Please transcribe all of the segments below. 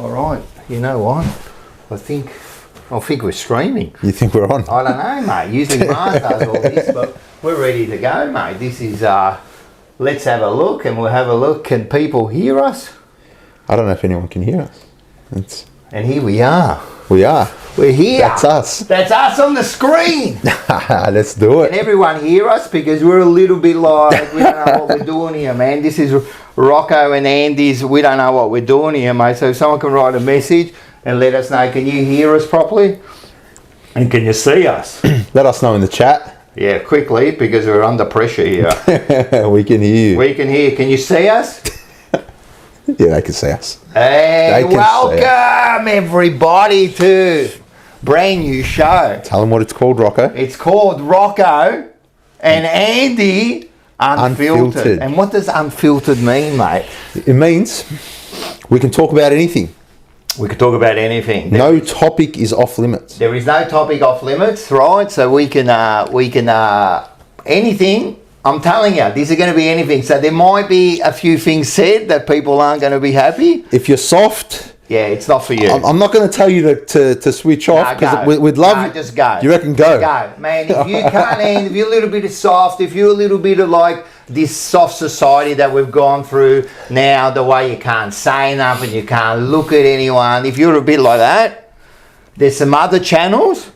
All right. You know what? I think we're streaming. You think we're on? I don't know, mate. Usually Mars does all this, but we're ready to go, mate. This is, let's have a look, and we'll have a look. Can people hear us? I don't know if anyone can hear us. And here we are. We are. We're here. That's us. That's us on the screen. Let's do it. Can everyone hear us? Because we're a little bit like, we don't know what we're doing here, man. This is Rocco and Andy's, we don't know what we're doing here, mate. So if someone can write a message and let us know, can you hear us properly? And can you see us? Let us know in the chat. Yeah, quickly, because we're under pressure here. We can hear you. We can hear. Can you see us? Yeah, they can see us. Hey, welcome everybody to brand new show. Tell them what it's called, Rocco. It's called Rocco and Andy Unfiltered. And what does unfiltered mean, mate? It means we can talk about anything. We can talk about anything. No topic is off limits. There is no topic off limits, right? So we can anything. I'm telling you, this is going to be anything. So there might be a few things said that people aren't going to be happy. If you're soft, yeah, it's not for you. I'm not going to tell you to switch off, because we'd love you. Just go. You reckon go? Go, man. If you can't, and if you're a little bit of soft, if you're a little bit of like this soft society that we've gone through now, the way you can't say enough and you can't look at anyone, if you're a bit like that, there's some other channels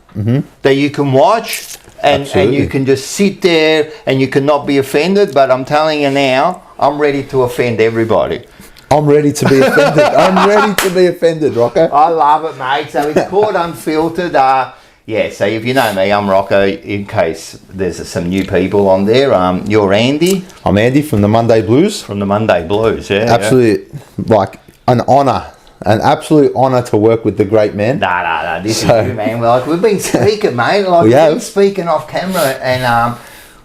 that you can watch. And you can just sit there and you cannot be offended. But I'm telling you now, I'm ready to offend everybody. I'm ready to be offended. I'm ready to be offended, Rocco. I love it, mate. So it's called Unfiltered. Yeah, so if you know me, I'm Rocco. In case there's some new people on there, you're Andy. I'm Andy from the Monday Blues. From the Monday Blues, yeah. Absolutely, like an honour. An absolute honour to work with the great man. Nah, this is you, man. We've been speaking, mate. Like, we've been speaking off camera, and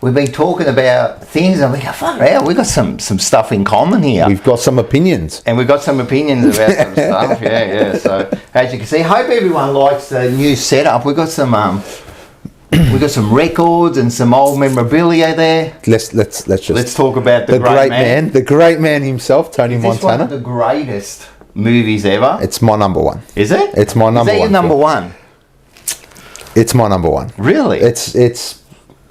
we've been talking about things, and we go, far out. We've got some stuff in common here. We've got some opinions. And we've got some opinions about some stuff, yeah. So, as you can see, hope everyone likes the new setup. We've got some records and some old memorabilia there. Let's talk about the great man. The great man himself, Tony Montana. Is this one of the greatest movies ever? It's my number one. Is it? It's my number one. Is that your number one? It's my number one. Really? It's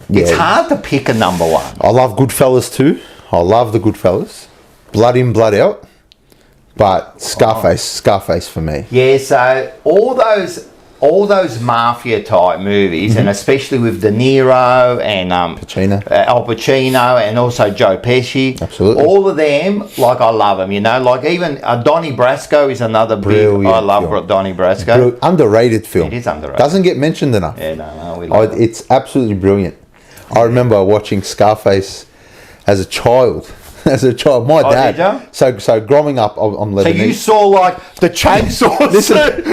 hard to pick a number one. I love Goodfellas too. I love the Goodfellas. Blood in, blood out. But Scarface for me. Yeah, so all those mafia type movies, and especially with De Niro and Pacino. Al Pacino, and also Joe Pesci. Absolutely. All of them, like, I love them, you know. Like, even Donnie Brasco is another big. I love Donnie Brasco. Underrated film. It is underrated. Doesn't get mentioned enough. Yeah, no, we love it. It's absolutely brilliant. I remember watching Scarface as a child. My dad. Did you? So growing up, I'm Lebanese. So you saw like the chainsaw.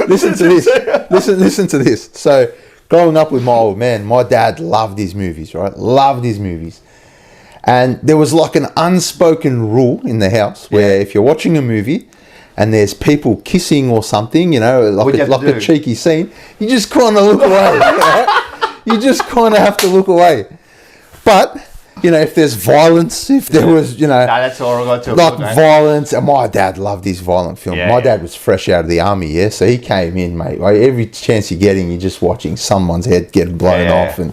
listen to this. Listen to this. So growing up with my old man, my dad loved his movies, right? Loved his movies. And there was like an unspoken rule in the house where if you're watching a movie and there's people kissing or something, you know, like a cheeky scene, you just kind of look away. You know? You just kind of have to look away. But you know, if there's violence, if there was, you know, that's all I got to like violence. And my dad loved his violent film. My dad was fresh out of the army, so he came in, mate. Like, every chance you're getting, you're just watching someone's head get blown off, and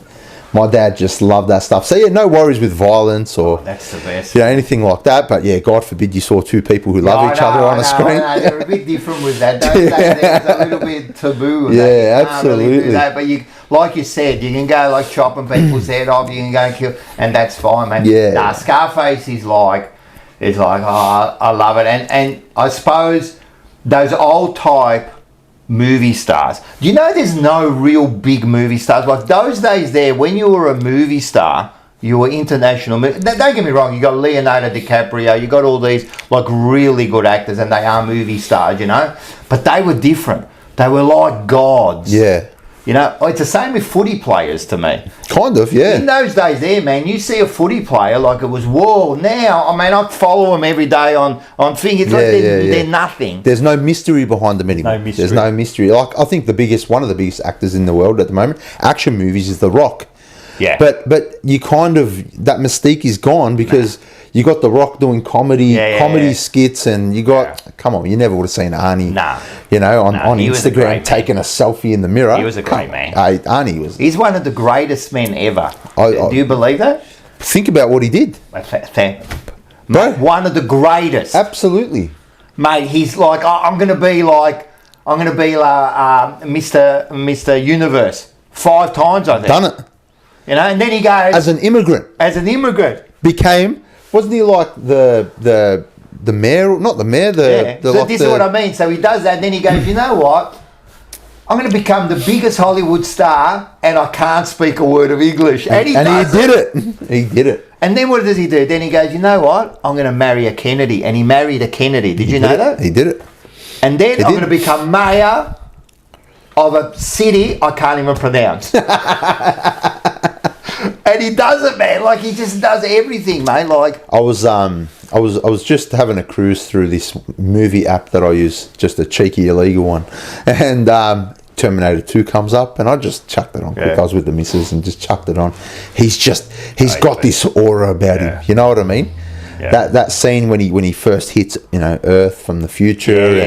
my dad just loved that stuff. So no worries with violence or that's the best. You know, anything like that. But God forbid you saw two people who love each other on a screen. No, they're a bit different with that. There's a little bit taboo. With that. Absolutely. Really do that, but you. Like you said, you can go like chopping people's head off, you can go and kill, and that's fine, man. Yeah. Scarface is like, I love it. And I suppose those old type movie stars, do you know there's no real big movie stars? Like those days there, when you were a movie star, you were international. Don't get me wrong, you got Leonardo DiCaprio, you got all these like really good actors, and they are movie stars, you know? But they were different. They were like gods. Yeah. You know, it's the same with footy players to me. Kind of, yeah. In those days there, man, you see a footy player like it was, whoa, now, I mean, I follow them every day on things. It's like they're nothing. There's no mystery behind them anymore. There's no mystery. Like, I think one of the biggest actors in the world at the moment, action movies, is The Rock. Yeah. But you kind of, that mystique is gone because you got The Rock doing comedy skits, and you got, come on, you never would have seen Arnie, on Instagram taking a selfie in the mirror. He was a great man. Arnie was. He's one of the greatest men ever. Do you believe that? Think about what he did. Bro, one of the greatest. Absolutely. Mate, he's like, I'm going to be Mr. Universe 5 times, I think. Done it. And then he goes... As an immigrant. Became, wasn't he like the mayor? Not the mayor, so this is what I mean. So he does that, and then he goes, you know what? I'm going to become the biggest Hollywood star, and I can't speak a word of English. And he did it. He did it. And then what does he do? Then he goes, you know what? I'm going to marry a Kennedy. And he married a Kennedy. Did you know that? He did it. And then I'm going to become mayor of a city I can't even pronounce. And he does it, man. Like, he just does everything, mate. Like, I was just having a cruise through this movie app that I use, just a cheeky illegal one, and Terminator 2 comes up, and I just chucked it on. I was with the missus and just chucked it on. He's got this aura about him. You know what I mean? Yeah. That scene when he first hits Earth from the future,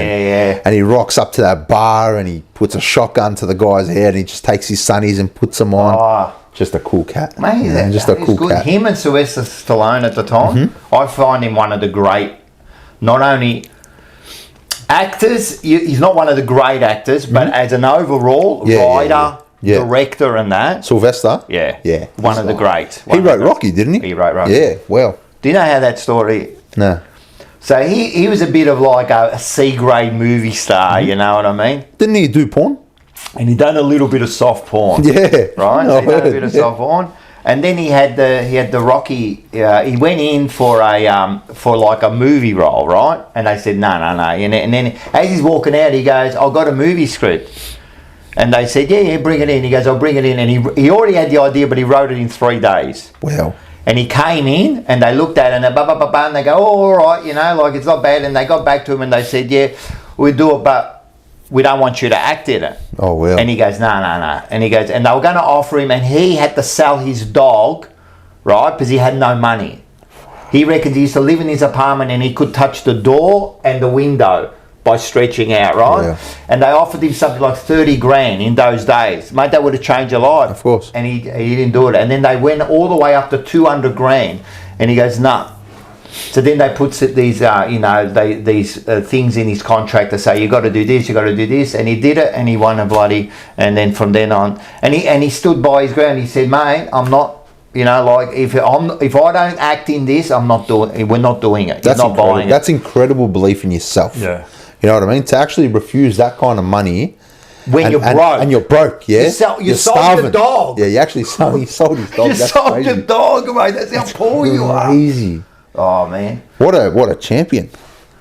and he rocks up to that bar and he puts a shotgun to the guy's head and he just takes his sunnies and puts them on. Just a cool cat. Mate, just a cool cat. Him and Sylvester Stallone at the time, I find him one of the great, not only actors, he's not one of the great actors, but as an overall writer, director and that. Sylvester? Yeah. One of the greats. He wrote Rocky, didn't he? He wrote Rocky. Yeah, well. Do you know how that story... No. So he was a bit of like a C-grade movie star, you know what I mean? Didn't he do porn? And he done a little bit of soft porn. Yeah. Right? So he done a bit of soft porn. And then he had the Rocky, he went in for like a movie role, right? And they said, no. And then as he's walking out, he goes, I've got a movie script. And they said, yeah, bring it in. He goes, I'll bring it in. And he already had the idea, but he wrote it in 3 days. Wow. And he came in, and they looked at it, and and they go, oh, all right, like it's not bad. And they got back to him, and they said, yeah, we'll do it, but we don't want you to act in it. Oh, well. And he goes, no. And he goes, and they were going to offer him, and he had to sell his dog, right, because he had no money. He reckons he used to live in his apartment, and he could touch the door and the window by stretching out, right? Yeah. And they offered him something like 30 grand in those days. Mate, that would have changed your life. Of course. And he didn't do it. And then they went all the way up to 200 grand. And he goes, no. So then they put these, these things in his contract to say, you got to do this, you got to do this. And he did it, and he won a bloody... And then from then on... And he stood by his ground. He said, mate, I'm not... if I don't act in this, we're not doing it. That's not buying it. That's incredible belief in yourself. Yeah. You know what I mean? To actually refuse that kind of money when you're broke, and you're broke, yeah, you sold the dog. Yeah, you actually sold his dog. That's sold crazy. The dog, mate. That's how poor you are. Crazy. Oh man, what a champion.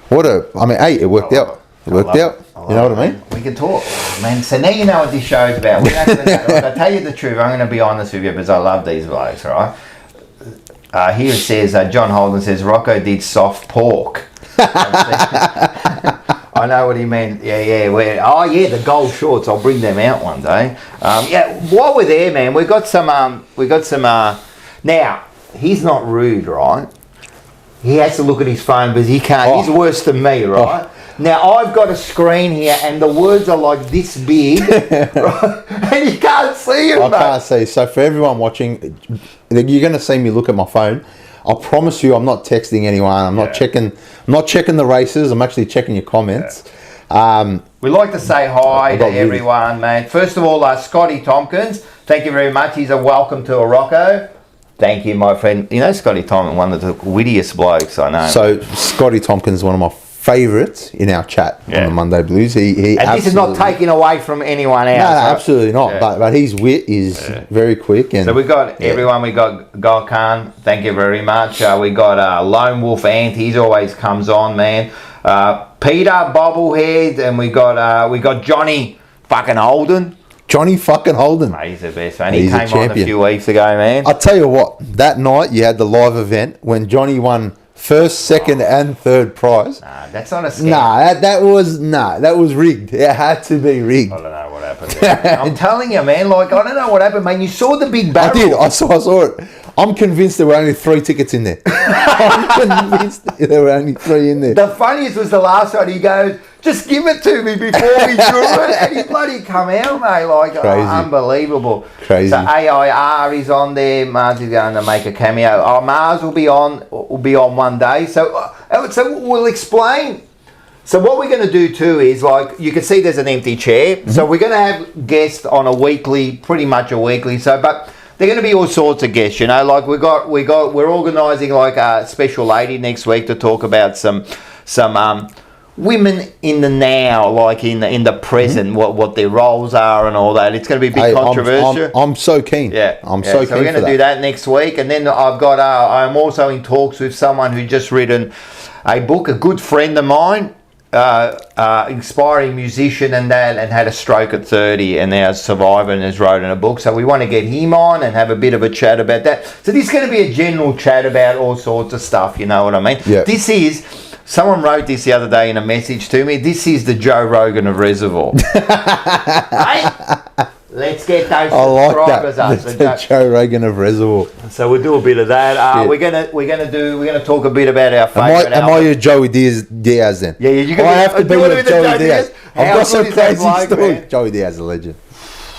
Hey, it worked out. It worked out. You know what I mean? We can talk, man. So now you know what this show's about. I'll tell you the truth. I'm going to be honest with you because I love these blokes, right? Here it says, John Holden says, Rocco did soft pork. I know what he meant. Yeah. The gold shorts. I'll bring them out one day. While we're there, man, we got some. Now he's not rude, right? He has to look at his phone because he can't. He's worse than me, right? Now I've got a screen here, and the words are like this big, right? And you can't see it. I can't see. So for everyone watching, you're going to see me look at my phone. I promise you, I'm not texting anyone. I'm not checking the races. I'm actually checking your comments. Yeah. We like to say hi to everyone, man. First of all, Scotty Tompkins, thank you very much. He's a welcome to a Rocco. Thank you, my friend. You know, Scotty Tompkins, one of the wittiest blokes I know. So Scotty Tompkins is one of my favourites in our chat on the Monday Blues. And this is not taking away from anyone else. No, absolutely not. Yeah. But his wit is very quick. And so we got everyone. We got Gokhan. Thank you very much. We got Lone Wolf Ant. He always comes on, man. Peter Bobblehead, and we got Johnny fucking Holden. Johnny fucking Holden. Mate, he's the best, man. He came on a few weeks ago, man. I'll tell you what. That night you had the live event when Johnny won first, second, and third prize. Nah, that's not a scam. That was rigged. It had to be rigged. I don't know what happened. happened there. I'm telling you, man. Like, I don't know what happened, man. You saw the big barrel. I did. I saw it. I'm convinced there were only 3 tickets in there. I'm convinced there were only 3 in there. The funniest was the last one. He goes, just give it to me before we drew it. And he bloody come out, mate. Like, unbelievable. Crazy. So AIR is on there. Mars is going to make a cameo. Oh, Mars will be on one day. So we'll explain. So what we're going to do too is, like, you can see there's an empty chair. Mm-hmm. So we're going to have guests on a weekly, pretty much a weekly. So, but they're going to be all sorts of guests, you know. Like we're organising like a special lady next week to talk about some women in the now, like in the present, mm-hmm. what their roles are and all that. It's going to be a bit controversial. I'm so keen. Yeah, so keen. So we're going to do that next week, and then I'm also in talks with someone who just written a book, a good friend of mine. Inspiring musician and had a stroke at 30 and now is surviving and has written a book. So we want to get him on and have a bit of a chat about that. So this is going to be a general chat about all sorts of stuff, you know what I mean? Yeah. Someone wrote this the other day in a message to me. This is the Joe Rogan of Reservoir. Right? Let's get those subscribers up. The Joe Rogan of Reservoir. So we'll do a bit of that. We're gonna talk a bit about our favourite. Am I your Joey Diaz then? Yeah, you I have to be your Joey Diaz. I've got some crazy stories. Man. Joey Diaz is a legend.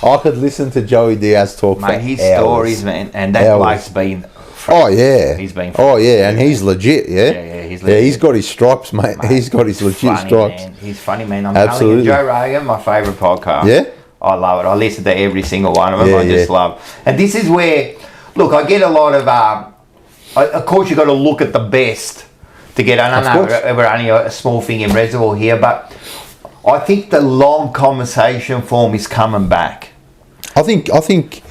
I could listen to Joey Diaz talk for his hours. Stories, man, and that bloke's been. Oh yeah, he's been. And he's legit. Yeah, he's legit. He's got his stripes, mate. He's got his legit stripes. Man. He's funny, man. I'm telling you, Joe Rogan, my favourite podcast. Yeah. I love it. I listen to every single one of them. I just love. And this is where, look, I get a lot of. Of course, you've got to look at the best to get. I don't know. We're only a small thing in Reservoir here, but I think the long conversation form is coming back. I think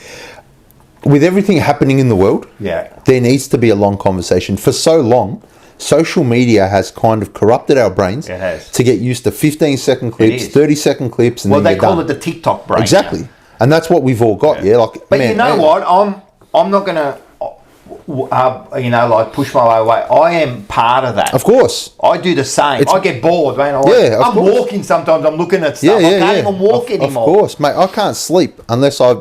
with everything happening in the world, there needs to be a long conversation. For so long, social media has kind of corrupted our brains to get used to 15-second clips, 30-second clips, and then they call it the TikTok brain. Exactly, now. And that's what we've all got. Yeah, like. But you know what? I'm not gonna, like push my way away. I am part of that. Of course, I do the same. I get bored, man. I'm walking sometimes. I'm looking at stuff. I can't even walk anymore. Of course, mate. I can't sleep unless I,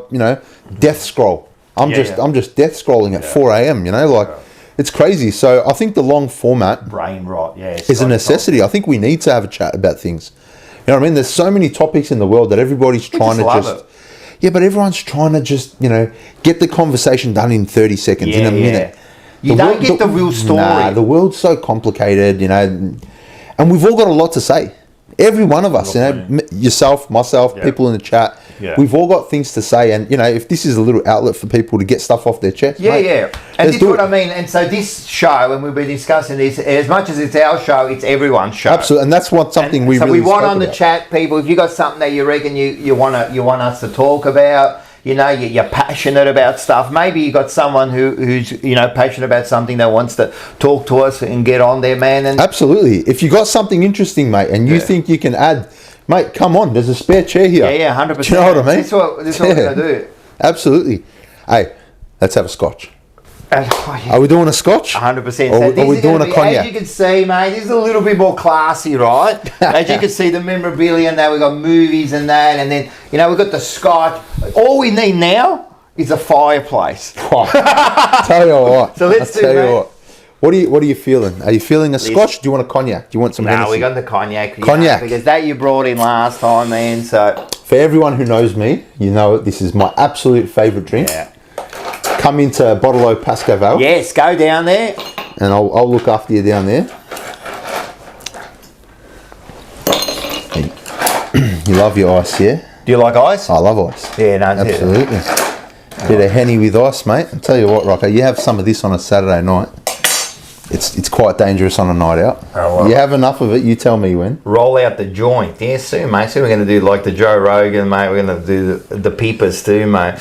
death scroll. I'm just death scrolling at 4 a.m. It's crazy. So I think the long format brain rot, is a necessity. I think we need to have a chat about things. You know what I mean? There's so many topics in the world that everybody's trying to just. Yeah, but everyone's trying to just, get the conversation done in 30 seconds, in a minute. You don't get the real story. Nah, the world's so complicated, and we've all got a lot to say. Every one of us, yourself, myself, people in the chat, we've all got things to say. And, if this is a little outlet for people to get stuff off their chest. And this is what I mean. And so this show, and we've been discussing this, as much as it's our show, it's everyone's show. Absolutely. And that's something we really we want on the chat, people, if you got something that you reckon you want us to talk about, you're passionate about stuff. Maybe you got someone who's passionate about something that wants to talk to us and get on there, man. And absolutely. If you got something interesting, mate, and you think you can add, mate, come on. There's a spare chair here. 100%. Do you know what I mean? This is what we're gonna do. Absolutely. Hey, let's have a scotch. Are we doing a scotch? 100%. Or are we doing a cognac? As you can see, mate, this is a little bit more classy, right? As you can see, the memorabilia and that, we've got movies and that, and then, we've got the scotch. All we need now is a fireplace. Tell you what. So let's do that. What are you feeling? Are you feeling a scotch? Do you want a cognac? Do you want some Hennessy? No, we got the cognac. Cognac. Because that you brought in last time, man, so. For everyone who knows me, this is my absolute favourite drink. Yeah. Come into Bottle Pascaval. Yes, go down there. And I'll look after you down there. You love your ice, yeah? Do you like ice? I love ice. Yeah, no, absolutely. Bit of Henny with ice, mate. I'll tell you what, Rocco, you have some of this on a Saturday night. It's quite dangerous on a night out. Oh, well. You have enough of it, you tell me when. Roll out the joint. Yeah, soon, mate. Soon we're going to do like the Joe Rogan, mate. We're going to do the peepers too, mate.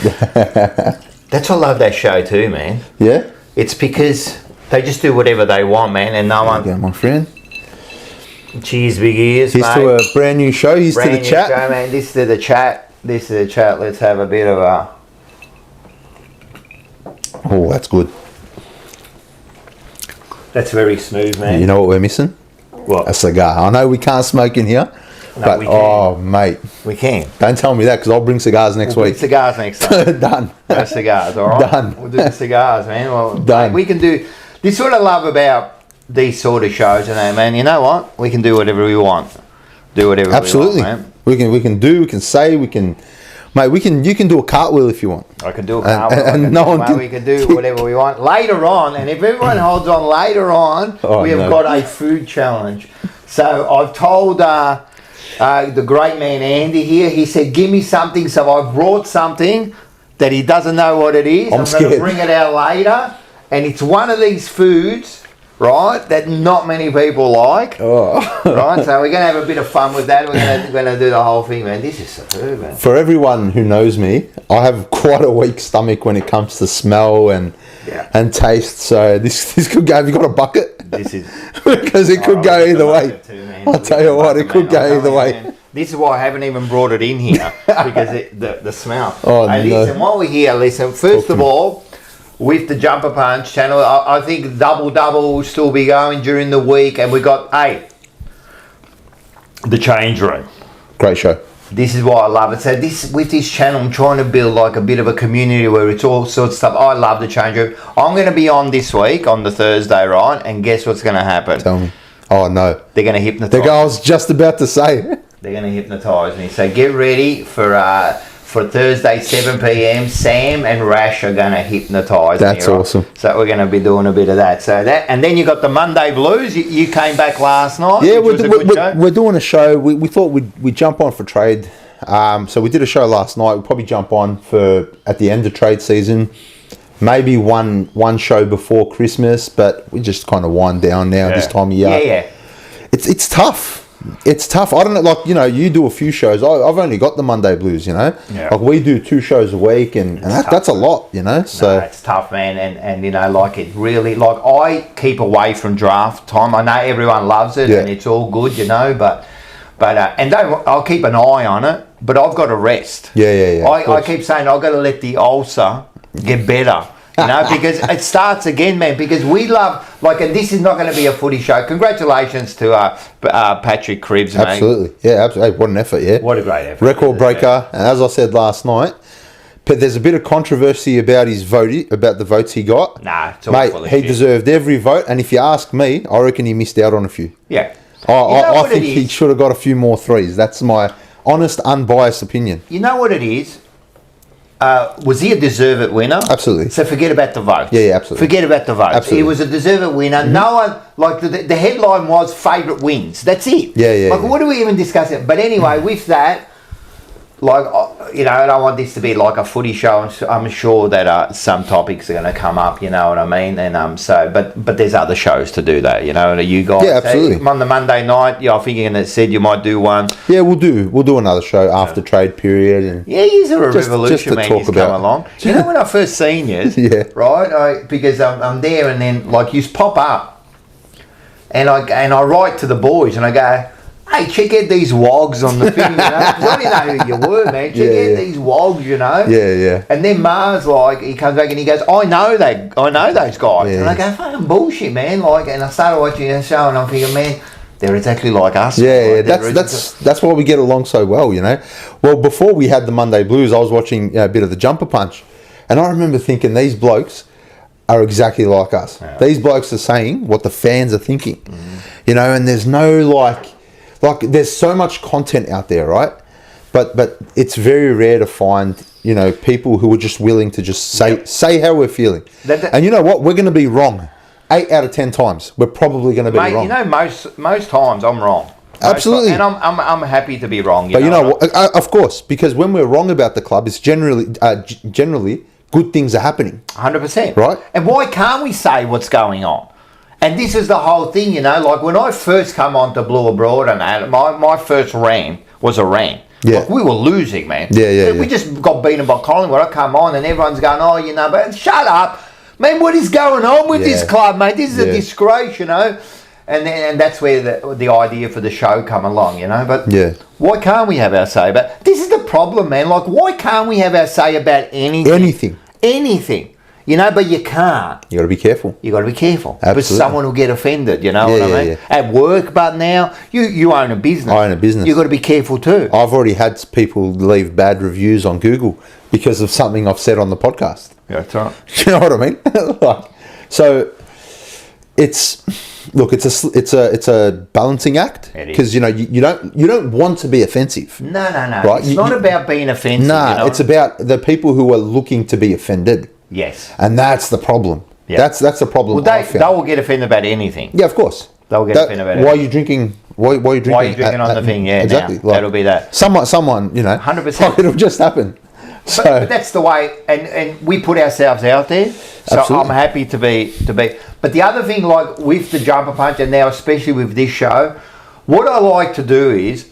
That's why I love that show too, man. Yeah? It's because they just do whatever they want, man, and no one... There you go, my friend. Cheers, big ears, Here's mate. to a brand new show. Here's to the chat. Show, man. This is to the chat. Let's have a bit of a... Oh, that's good. That's very smooth, man. You know what we're missing? What? A cigar. I know we can't smoke in here, But, we can. oh, mate. We can. Don't tell me that because I'll bring cigars next We'll week. bring cigars next time. Done. No cigars, all right? Done. We'll do the cigars, man. Well, Done. Mate, we can do... This is what I love about these sort of shows, you know, man. You know what? We can do whatever we want. Do whatever Absolutely. we want, man. We can say, mate, you can do a cartwheel if you want. I can do a cartwheel. We can do whatever we want. Later on, and if everyone holds on later on, we have got a food challenge. So I've told the great man Andy here, he said, give me something. So I've brought something that he doesn't know what it is. I'm going to bring it out later. And it's one of these foods, right, that not many people like. Oh. Right, so we're going to have a bit of fun with that. We're going to do the whole thing, man. This is superb, man. For everyone who knows me, I have quite a weak stomach when it comes to smell and taste. So this could go. Have you got a bucket? This is because it could go either way. I'll tell you what, it could go either way. Man. This is why I haven't even brought it in here because the smell. Oh, hey, no. Listen, while we're here, listen. First of all, with the Jumper Punch channel, I think Double will still be going during the week, and we got the Change Room. Great show. This is why I love it. So with this channel, I'm trying to build like a bit of a community where it's all sorts of stuff. I love the Change Room. I'm going to be on this week on the Thursday, right? And guess what's going to happen? Tell me. Oh no. They're going to hypnotise. I was just about to say. They're going to hypnotise me. So get ready for Thursday 7 p.m. Sam and Rash are going to hypnotise me. That's awesome. So we're going to be doing a bit of that. So that, and then you got the Monday Blues. You came back last night. Yeah, we're doing a show. We thought we'd jump on for trade. So we did a show last night. We'll probably jump on for at the end of trade season. Maybe one show before Christmas, but we just kind of wind down now this time of year. Yeah. It's tough. It's tough. I don't know, like, you know, you do a few shows. I've only got the Monday Blues, you know. Yeah. Like, we do 2 shows a week, and that's a lot, you know. So no, it's tough, man. And you know, like, it really, like, I keep away from draft time. I know everyone loves it, and it's all good, you know, but I'll keep an eye on it, but I've got to rest. Yeah. I keep saying I've got to let the ulcer get better. You know, because it starts again, man. Because we love, like, and this is not going to be a footy show. Congratulations to Patrick Cribbs, mate. Absolutely, yeah, absolutely. Hey, what an effort, yeah. What a great effort. Record breaker, and as I said last night, but there's a bit of controversy about about the votes he got. Nah, it's all mate, full of he shit. Deserved every vote, and if you ask me, I reckon he missed out on a few. Yeah. I think he should have got a few more 3s. That's my honest, unbiased opinion. You know what it is? Was he a deserved winner? Absolutely. So forget about the votes. Yeah, absolutely. Forget about the votes. Absolutely. He was a deserved winner. Mm-hmm. No one, like, the headline was favourite wins. That's it. Yeah. Like, what do we even discuss it? But anyway, with that, like, you know, I don't want this to be like a footy show. I'm sure that some topics are going to come up, you know what I mean? And but there's other shows to do that, you know. And you guys, yeah, absolutely. On the Monday night, I think you said you might do one. Yeah, we'll do another show after trade period. And you're a revolution, just to man. talk He's about. Come along. You know when I first seen you, right? Because I'm there, and then like you pop up, and I write to the boys, and I go, hey, check out these wogs on the thing, you know. 'Cause I didn't know who you were, man. Check out these wogs, you know. Yeah. And then Mars, like, he comes back and he goes, I know those guys. Yeah. And I go, fucking bullshit, man. Like, and I started watching the show, and I'm thinking, man, they're exactly like us. Yeah. That's why we get along so well, you know. Well, before we had the Monday Blues, I was watching a bit of the Jumper Punch, and I remember thinking these blokes are exactly like us. Yeah. These blokes are saying what the fans are thinking, you know. And there's no like there's so much content out there, right? But it's very rare to find, you know, people who are just willing to just say how we're feeling. And you know what? We're going to be wrong 8 out of 10 times. We're probably going to be wrong. You know, most times I'm wrong. Absolutely. And I'm happy to be wrong. You know what? Of course, because when we're wrong about the club, it's generally good things are happening. 100%. Right? And why can't we say what's going on? And this is the whole thing, you know, like when I first come on to Blue Abroad and that, my first rant was a rant. Yeah. Like, we were losing, man. We just got beaten by Collingwood. I come on and everyone's going, oh, you know, but shut up. Man, what is going on with this club, mate? This is a disgrace, you know. And that's where the idea for the show come along, you know. But why can't we have our say about... This is the problem, man. Like, why can't we have our say about anything? Anything. You know, but you can't. You got to be careful. You got to be careful. Absolutely. Because someone will get offended, you know what I mean? Yeah. At work, but now, you own a business. I own a business. You've got to be careful too. I've already had people leave bad reviews on Google because of something I've said on the podcast. Yeah, that's right. You know what I mean? Like, so it's a balancing act, because you know you don't want to be offensive. No. Right? It's not about being offensive. No, you know? it's about the people who are looking to be offended. Yes. And that's the problem. Yeah. That's the problem. Well, they will get offended about anything. Yeah, of course. They'll get offended about Why are you drinking? Why are you drinking? Why are you drinking on the thing? Yeah, exactly. Now. That'll be that. Someone, you know, 100%. it'll just happen. So, but that's the way, and we put ourselves out there. So Absolutely. I'm happy to be. But the other thing, like with the Jumper Punch, and now especially with this show, what I like to do is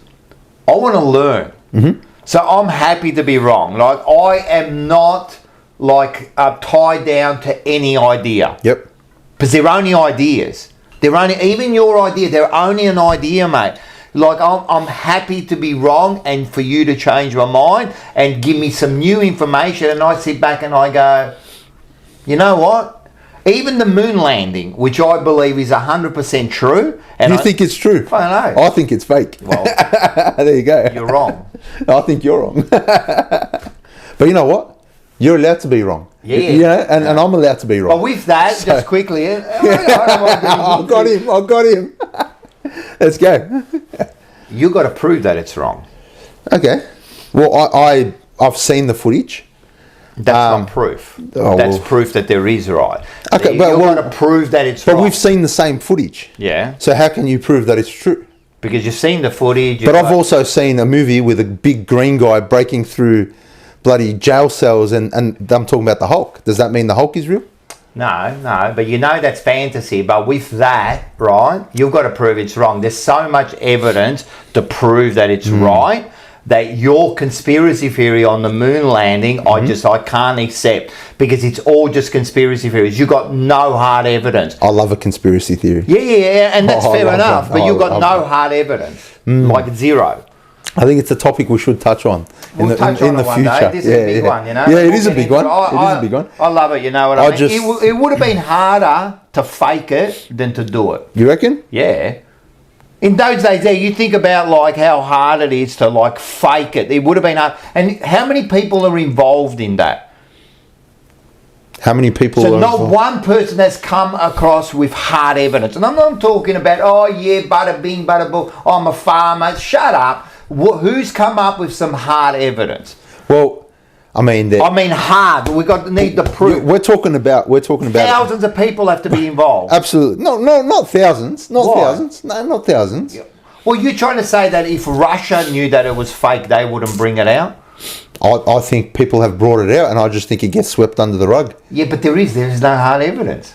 I want to learn. Mm-hmm. So I'm happy to be wrong. Like I am not like tied down to any idea. Yep. Because they're only ideas. They're only, even your idea, they're only an idea, mate. Like, I'm happy to be wrong and for you to change my mind and give me some new information, and I sit back and I go, you know what? Even the moon landing, which I believe is 100% true. And you think it's true? I don't know. I think it's fake. Well, there you go. you're wrong. I think you're wrong. But you know what? You're allowed to be wrong. Yeah. You know, and I'm allowed to be wrong. But with that, just quickly, I got him. Let's go. You got to prove that it's wrong. Okay. Well, I've seen the footage. That's not proof. That's proof that there is right. Okay, You've but got to prove that it's But right. we've seen the same footage. Yeah. So how can you prove that it's true? Because you've seen the footage. But I've also seen a movie with a big green guy breaking through bloody jail cells, and I'm talking about the Hulk. Does that mean the Hulk is real? No, but you know that's fantasy. But with that, right, you've got to prove it's wrong. There's so much evidence to prove that it's right, that your conspiracy theory on the moon landing, I can't accept, because it's all just conspiracy theories. You've got no hard evidence. I love a conspiracy theory. Yeah, and that's I fair love enough. them. But you've got I no love hard evidence, like zero. I think it's a topic we should touch on in the future. One day. This is a big one, you know. Yeah, it is a big one. It is a big one. I love it. You know what I mean? It would have been harder to fake it than to do it. You reckon? Yeah. In those days, you think about like how hard it is to like fake it. It would have been hard. And how many people are involved in that? How many people? So are not involved? one person has come across with hard evidence. And I'm not talking about, oh yeah, bada bing, bada boom, I'm a farmer. Shut up. Who's come up with some hard evidence? Well, I mean hard. We need the proof. We're talking about Thousands of people have to be involved. Absolutely. No, not thousands. Not Why? thousands. No, not thousands. Well, you're trying to say that if Russia knew that it was fake, they wouldn't bring it out? I think people have brought it out, and I just think it gets swept under the rug. Yeah, but there is no hard evidence.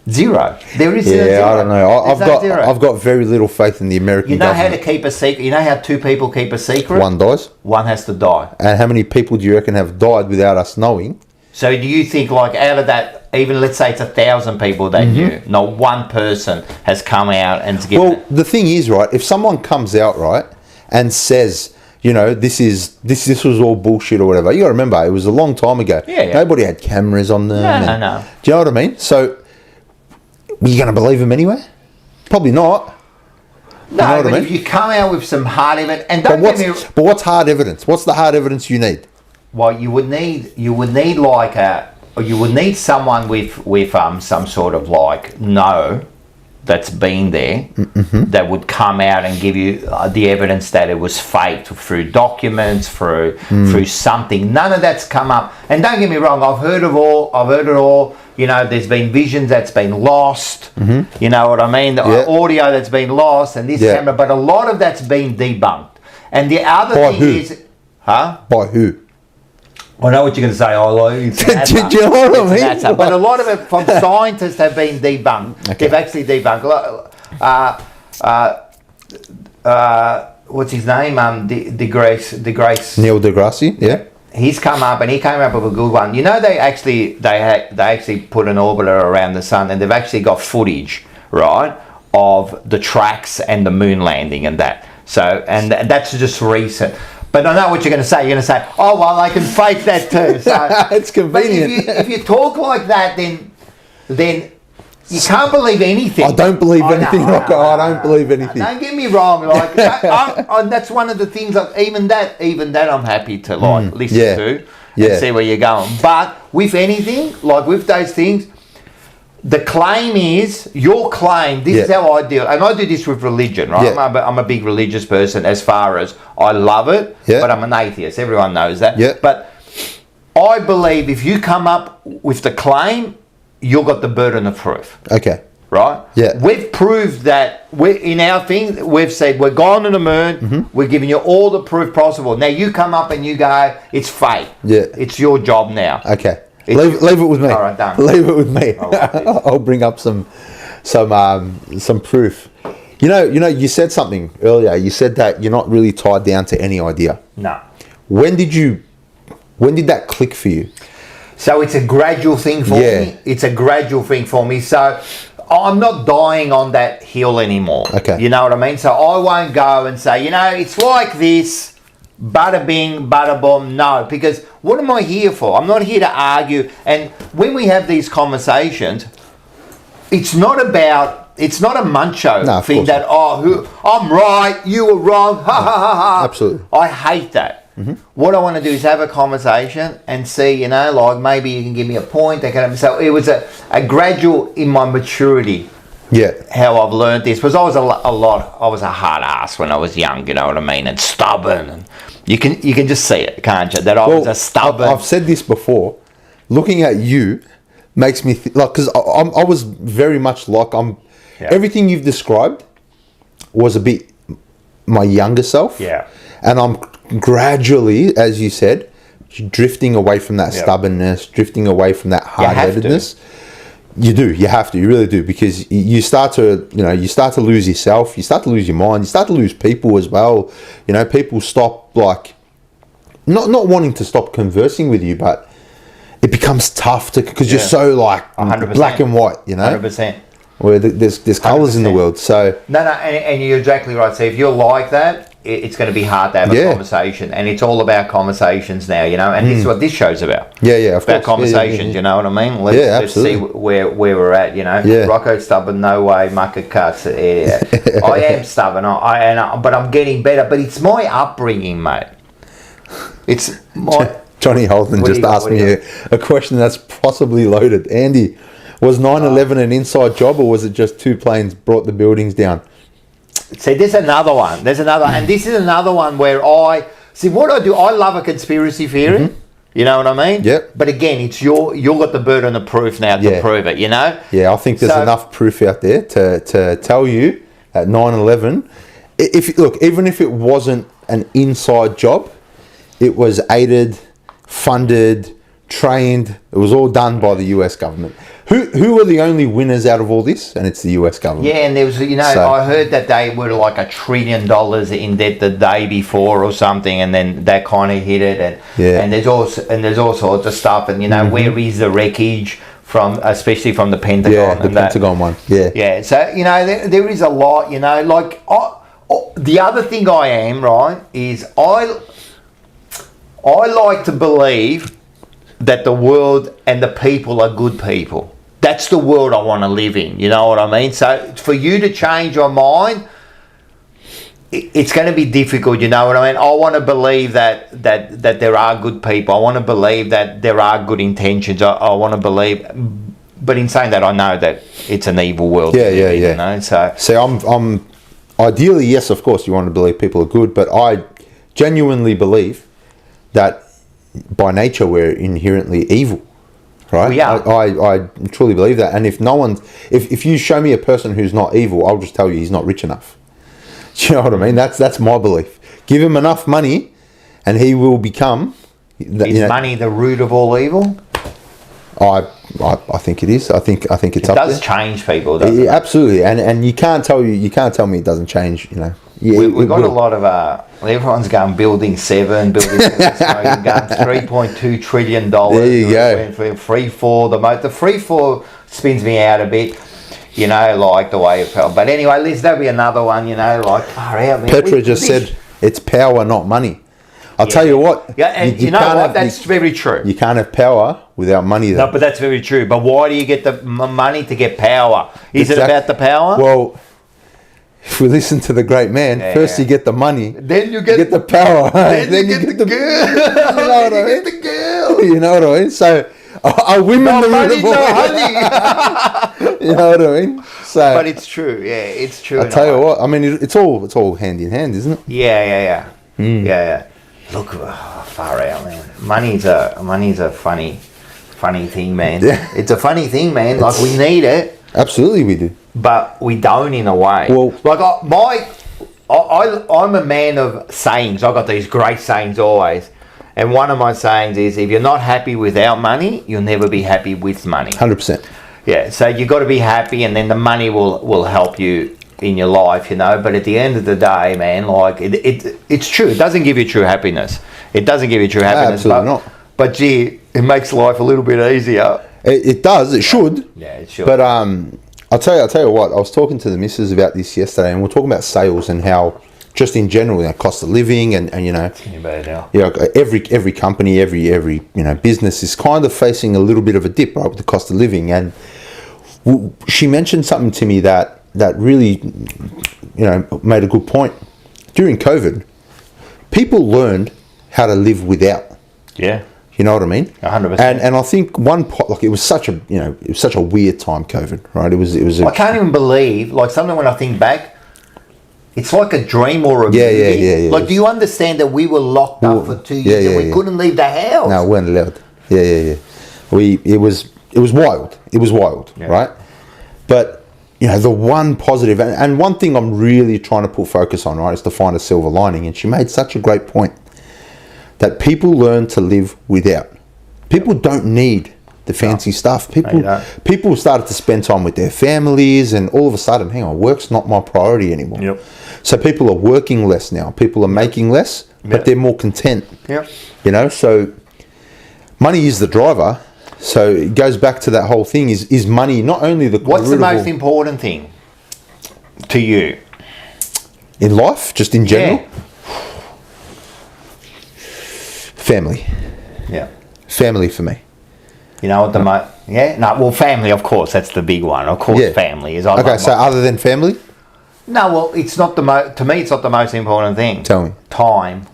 Zero. There is Yeah, zero. I don't know. Zero. I've got very little faith in the American You know government. how to keep a secret? You know how two people keep a secret? One dies. One has to die. And how many people do you reckon have died without us knowing? So do you think, like, out of that, even let's say it's 1,000 people that knew, not one person has come out and given Well, the thing is, right, if someone comes out, right, and says, you know, this was all bullshit or whatever, you got to remember, it was a long time ago. Yeah. Nobody had cameras on them. No. Do you know what I mean? So, are you going to believe them anyway? Probably not. No, know what but I mean? if you come out with some hard evidence, and But don't get me... but what's hard evidence? What's the hard evidence you need? Well, you would need someone with some sort of like that's been there, that would come out and give you the evidence that it was faked through documents, through something. None of that's come up. And don't get me wrong, I've heard it all. You know, there's been visions that's been lost. You know what I mean? The audio that's been lost, and this camera. But a lot of that's been debunked. And the other thing is, By who? I know what you're going to say. Do you know what I mean? But a lot of it from scientists have been debunked. Okay. They've actually debunked. What's his name? DeGrasse. Neil deGrasse, yeah. He's come up and he came up with a good one. You know, they actually put an orbiter around the sun, and they've actually got footage, right, of the tracks and the moon landing and that. So, and that's just recent. But I know what you're going to say. You're going to say, oh, well, I can fake that too. So, It's convenient. But if you talk like that, then you can't believe anything. I don't believe anything, Rocco. I don't believe anything. Don't get me wrong. Like that's one of the things. Even that, I'm happy to listen to and see where you're going. But with anything, like with those things, the claim is your claim. This is how I deal, and I do this with religion, right? Yeah. I'm a big religious person. As far as I love it, but I'm an atheist. Everyone knows that. Yeah. But I believe if you come up with the claim, you've got the burden of proof. Okay. Right? Yeah. We've proved that in our thing, we've said we're gone to the moon, we're giving you all the proof possible. Now you come up and you go, it's fake. Yeah. It's your job now. Okay. Leave it with me. All right, done. Leave it with me. I'll bring up some proof. You know, you said something earlier. You said that you're not really tied down to any idea. No. When did that click for you? So it's a gradual thing for me. It's a gradual thing for me. So I'm not dying on that hill anymore. Okay. You know what I mean? So I won't go and say, it's like this, bada bing, bada boom. No, because what am I here for? I'm not here to argue. And when we have these conversations, it's not a macho thing that, I'm right, you were wrong, ha ha ha ha. Absolutely. I hate that. What I want to do is have a conversation and see, like maybe you can give me a point. So it was a gradual in my maturity. Yeah. How I've learned this, because I was I was a hard ass when I was young, you know what I mean, and stubborn, and you can just see it, can't you? That I was a stubborn. I've said this before. Looking at you makes me because I was very much like everything you've described was a bit my younger self. Yeah. And I'm gradually, as you said, drifting away from that stubbornness, drifting away from that hard-headedness. You have to, you really do, because you start to lose yourself, you start to lose your mind, you start to lose people as well. People stop, like, not wanting to stop conversing with you, but it becomes tough because you're so, like, 100%. Black and white, 100%. Where there's colours in the world, so... No, and you're exactly right. So if you're like that, it's going to be hard to have a conversation, and it's all about conversations now, and this is what this show's about. Yeah, of course. About conversations, you know what I mean? Let's see where we're at, Rocco's stubborn, no way, mucker cuts. I am stubborn, but I'm getting better. But it's my upbringing, mate. It's my... Johnny Holden just asked me a question that's possibly loaded. Andy, was 9/11 an inside job, or was it just two planes brought the buildings down? See, there's another one. And this is another one where what I do. I love a conspiracy theory. You know what I mean? Yep. But again, it's you've got the burden of proof now to prove it. Yeah, I think there's enough proof out there to tell you that 9/11. Even if it wasn't an inside job, it was aided, funded, trained. It was all done by the US government. Who are the only winners out of all this? And it's the US government. Yeah, and there was, I heard that they were like $1 trillion in debt the day before or something, and then that kind of hit it, and there's all sorts of stuff, and where is the wreckage from, especially from the Pentagon? Yeah, the Pentagon one. Yeah. Yeah. So there is a lot. The other thing I am right is I like to believe that the world and the people are good people. That's the world I want to live in. You know what I mean? So for you to change your mind, it's going to be difficult. You know what I mean? I want to believe that there are good people. I want to believe that there are good intentions. I want to believe, but in saying that, I know that it's an evil world. Yeah. So I'm ideally, yes, of course, you want to believe people are good, but I genuinely believe that by nature we're inherently evil. Right? We are. I truly believe that. And if you show me a person who's not evil, I'll just tell you he's not rich enough. Do you know what I mean? That's my belief. Give him enough money and he will become... Is money the root of all evil? I think it is. I think it's up there. It does change people, doesn't it? Absolutely. And you can't tell me it doesn't change, We've got a lot of everyone's going building 7, building 7, going $3.2 trillion. There you go. For free fall, the free fall spins me out a bit, like the way it felt. But anyway, there'll be another one, like far out. Petra just said it's power, not money. I'll tell you what. Yeah, and you know what? That's very true. You can't have power without money, though. No, but that's very true. But why do you get the money to get power? Is it about the power? Well, if we listen to the great man, first you get the money, then you get the power, then you get the girl. You know what I mean? Get the girl. You know what I mean? So, are women no the money, real no honey. You know what I mean? So, but it's true. Yeah, it's true. I'll tell you what. I mean, it's all hand in hand, isn't it? Yeah. Yeah. Look, far out, man. Money's a funny thing, man. Yeah. It's a funny thing, man. Like we need it. Absolutely, we do. But we don't in a way. Well, like I'm a man of sayings. I've got these great sayings always. And one of my sayings is, if you're not happy without money, you'll never be happy with money. 100%. Yeah, so you got to be happy, and then the money will help you in your life, you know. But at the end of the day, man, like it's true. It doesn't give you true happiness. It doesn't give you true happiness. Absolutely not. But gee, it makes life a little bit easier. It does. It should. Yeah, it should. But I'll tell you what. I was talking to the missus about this yesterday, and we're talking about sales and how, just in general, you know, cost of living and you know, every company, every business is kind of facing a little bit of a dip, right, with the cost of living. And she mentioned something to me that really, you know, made a good point. During COVID, people learned how to live without. Yeah. You know what I mean? 100%. And I think it was such a weird time, COVID, right? It was. I can't even believe, like, something when I think back, it's like a dream or a movie. Yeah. Like, do you understand that we were locked up for 2 years and we couldn't leave the house? No, we weren't allowed. Yeah. It was wild. It was wild, right? But, you know, the one positive, and one thing I'm really trying to put focus on, right, is to find a silver lining. And she made such a great point that people learn to live without. People don't need the fancy stuff. People started to spend time with their families, and all of a sudden, hang on, work's not my priority anymore. Yep. So people are working less now. People are making less, but they're more content. Yep. You know, so money is the driver. So it goes back to that whole thing: is money not only the What's the most important thing to you in life, just in general? Yeah. Family. Yeah. Family for me. You know what family, of course, that's the big one. Of course, family is. Okay, so other than family? No, well, it's not to me, it's not the most important thing. Tell me. Time.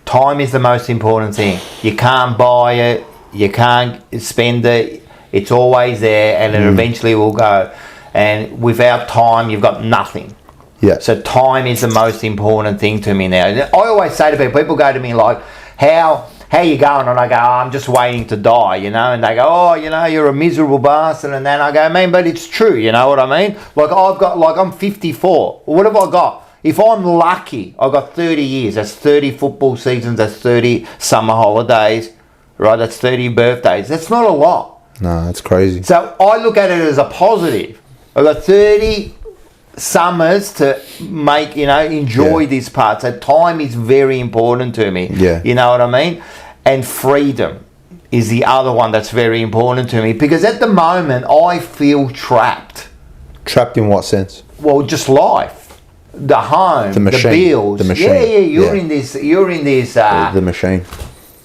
Time is the most important thing. You can't buy it. You can't spend it. It's always there, and it eventually will go. And without time, you've got nothing. Yeah. So time is the most important thing to me now. I always say to people go to me like, how you going? And I go, I'm just waiting to die, you know. And they go, oh, you know, you're a miserable bastard. And then I go, man, but it's true, you know what I mean? Like I'm 54. What have I got? If I'm lucky, I've got 30 years. That's 30 football seasons. That's 30 summer holidays, right? That's 30 birthdays. That's not a lot. No, that's crazy. So I look at it as a positive. I've got 30 summers to make, you know, enjoy this part. So time is very important to me. Yeah. You know what I mean? And freedom is the other one that's very important to me, because at the moment I feel trapped. Trapped in what sense? Well, just life. The home, the bills. The machine. Yeah, you're in this the machine.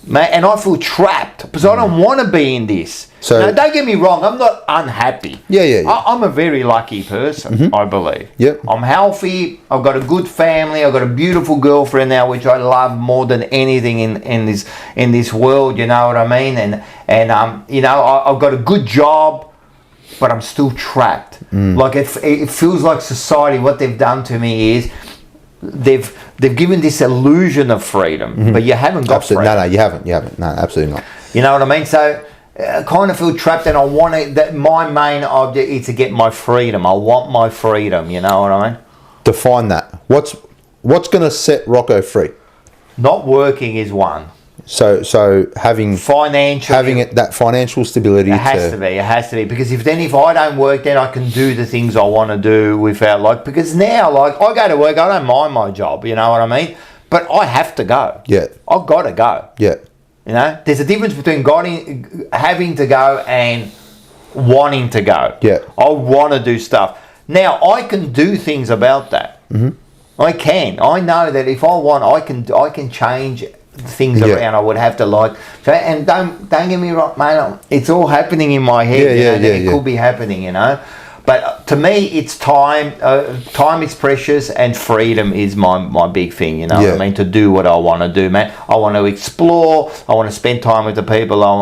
Man, and I feel trapped because I don't want to be in this. So now, don't get me wrong, I'm not unhappy. Yeah. I'm a very lucky person, I believe. Yep. I'm healthy. I've got a good family. I've got a beautiful girlfriend now, which I love more than anything in this world. You know what I mean? And you know, I've got a good job, but I'm still trapped. Like it feels like society. What they've done to me is they've given this illusion of freedom, but you haven't got freedom. No, you haven't. No, absolutely not. You know what I mean? So I kind of feel trapped, and I want it. That my main object is to get my freedom. I want my freedom. You know what I mean? Define that. What's going to set Rocco free? Not working is one. So having that financial stability. It has to be because if I don't work, then I can do the things I want to do without because now I go to work, I don't mind my job, you know what I mean? But I have to go. Yeah. I've got to go. Yeah. You know, there's a difference between having to go and wanting to go. Yeah. I want to do stuff. Now I can do things about that. I can. I know that if I want, I can change things around. I would have to so, and don't get me wrong, mate. It's all happening in my head. It could be happening, But to me, it's time. Time is precious, and freedom is my big thing. What I mean, to do what I want to do, man. I want to explore. I want to spend time with the people I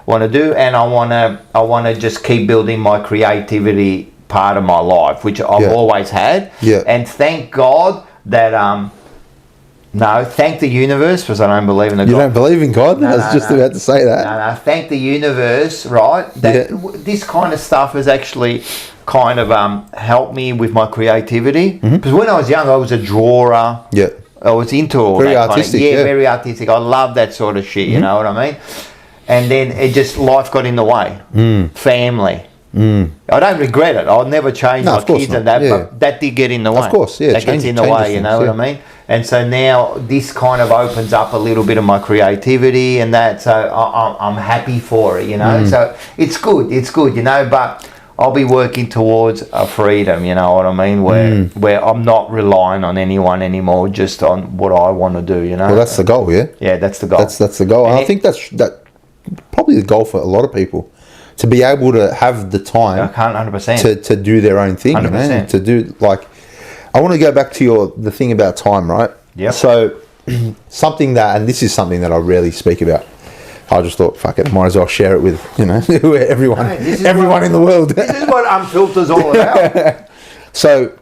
want to do, and I want to just keep building my creativity part of my life, which I've always had. Yeah. And thank God that no, thank the universe, because I don't believe in God. You don't believe in God? I was just about to say that. No, thank the universe, right? That this kind of stuff has actually kind of helped me with my creativity. Because when I was young, I was a drawer. Yeah. I was into all very that artistic, kind of, very artistic. I love that sort of shit, you know what I mean? And then life got in the way. Family. I don't regret it. I'll never change my kids and that, but that did get in the way. Of course, that gets in the way, you know what I mean? And so now this kind of opens up a little bit of my creativity and that, so I'm happy for it, So it's good, but I'll be working towards a freedom, you know what I mean, where I'm not relying on anyone anymore, just on what I want to do, Well, that's the goal, yeah? Yeah, that's the goal. That's the goal. And I think that's probably the goal for a lot of people. To be able to have the time 100%. to do their own thing, 100%. To do, like, I want to go back to the thing about time, right? Yeah. So something that, and this is something that I rarely speak about. I just thought, fuck it, might as well share it with, everyone in the world. This is what Unfiltered's all about. So,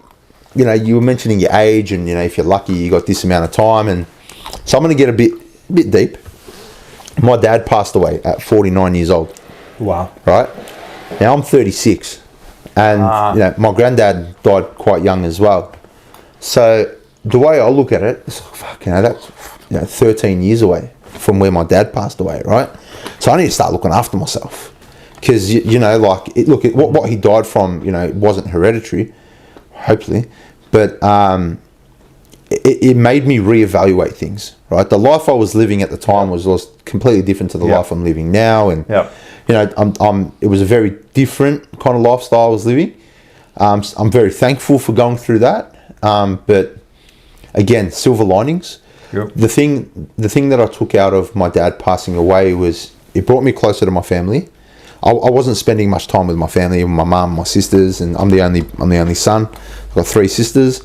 you were mentioning your age and, if you're lucky, you got this amount of time. And so I'm going to get a bit deep. My dad passed away at 49 years old. Wow. Right? Now I'm 36. And, my granddad died quite young as well. So the way I look at it, it's like, fuck, that's 13 years away from where my dad passed away, right? So I need to start looking after myself. Because, what he died from, it wasn't hereditary, hopefully. But it made me reevaluate things, right? The life I was living at the time was completely different to the life I'm living now. And, it was a very different kind of lifestyle I was living. I'm very thankful for going through that. But again, silver linings. Yep. The thing that I took out of my dad passing away was it brought me closer to my family. I wasn't spending much time with my family, my mum, my sisters, and I'm the only son. I've got 3 sisters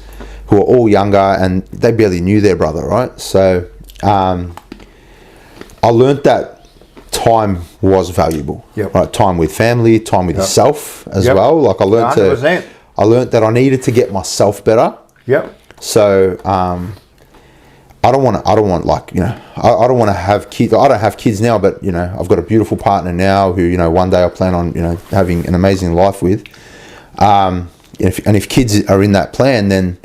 who are all younger, and they barely knew their brother, right? So I learnt that time was valuable. Yep. Right? Time with family, time with yourself as well. Like I learnt 100%. I learnt that I needed to get myself better. Yep. So I don't want to have kids. I don't have kids now, but I've got a beautiful partner now who one day I plan on having an amazing life with. If kids are in that plan, then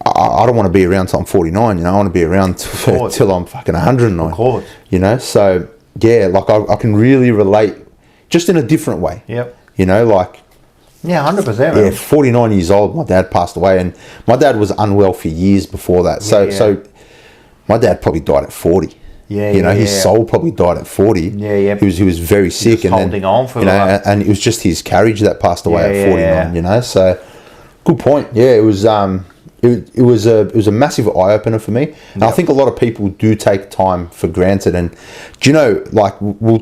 I don't want to be around till I'm 49. I want to be around till I'm fucking 109. Of course. So yeah, like I can really relate, just in a different way. Yep. Like. Yeah, 100%. Yeah, 49 years old, my dad passed away, and my dad was unwell for years before that. So my dad probably died at 40. Yeah, his soul probably died at 40. Yeah. He was very sick, and holding on for and it was just his carriage that passed away at 49. Yeah. So good point. Yeah, it was a massive eye opener for me. And I think a lot of people do take time for granted. And do you know, like,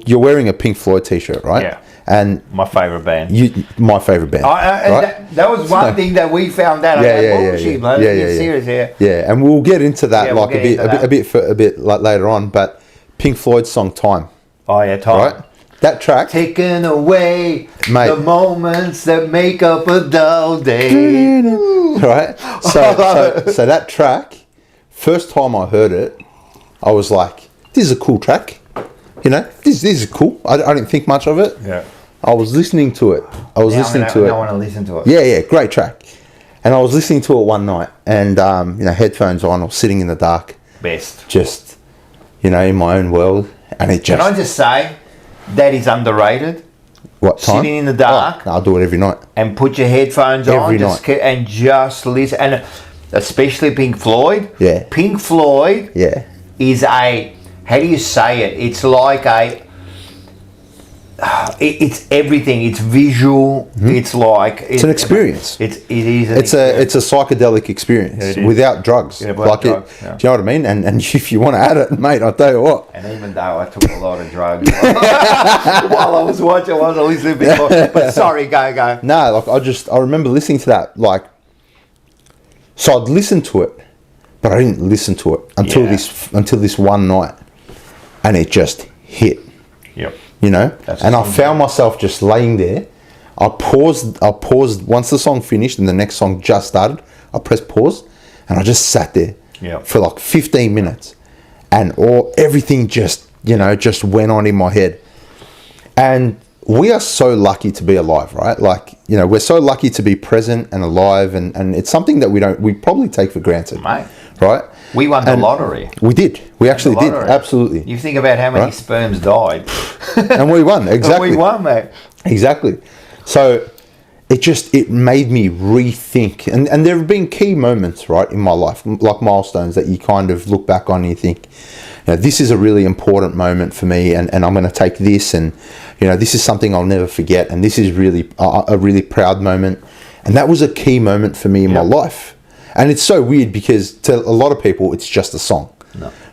you're wearing a Pink Floyd t-shirt, right? Yeah. And my favourite band. My favourite band. Right? That was one thing that we found out. Serious here. Yeah, and we'll get into that a bit later on. But Pink Floyd's song "Time." Oh yeah, Time. Right? That track. Taking away the moments that make up a dull day. Right. So that track. First time I heard it, I was like, "This is a cool track." This is cool. I didn't think much of it. Yeah. I was listening to it. I want to listen to it. Yeah, great track. And I was listening to it one night, and headphones on, or sitting in the dark. Best. Just, in my own world, and it just. Can I just say, that is underrated. What time? Sitting in the dark. I'll do it every night. And put your headphones every night. And just listen, and especially Pink Floyd. Yeah. Pink Floyd. Yeah. Is a. How do you say it? It's like it's everything. It's visual. It's like it's an experience. It is. It's a psychedelic experience without drugs. Yeah, without drugs, do you know what I mean? And if you want to add it, mate, I'll tell you what. And even though I took a lot of drugs while I was watching, I was listening before. But sorry, go. No, like I remember listening to that. Like, so I'd listen to it, but I didn't listen to it until this one night, and it just hit. Yep. You know, and I found myself just laying there. I paused once the song finished and the next song just started. I pressed pause, and I just sat there for like 15 minutes, and everything just went on in my head. And we are so lucky to be alive, right? Like, you know, we're so lucky to be present and alive, and it's something that we probably take for granted, mate. Right? We won the lottery. We did. We actually did. Absolutely. You think about how many sperms died. And we won. Exactly. We won, mate. Exactly. So it made me rethink. And there have been key moments, right, in my life, like milestones that you kind of look back on and you think, you know, this is a really important moment for me, and I'm going to take this, and, you know, this is something I'll never forget, and this is really a really proud moment. And that was a key moment for me in my life. And it's so weird because to a lot of people, it's just a song,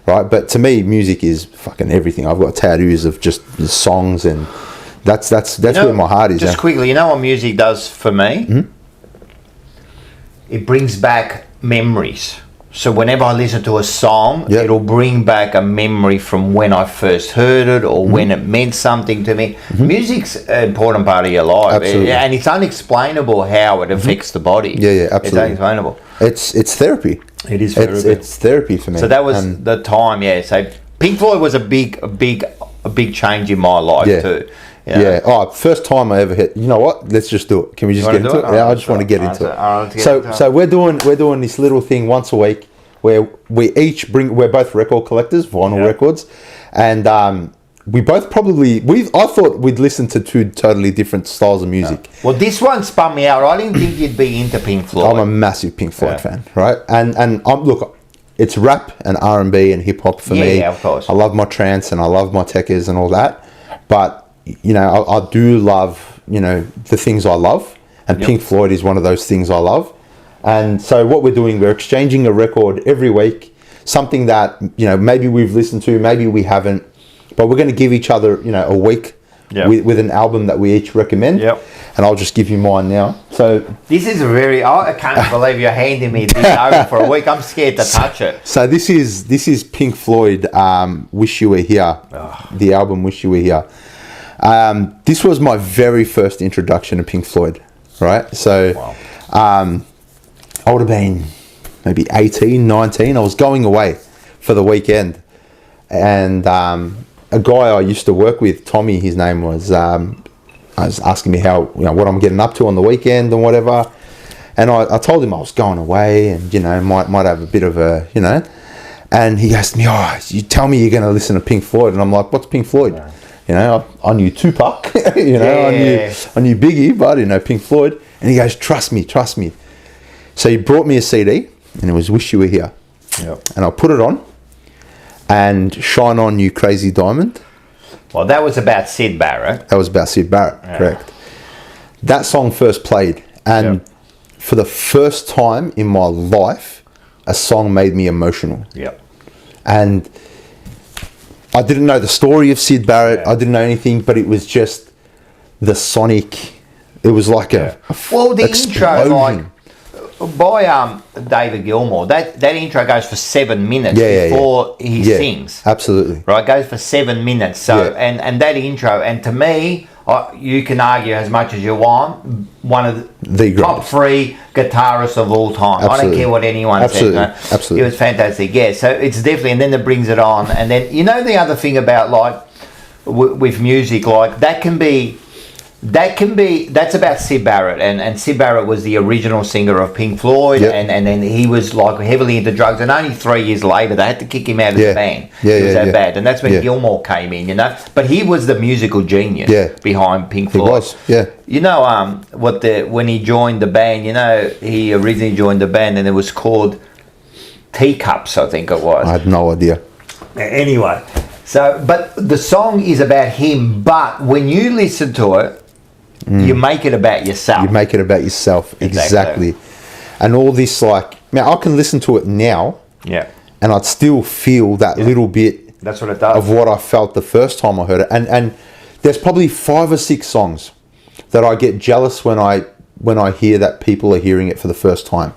right? But to me, music is fucking everything. I've got tattoos of just the songs, and that's where my heart is. Just quickly, you know what music does for me? Mm-hmm. It brings back memories. So whenever I listen to a song, it'll bring back a memory from when I first heard it or when it meant something to me. Mm-hmm. Music's an important part of your life. Absolutely. And it's unexplainable how it affects the body. Yeah, absolutely. It's unexplainable. It's therapy. It is therapy. It's therapy for me. So that was the time, So Pink Floyd was a big change in my life too. You know? Yeah. Oh, first time I ever hit. You know what? Let's just do it. Can we just get into it? Yeah, I just want to get into it. So we're doing this little thing once a week where we each we're both record collectors, vinyl records, and we both I thought we'd listen to two totally different styles of music. Yeah. Well, this one spun me out. I didn't think you'd be into Pink Floyd. I'm a massive Pink Floyd fan, right? And look, it's rap and R&B and hip hop for me. Yeah, of course. I love my trance and I love my techers and all that, but you know, I do love, you know, the things I love, and Pink Floyd is one of those things I love. And so what we're doing, we're exchanging a record every week, something that, you know, maybe we've listened to, maybe we haven't, but we're going to give each other, you know, a week with an album that we each recommend. Yep. And I'll just give you mine now. So this is I can't believe you're handing me this over for a week. I'm scared to touch it. So this is Pink Floyd, Wish You Were Here, the album Wish You Were Here. This was my very first introduction to Pink Floyd, right? So I would have been maybe 18, 19. I was going away for the weekend, and a guy I used to work with, Tommy, his name was, was asking me how, you know, what I'm getting up to on the weekend and whatever. And I told him I was going away and, you know, might have a bit of a, you know, and he goes to me, you tell me you're going to listen to Pink Floyd. And I'm like, what's Pink Floyd? Yeah. You know, I knew Tupac, you know, I knew Biggie, but I didn't know Pink Floyd. And he goes, trust me. So he brought me a CD, and it was Wish You Were Here. Yep. And I put it on, and Shine On You Crazy Diamond. Well, that was about Syd Barrett. Correct. That song first played, and for the first time in my life, a song made me emotional. Yep. And I didn't know the story of Syd Barrett. I didn't know anything, but it was just the sonic. It was like the intro, like by David Gilmour. That intro goes for 7 minutes before he sings. Absolutely. Right, it goes for 7 minutes. So and that intro, and to me, you can argue as much as you want, one of the top 3 guitarists of all time. Absolutely. I don't care what anyone says. No? Absolutely. It was fantastic. Yeah, so it's definitely, and then it brings it on. And then, you know, the other thing about, like, with music, like, that's about Syd Barrett, and Syd Barrett was the original singer of Pink Floyd, and then he was like heavily into drugs, and only 3 years later they had to kick him out of the band. It was that bad, and that's when Gilmour came in, you know. But he was the musical genius behind Pink Floyd. He was, You know, when he joined the band, you know, he originally joined the band, and it was called Teacups, I think it was. I had no idea. Anyway. So, but the song is about him. But when you listen to it, you make it about yourself. You make it about yourself. Exactly. And all this, like, man, I can listen to it now. Yeah. And I'd still feel that little bit. That's what it does. Of what I felt the first time I heard it. And there's probably 5 or 6 songs that I get jealous when I hear that people are hearing it for the first time.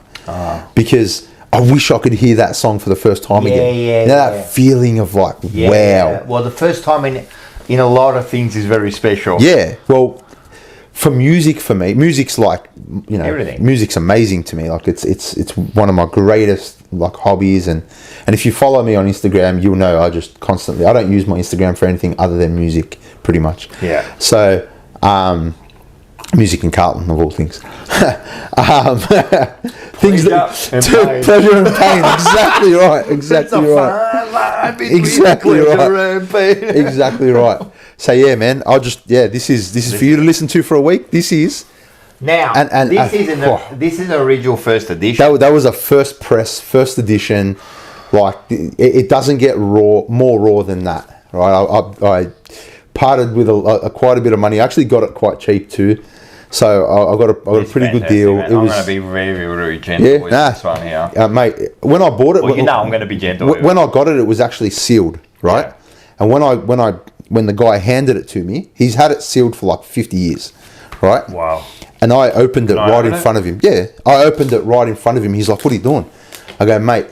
Because I wish I could hear that song for the first time again. You know, that feeling of like, wow. Yeah. Well, the first time in a lot of things is very special. Yeah. Well, for music, for me, music's like, you know, everything. Music's amazing to me. Like it's one of my greatest like hobbies. And if you follow me on Instagram, you'll know I don't use my Instagram for anything other than music, pretty much. Yeah. So, music and Carlton of all things. Things pleasure and pain. Exactly right. Exactly right. Exactly right. Exactly right. So yeah, man. This is for you to listen to for a week. This is now. This is original first edition. That was a first press, first edition. Like it doesn't get more raw than that, right? I parted with quite a bit of money. I actually got it quite cheap too. So I got a pretty good deal. Man. I'm going to be very, very gentle with this one here. Mate, when I bought it... Well, I'm going to be gentle when I got it, it was actually sealed, right? Yeah. And when the guy handed it to me, he's had it sealed for like 50 years, right? Wow. And I opened it right in front of him. Yeah, I opened it right in front of him. He's like, what are you doing? I go, mate,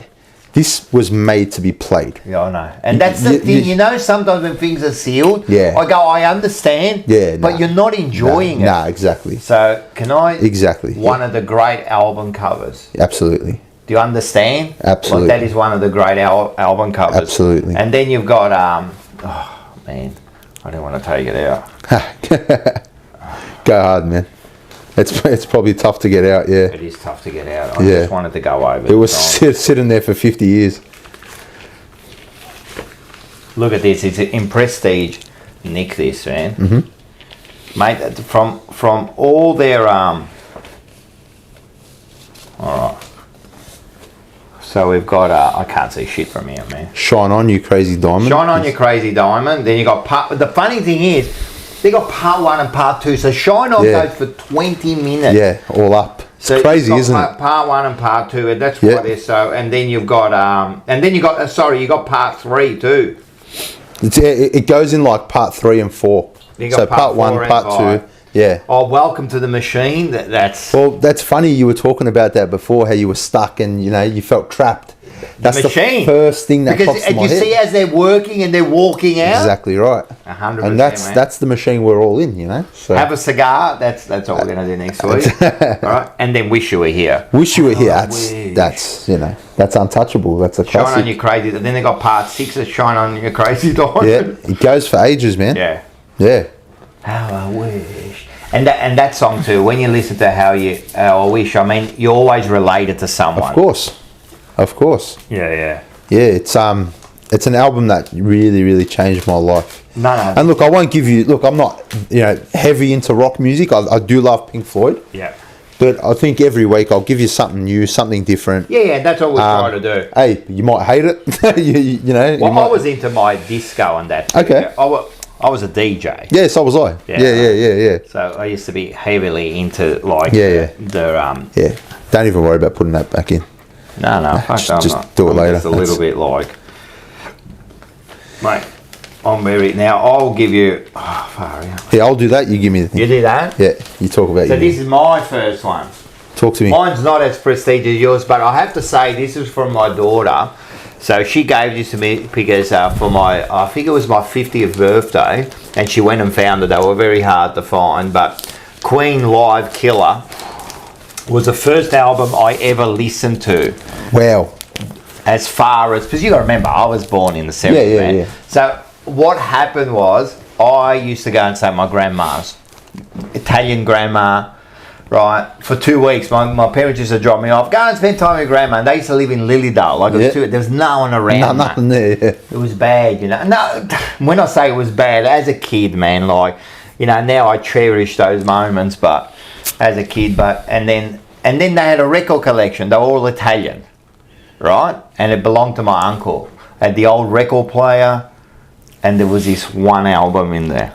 this was made to be played. Yeah, I know. And that's the thing, you know, sometimes when things are sealed, I understand, but you're not enjoying it. Nah, exactly. So, can I... Exactly. One of the great album covers. Absolutely. Do you understand? Absolutely. Like, that is one of the great album covers. Absolutely. And then you've got, oh, man, I don't want to take it out. Go hard, man. It's probably tough to get out, yeah. It is tough to get out. I just wanted to go over. It was sitting there for 50 years. Look at this. It's in prestige. Nick, this, man. Mm-hmm. Mate, from all their... All right. So we've got... I can't see shit from here, man. Shine on, you crazy diamond. Shine on, you crazy diamond. Then you got... The funny thing is... They got part 1 and part 2, so Shine On goes for 20 minutes. Yeah, all up. It's crazy, isn't it? Part 1 and part 2, and that's why they're so. And then you've got, you got part 3 too. It goes in like part 3 and 4. So part 1, part 2. Yeah. Oh, welcome to the machine. That's funny. You were talking about that before, how you were stuck and you felt trapped. That's the first thing that pops in my head. Because you see as they're working and they're walking out. Exactly right. 100%. And that's the machine we're all in, So have a cigar. That's what we're going to do next week. All right, and then Wish You Were Here. Wish You Were Here. That's untouchable. That's a classic. Shine On You Crazy. Then they got part 6 of Shine On You Crazy Diamond. Yeah, it goes for ages, man. Yeah. Yeah. How I wish. And that song too. When you listen to How I Wish, I mean, you always relate it to someone. Of course. Yeah. Yeah, it's an album that really, really changed my life. No. And look, I won't give you... Look, I'm not, heavy into rock music. I do love Pink Floyd. Yeah. But I think every week I'll give you something new, something different. Yeah, that's what we try to do. Hey, you might hate it. I was into my disco and that. Okay. I was a DJ. Yeah, so was I. Yeah. So I used to be heavily into like Yeah, don't even worry about putting that back in. No, just do it later. Just a little bit like, mate. I'm very now. I'll give you. Far out. Yeah, I'll do that. You give me the thing. You do that. Yeah, you talk about. So this is my first one. Talk to me. Mine's not as prestigious as yours, but I have to say this is from my daughter. So she gave this to me because for I think it was my 50th birthday, and she went and found it. They were very hard to find, but Queen Live Killer was the first album I ever listened to. Wow. As far as, because you got to remember, I was born in the 70s, Yeah. So what happened was, I used to go and stay at my grandma's, Italian grandma, right, for 2 weeks. My parents used to drop me off, go and spend time with grandma, and they used to live in Lilydale. Like there was no one around. Nothing there. Yeah. It was bad, No, when I say it was bad, as a kid, man, like, now I cherish those moments, but as a kid, and then they had a record collection. They were all Italian, right? And it belonged to my uncle. Had the old record player, and there was this one album in there,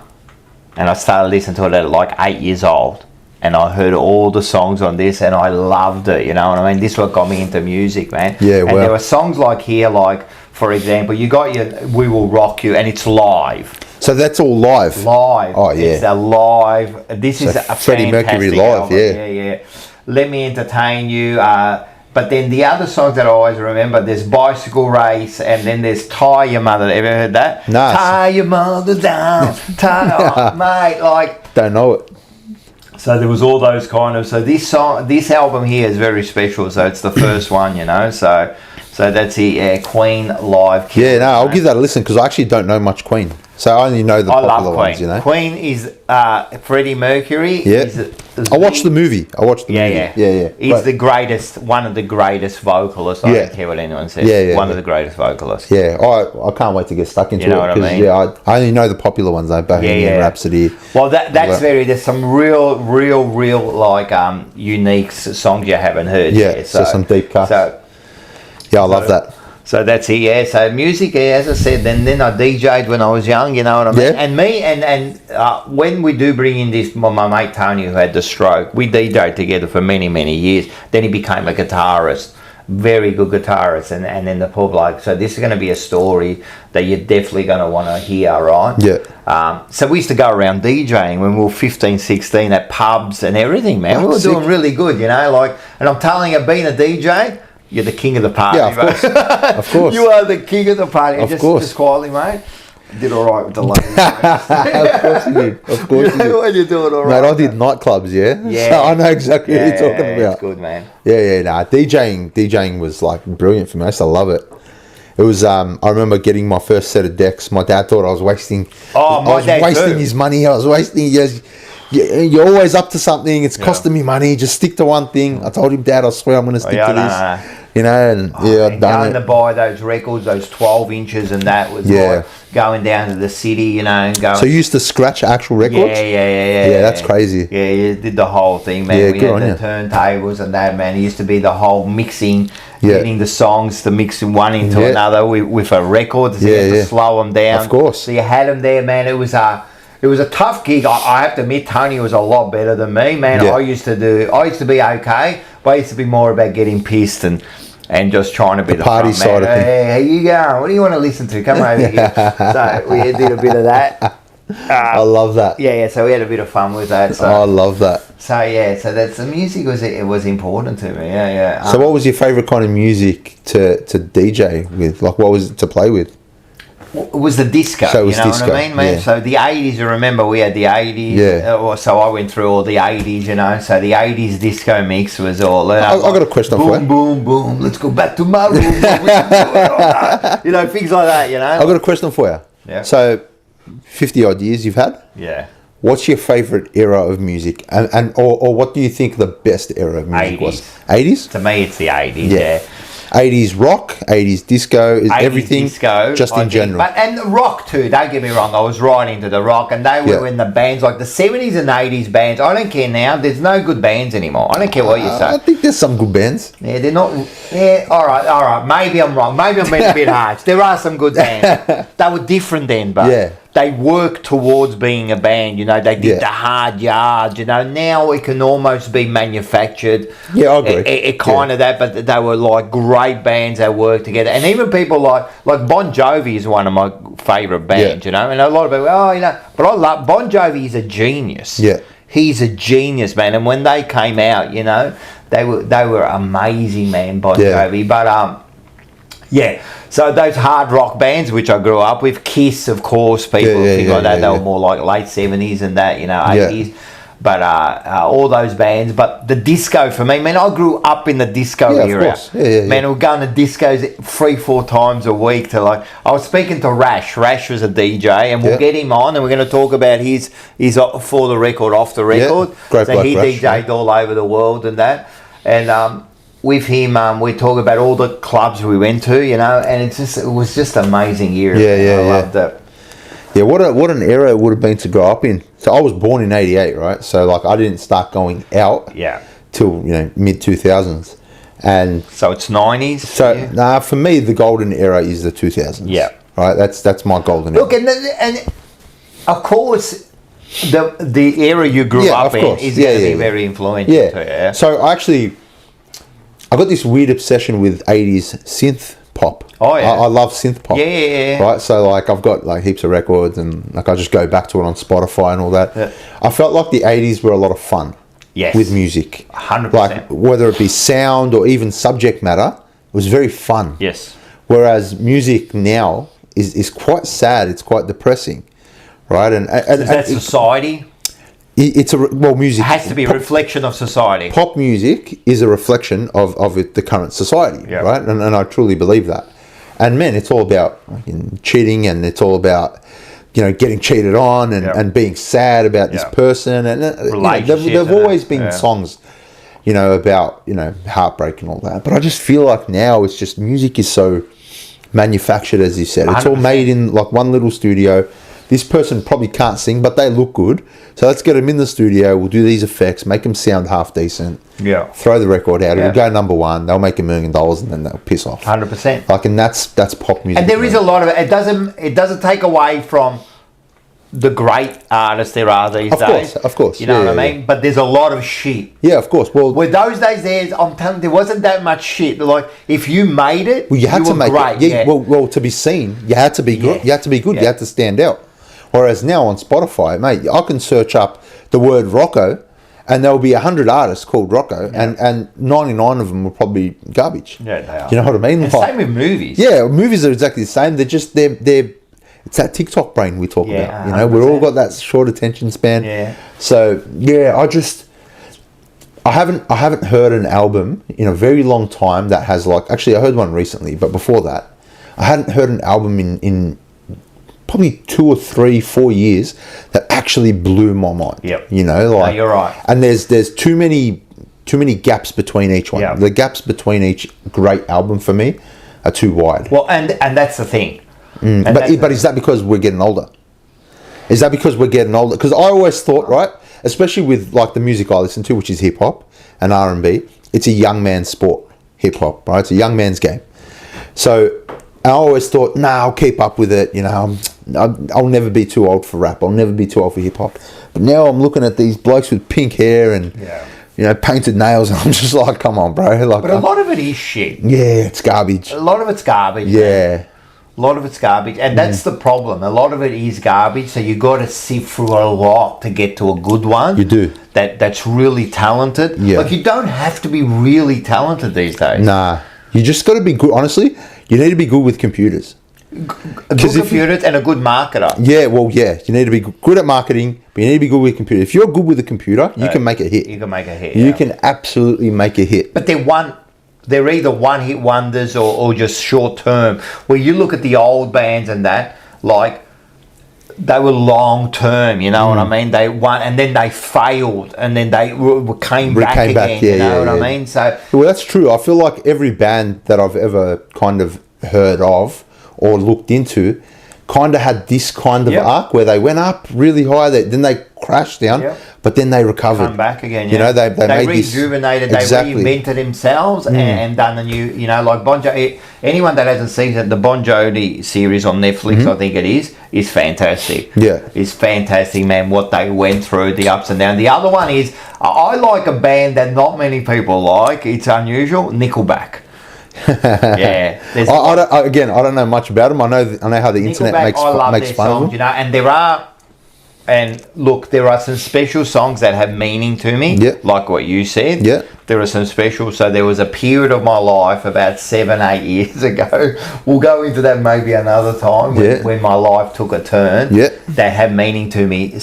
and I started listening to it at like 8 years old, and I heard all the songs on this, and I loved it. You know what I mean? This is what got me into music, man. Yeah, and there were songs like here, like for example, you got your "We Will Rock You," and it's live. So that's all live. Live. Oh yeah. It's a live. This is a Freddie Mercury fantastic live. album. Yeah. Yeah. Let Me Entertain You. But then the other songs that I always remember, there's Bicycle Race, and then there's Tie Your Mother. Ever heard that? No. Tie your mother down. Oh, mate, like. Don't know it. So there was all those kind of. So this album here is very special. So it's the first one, you know. So that's it. Queen live. Yeah, no, I'll give that a listen because I actually don't know much Queen. So I only know the popular ones, you know. Queen is Freddie Mercury. Yeah. I watched the movie. Yeah. He's the greatest, one of the greatest vocalists. I don't care what anyone says. One of the greatest vocalists. Yeah, I can't wait to get stuck into it. You know what I mean? Yeah, I only know the popular ones though. Bohemian Rhapsody. Well, that's there's some real like unique songs you haven't heard. Yeah, so some deep cuts. I love that. So that's it, yeah. So music, as I said, then I DJ'd when I was young, you know what I mean? Yeah. And when we do bring in this, my mate Tony, who had the stroke, we DJ'd together for many, many years. Then he became a guitarist, very good guitarist, and then the pub like. So this is going to be a story that you're definitely going to want to hear, right? Yeah. So we used to go around DJing when we were 15, 16 at pubs and everything, man. We were doing really good, you know, like, and I'm telling you, being a DJ, you're the king of the party. Yeah, of course. Of course. You are the king of the party. Of course. Just quietly, mate. Did all right with the ladies. Of course you did. Of course you did. When you're doing all right. Mate, I did nightclubs, yeah? Yeah. So I know exactly what you're talking about. It's good, man. Nah. DJing was like brilliant for me. I used to love it. It was, I remember getting my first set of decks. My dad thought I was wasting his money. I was wasting his... You're always up to something. It's costing me money. Just stick to one thing. I told him, Dad, I swear I'm going to stick to this. You know, and I've done it. Going to buy those records, those 12 inches, and that was like going down to the city, you know, and going. So you used to scratch actual records? Yeah, that's crazy. Yeah, you did the whole thing, man. Yeah, we good had on the turntables and that, man. It used to be the whole mixing, getting the songs to mix one into another with a record. So you had to slow them down. Of course. So you had them there, man. It was a tough gig. I have to admit, Tony was a lot better than me, man. I used to be okay, but I used to be more about getting pissed and just trying to be the party side of things. Hey, how you going? What do you want to listen to? Come over here. So we did a bit of that. I love that. Yeah. So we had a bit of fun with that. So, I love that. So that's the music was important to me. Yeah. So what was your favourite kind of music to DJ with? Like, what was it to play with? It was the disco, so it was you know disco, what I mean, man? Yeah. So the 80s, you remember we had the 80s. Yeah. So I went through all the 80s, you know. So the 80s disco mix was all... I got a question for you. Boom, boom, let's go back to my room. You know, things like that, you know. I got a question for you. Yeah. So 50 odd years you've had? Yeah. What's your favourite era of music? Or what do you think the best era of music 80s. was? 80s? To me, it's the 80s, yeah. 80s rock, 80s disco, is 80s everything, disco, just in general. And rock too, don't get me wrong, I was right into the rock, and they were in the bands, like the 70s and 80s bands. I don't care now, there's no good bands anymore. I don't care what you say. I think there's some good bands. Yeah, they're not, alright, maybe I'm wrong, maybe I'm being a bit harsh. There are some good bands. They were different then, but they worked towards being a band, you know, they did the hard yards, you know. Now it can almost be manufactured. Yeah, I agree. It kind of that, but they were like great bands that worked together. And even people like Bon Jovi is one of my favourite bands, you know. And a lot of people, but I love Bon Jovi is a genius. Yeah. He's a genius, man. And when they came out, you know, they were amazing, man, Bon Jovi. But so those hard rock bands which I grew up with, Kiss, of course, people think like that. They were more like late 70s and that, you know, 80s. But all those bands. But the disco for me, man, I grew up in the disco era. Of course. Man, we were going to discos 3-4 times a week to I was speaking to Rash. Rash was a DJ, and we'll get him on, and we're going to talk about his for the record, off the record. Great so he Rash, DJ'd all over the world and that. And with him, we talk about all the clubs we went to, you know, and it was just an amazing year. I loved it. Yeah, what an era it would have been to grow up in. So I was born in '88, right? So I didn't start going out till mid 2000s, and so it's '90s. So for me, the golden era is the 2000s. Yeah. right? That's my golden Look, era. and of course, the era you grew up in is going to be very influential too. Yeah. So I got this weird obsession with 80s synth pop. Oh yeah. I love synth pop. Yeah. Right. So like I've got like heaps of records and like I just go back to it on Spotify and all that. Yeah. I felt like the 80s were a lot of fun. Yes. With music. 100%. Like whether it be sound or even subject matter, it was very fun. Yes. Whereas music now is quite sad. It's quite depressing. Right. And is that society? Music It has to be a reflection of society. Pop music is a reflection of the current society, right? And I truly believe that. And man, it's all about cheating, and it's all about getting cheated on and being sad about this person, and there've always been songs, about heartbreak and all that. But I just feel like now it's just music is so manufactured, as you said. It's 100%. All made in like one little studio. This person probably can't sing, but they look good. So let's get them in the studio. We'll do these effects, make them sound half decent. Yeah. Throw the record out. It'll go number one. They'll make $1 million, and then they'll piss off. 100%. Like, and that's pop music. And there is a lot of it. It doesn't take away from the great artists there are these days. Of course. You know what I mean? But there's a lot of shit. Yeah, of course. Well, with those days, I'm telling you, there wasn't that much shit. Like, if you made it, you had to make great. it. Yeah. Well, to be seen, you had to be good. You had to be good. You had to stand out. Whereas now on Spotify, mate, I can search up the word Rocco, and there'll be 100 artists called Rocco, and 99 of them will probably be garbage. Yeah, they are. You know what I mean? And same with movies. Yeah, movies are exactly the same. They're just they're it's that TikTok brain we talk about. 100%. We've all got that short attention span. Yeah. So I haven't heard an album in a very long time that has actually I heard one recently, but before that, I hadn't heard an album in probably 2 or 3, 4 years that actually blew my mind. Yep. No, you're right. And there's too many gaps between each one. Yep. The gaps between each great album for me are too wide. Well, and that's the thing. But is that because we're getting older? Is that because we're getting older? Because I always thought, right, especially with like the music I listen to, which is hip hop and R&B, it's a young man's sport, hip hop, right? It's a young man's game. So I always thought, I'll keep up with it. I'll never be too old for rap. I'll never be too old for hip hop. But now I'm looking at these blokes with pink hair and painted nails, and I'm just like, come on, bro. Like, but a lot of it is shit. Yeah, it's garbage. A lot of it's garbage. Yeah. Man. A lot of it's garbage, and that's the problem. A lot of it is garbage, so you got to sift through a lot to get to a good one. You do. That's really talented. Yeah. Like, you don't have to be really talented these days. Nah, you just got to be good. Honestly, you need to be good with computers. Good computers and a good marketer. Yeah, you need to be good at marketing, but you need to be good with computers. If you're good with a computer, you can make a hit. You can make a hit. You can absolutely make a hit. But they're either one-hit wonders or just short-term. Where you look at the old bands and that, like, they were long-term, you know what I mean? They won, and then they failed, and then they came back again, you know what I mean? So, well, that's true. I feel like every band that I've ever kind of heard of or looked into kind of had this kind of arc where they went up really high, then they crashed down, but then they recovered. Come back again, You know, they made rejuvenated, this, they reinvented themselves and done a new, like Bon Jovi. Anyone that hasn't seen it, the Bon Jovi series on Netflix, I think it is fantastic. Yeah. It's fantastic, man, what they went through, the ups and downs. The other one is, I like a band that not many people like. It's unusual, Nickelback. Yeah, I don't know much about them. I know how the internet makes fun of them. And there are some special songs that have meaning to me, like what you said. Yeah, there are some special. So there was a period of my life about 7-8 years ago. We'll go into that maybe another time when my life took a turn. Yeah, that have meaning to me.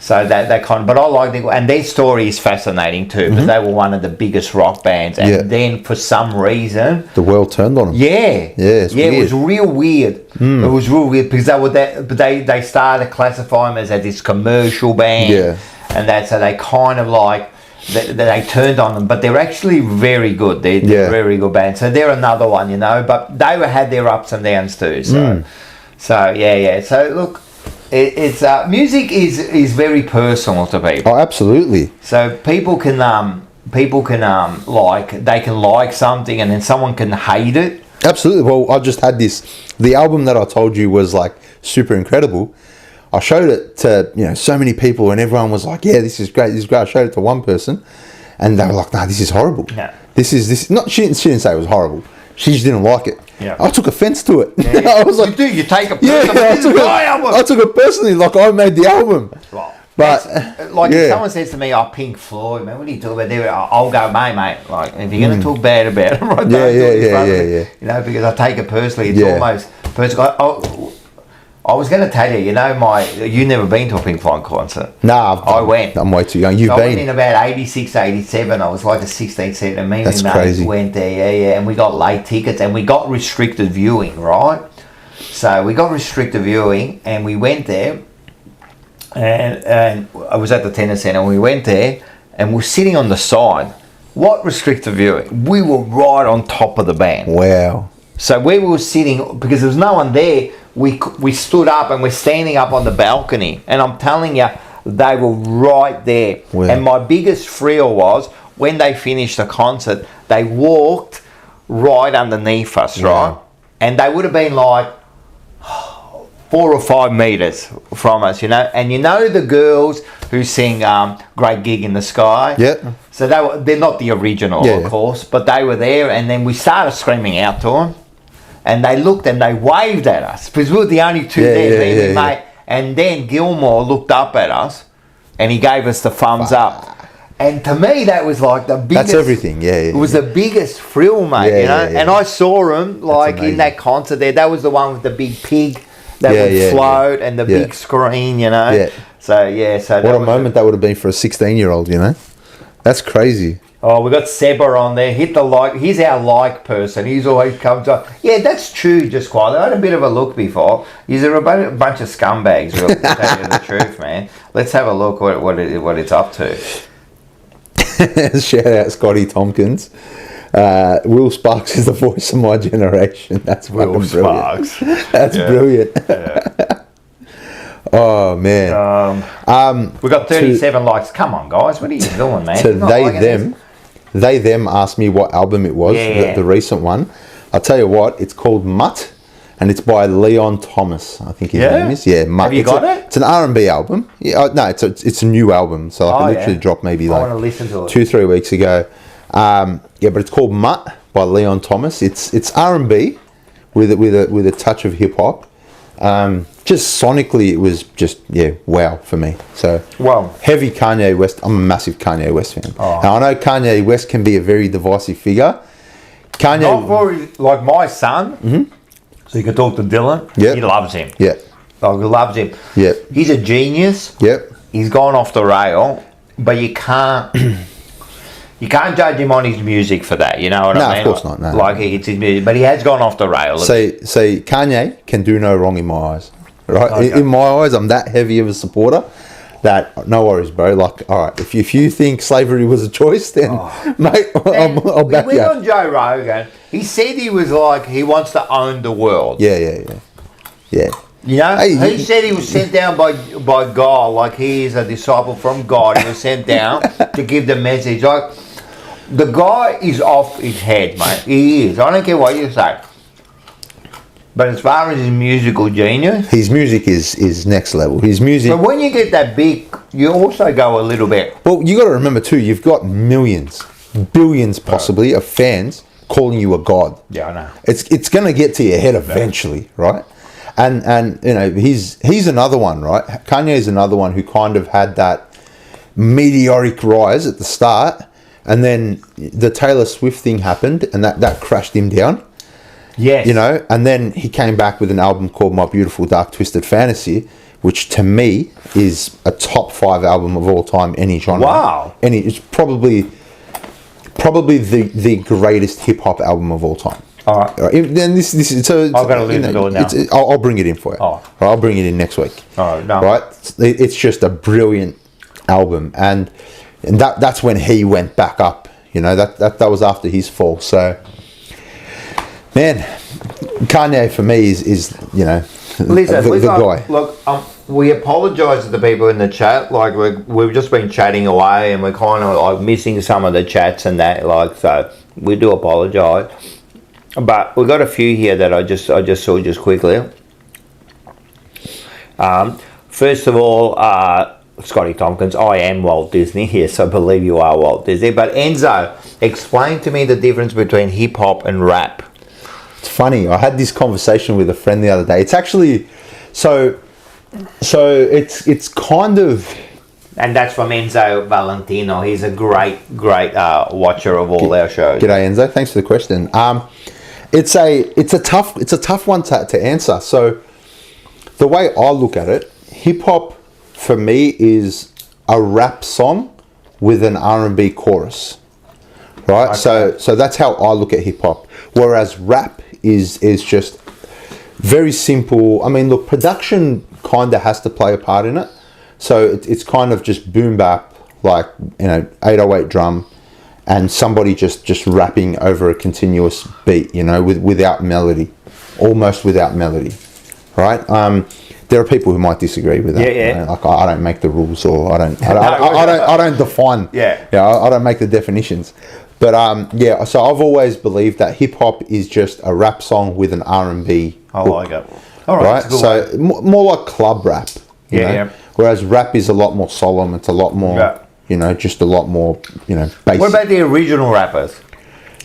So that kind of, but I like them, and their story is fascinating too, because they were one of the biggest rock bands, and then for some reason the world turned on them. It was real weird. It was real weird because they started classifying them as this commercial band, and that's so they kind of like they turned on them, but they're actually very good. They're a very good band. So they're another one, but they had their ups and downs too. So So look. It's music is very personal to people. Oh, absolutely. So people can like, they can like something, and then someone can hate it, Absolutely. Well, I just had this. The album that I told you was like super incredible. I showed it to so many people, and everyone was like, "Yeah, this is great. This is great." I showed it to one person, and they were like, "No, this is horrible. Yeah. This is not." She didn't say it was horrible. She just didn't like it. Yeah. I took offense to it. Yeah. I was like, you take it "Yeah, personally. I took it personally. Like I made the album." Well, but if someone says to me, "Oh, Pink Floyd, man, what are you talking about there?" I'll go, mate. Like if you're going to talk bad about them, right? Yeah. Because I take it personally. It's almost personal. I was going to tell you, you never been to a Pink Floyd concert. Nah, I went. I'm way too young. You've I been went in about 86, 87. I was like a 16, 17. Me That's and my crazy. mates went there, and we got late tickets, and we got restricted viewing, right? So we got restricted viewing, and we went there, and I was at the tennis centre, and we went there, and we're sitting on the side. What restricted viewing? We were right on top of the band. Wow. So where we were sitting, because there was no one there, we stood up and we're standing up on the balcony, and I'm telling you, they were right there. Wow. And my biggest thrill was when they finished the concert, they walked right underneath us, right? And they would have been like 4 or 5 meters from us, and the girls who sing Great Gig in the Sky. Yeah. So they're not the original, of course, but they were there, and then we started screaming out to them, and they looked and they waved at us because we were the only two there, mate. And then Gilmore looked up at us, and he gave us the thumbs up. And to me, that was like the biggest. That's everything, It was the biggest thrill, mate. And I saw him in that concert there. That was the one with the big pig that would float and the big screen, Yeah. So What a moment that would have been for a 16-year-old, That's crazy. Oh, we got Seba on there. Hit the like. He's our like person. He's always comes up. Yeah, that's true. Just quietly. I had a bit of a look before. He's a bunch of scumbags. Real, to tell you the truth, man. Let's have a look what it's up to. Shout out Scotty Tompkins. Will Sparks is the voice of my generation. That's Will fucking brilliant. Sparks. That's brilliant. Oh man. We got 37 likes. Come on, guys. What are you doing, man? So they them asked me what album it was, the recent one. I'll tell you what, it's called Mutt, and it's by Leon Thomas, I think his name is. Yeah, Mutt. Have you got it? It's an R&B album. Yeah, no, it's a new album, so I literally dropped maybe I want to listen to it. 2-3 weeks ago. But it's called Mutt by Leon Thomas. It's R&B with a touch of hip hop. Just sonically, it was just wow for me. So heavy Kanye West. I'm a massive Kanye West fan. Now, I know Kanye West can be a very divisive figure. Kanye, not very, like my son. Mm-hmm. So you can talk to Dylan. Yeah, he loves him. Yeah, he loves him. Yeah, he's a genius. Yep, he's gone off the rail, but you can't. You can't judge him on his music for that, you know what I mean? No, of course not. No, it's his music, but he has gone off the rail. Say Kanye can do no wrong in my eyes, right? Okay. In my eyes, I'm that heavy of a supporter that no worries, bro. Like, all right, if you think slavery was a choice, then mate, I'll back you. We went on Joe Rogan. He said he was like he wants to own the world. Yeah. You know, he said he was sent down by God, like he is a disciple from God. He was sent down to give the message. Like, the guy is off his head, mate. He is. I don't care what you say. But as far as his musical genius... His music is next level. His music... But when you get that big, you also go a little bit... Well, you got to remember too, you've got millions, billions possibly, of fans calling you a god. Yeah, I know. It's going to get to your head eventually, right? And you know, he's another one, right? Kanye is another one who kind of had that meteoric rise at the start, and then the Taylor Swift thing happened, and that crashed him down. Yes. You know, and then he came back with an album called My Beautiful Dark Twisted Fantasy, which to me is a top 5 album of all time, any genre. Wow. It's probably the greatest hip hop album of all time. All right. Then this is so. I've got to listen to it now. I'll bring it in for you. Oh. I'll bring it in next week. Oh, no. Right. It's just a brilliant album, and that's when he went back up. You know, that was after his fall. So, man, Kanye for me is you know, listen, the guy. Look, we apologise to the people in the chat. Like we've just been chatting away, and we're kind of like missing some of the chats and that. Like, so we do apologise. But we got a few here that I just saw just quickly. First of all, Scotty Tompkins, I am Walt Disney. Yes, I believe you are Walt Disney. But Enzo, explain to me the difference between hip hop and rap. It's funny. I had this conversation with a friend the other day. It's actually so it's kind of. And that's from Enzo Valentino. He's a great watcher of all our shows. G'day, Enzo. Thanks for the question. It's a tough one to answer. So the way I look at it, hip hop for me is a rap song with an R&B chorus, right? Okay. So that's how I look at hip hop. Whereas rap is just very simple. I mean, look, production kind of has to play a part in it. So it's kind of just boom bap, like, 808 drum, and somebody just rapping over a continuous beat, without melody, almost without melody, right? There are people who might disagree with that. Yeah. Like, I don't make the rules, or I don't define. Yeah. I don't make the definitions. But so I've always believed that hip hop is just a rap song with an R&B. I like it. All right. So more like club rap. Yeah. Whereas rap is a lot more solemn. It's a lot more, just a lot more, basic. What about the original rappers?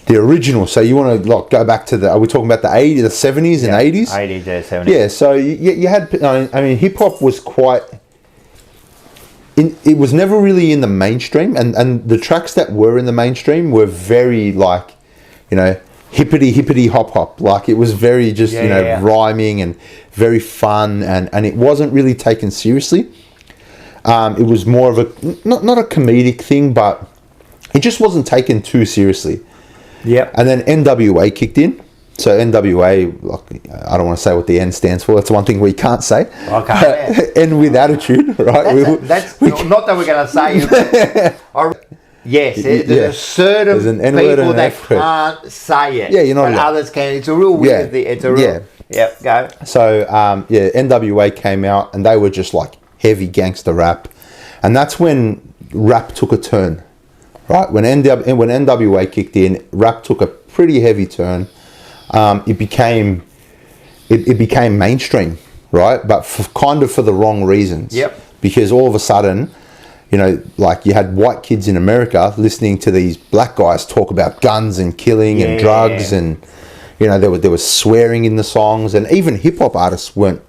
The original. So you want to go back to are we talking about the 80s, the 70s and 80s? 80s, yeah, 70s. Yeah. So you had, I mean, hip hop was quite. It was never really in the mainstream, and the tracks that were in the mainstream were very hippity hop hop. Like, it was very just rhyming and very fun, and it wasn't really taken seriously. It was more of a not a comedic thing, but it just wasn't taken too seriously. Yeah. And then NWA kicked in. So NWA, I don't want to say what the N stands for. That's one thing we can't say. Okay. N with attitude, right? That's not that we're going to say it. Yes, there's a certain people that can't say it. Yeah, you're not but allowed. Others can. It's a real weird thing. It's a real... Yep, go. So, NWA came out, and they were just like heavy gangster rap. And that's when rap took a turn, right? When NWA kicked in, rap took a pretty heavy turn. It became mainstream, right? But for the wrong reasons. Yep. Because all of a sudden, like, you had white kids in America listening to these black guys talk about guns and killing and drugs, and there was swearing in the songs, and even hip hop artists weren't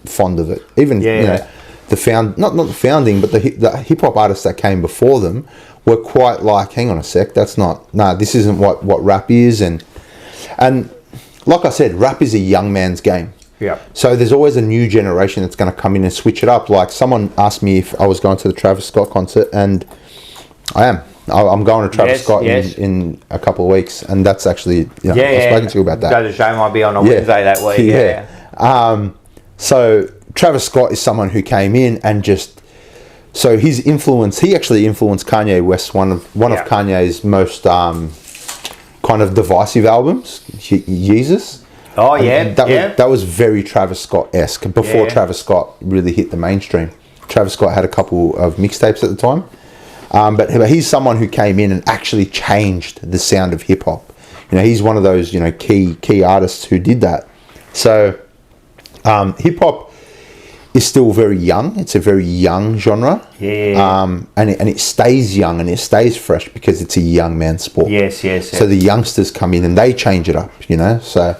fond of it. Even not the founding, but the hip hop artists that came before them were quite like, hang on a sec, this isn't what rap is, and like I said, rap is a young man's game. Yeah. So there's always a new generation that's going to come in and switch it up. Like, someone asked me if I was going to the Travis Scott concert, and I am. I'm going to Travis Scott in a couple of weeks, and that's actually, I've spoken to you about that. Go to show might be on a Wednesday that week. Yeah. So Travis Scott is someone who came in and so his influence, he actually influenced Kanye West, one of Kanye's most kind of divisive albums, Jesus. Oh, yeah. That was very Travis Scott-esque before Travis Scott really hit the mainstream. Travis Scott had a couple of mixtapes at the time. But he's someone who came in and actually changed the sound of hip-hop. He's one of those, key artists who did that. So hip-hop is still very young. It's a very young genre. Yeah. And it stays young and it stays fresh because it's a young man's sport. Yes. So the youngsters come in and they change it up, so...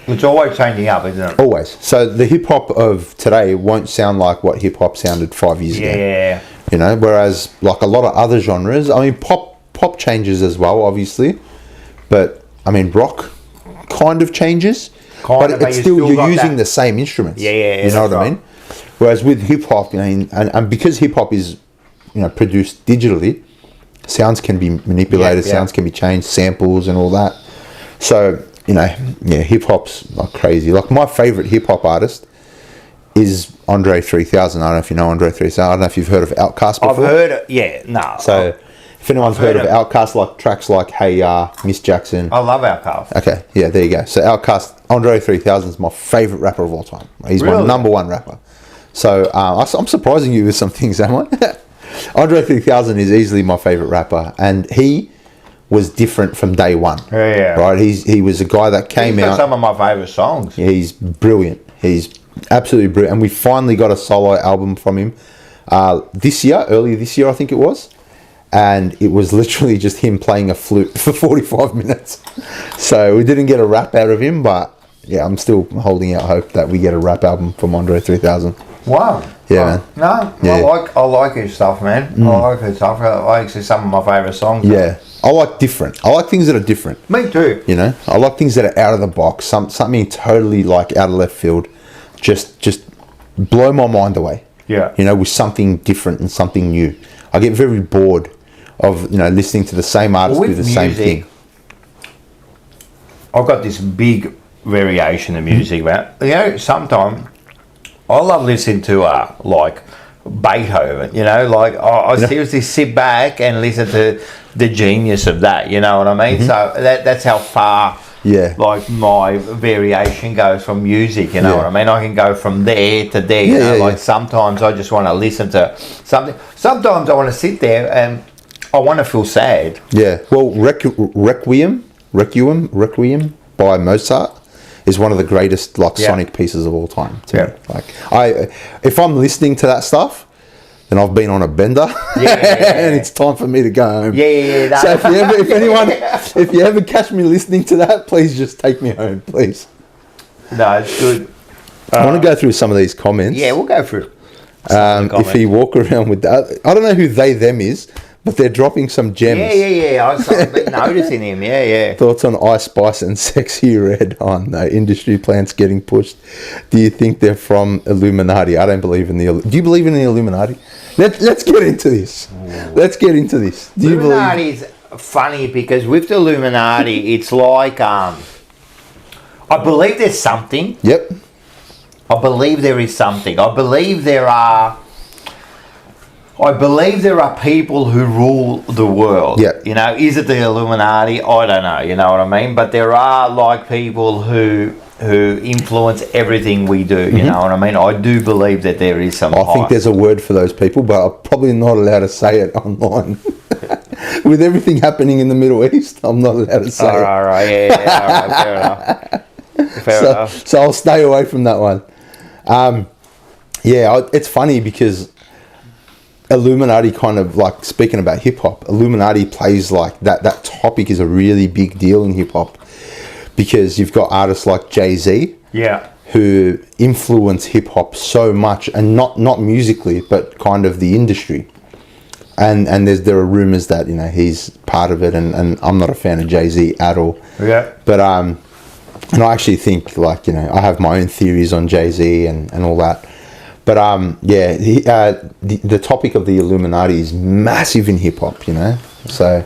It's always changing up, isn't it? Always. So the hip-hop of today won't sound like what hip-hop sounded 5 years ago. Yeah. Whereas, like, a lot of other genres, I mean, pop changes as well, obviously. But, I mean, rock kind of changes. But it's still you're using the same instruments. Yeah. You know what I mean? Whereas with hip-hop, and because hip-hop is, produced digitally, sounds can be manipulated, sounds can be changed, samples and all that. So... hip hop's like crazy. Like, my favorite hip hop artist is Andre 3000. I don't know if you know Andre 3000. I don't know if you've heard of Outkast before. I've heard it. Yeah, no. So, if anyone's heard of Outkast, like tracks like Hey Ya, Miss Jackson. I love Outkast. Okay, yeah, there you go. So, Outkast, Andre 3000 is my favorite rapper of all time. He's my number one rapper. So, I'm surprising you with some things, am I? Andre 3000 is easily my favorite rapper, and he was different from day one. Yeah. Right? He was a guy that came He's got out. some of my favourite songs. He's brilliant. He's absolutely brilliant. And we finally got a solo album from him earlier this year, I think it was. And it was literally just him playing a flute for 45 minutes. So we didn't get a rap out of him, but yeah, I'm still holding out hope that we get a rap album from Andre 3000. Wow. Yeah, man. No, Yeah. I like his stuff, man. I like his stuff. I actually some of my favourite songs. Yeah. I like different. I like things that are different. Me too. You know, I like things that are out of the box. Something totally like out of left field. Just blow my mind away. Yeah. You know, with something different and something new. I get very bored of, you know, listening to the same artist do the same thing. I've got this big variation of music, man. You know, sometimes I love listening to like Beethoven. You know, like I seriously sit back and listen to the genius of that. You know what I mean? So that's how far. Yeah. Like my variation goes from music. You know what I mean? I can go from there to there. You know, like sometimes I just want to listen to something. Sometimes I want to sit there and I want to feel sad. Yeah. Well, Requiem by Mozart is one of the greatest like sonic pieces of all time to me. Like if I'm listening to that stuff, then I've been on a bender, and it's time for me to go home. Yeah. So if you ever catch me listening to that, please just take me home, please. No, it's good. I want to go through some of these comments. Yeah, we'll go through. If you walk around with that, I don't know who they them is, but they're dropping some gems. Yeah. I've been noticing him. Yeah. Thoughts on Ice Spice and Sexy Red? Oh no, industry plants getting pushed. Do you think they're from Illuminati? I don't believe in the. Do you believe in the Illuminati? Let's get into this. Let's get into this. Do you Illuminati is funny because with the Illuminati, it's like I believe there's something. Yep. I believe there is something. I believe there are people who rule the world. Yeah. You know, is it the Illuminati? I don't know. You know what I mean? But there are like people who influence everything we do. You know what I mean? I do believe that there is some. I think there's a word for those people, but I'm probably not allowed to say it online. With everything happening in the Middle East, I'm not allowed to say it. All right. Yeah. All right. Fair enough. Fair enough. So I'll stay away from that one. It's funny because Illuminati kind of like, speaking about hip hop, Illuminati plays like that topic is a really big deal in hip hop because you've got artists like Jay-Z who influence hip hop so much, and not musically but kind of the industry, and there are rumors that, you know, he's part of it, and I'm not a fan of Jay-Z at all, but and I actually think, like, you know, I have my own theories on Jay-Z and all that. But the topic of the Illuminati is massive in hip hop, you know. So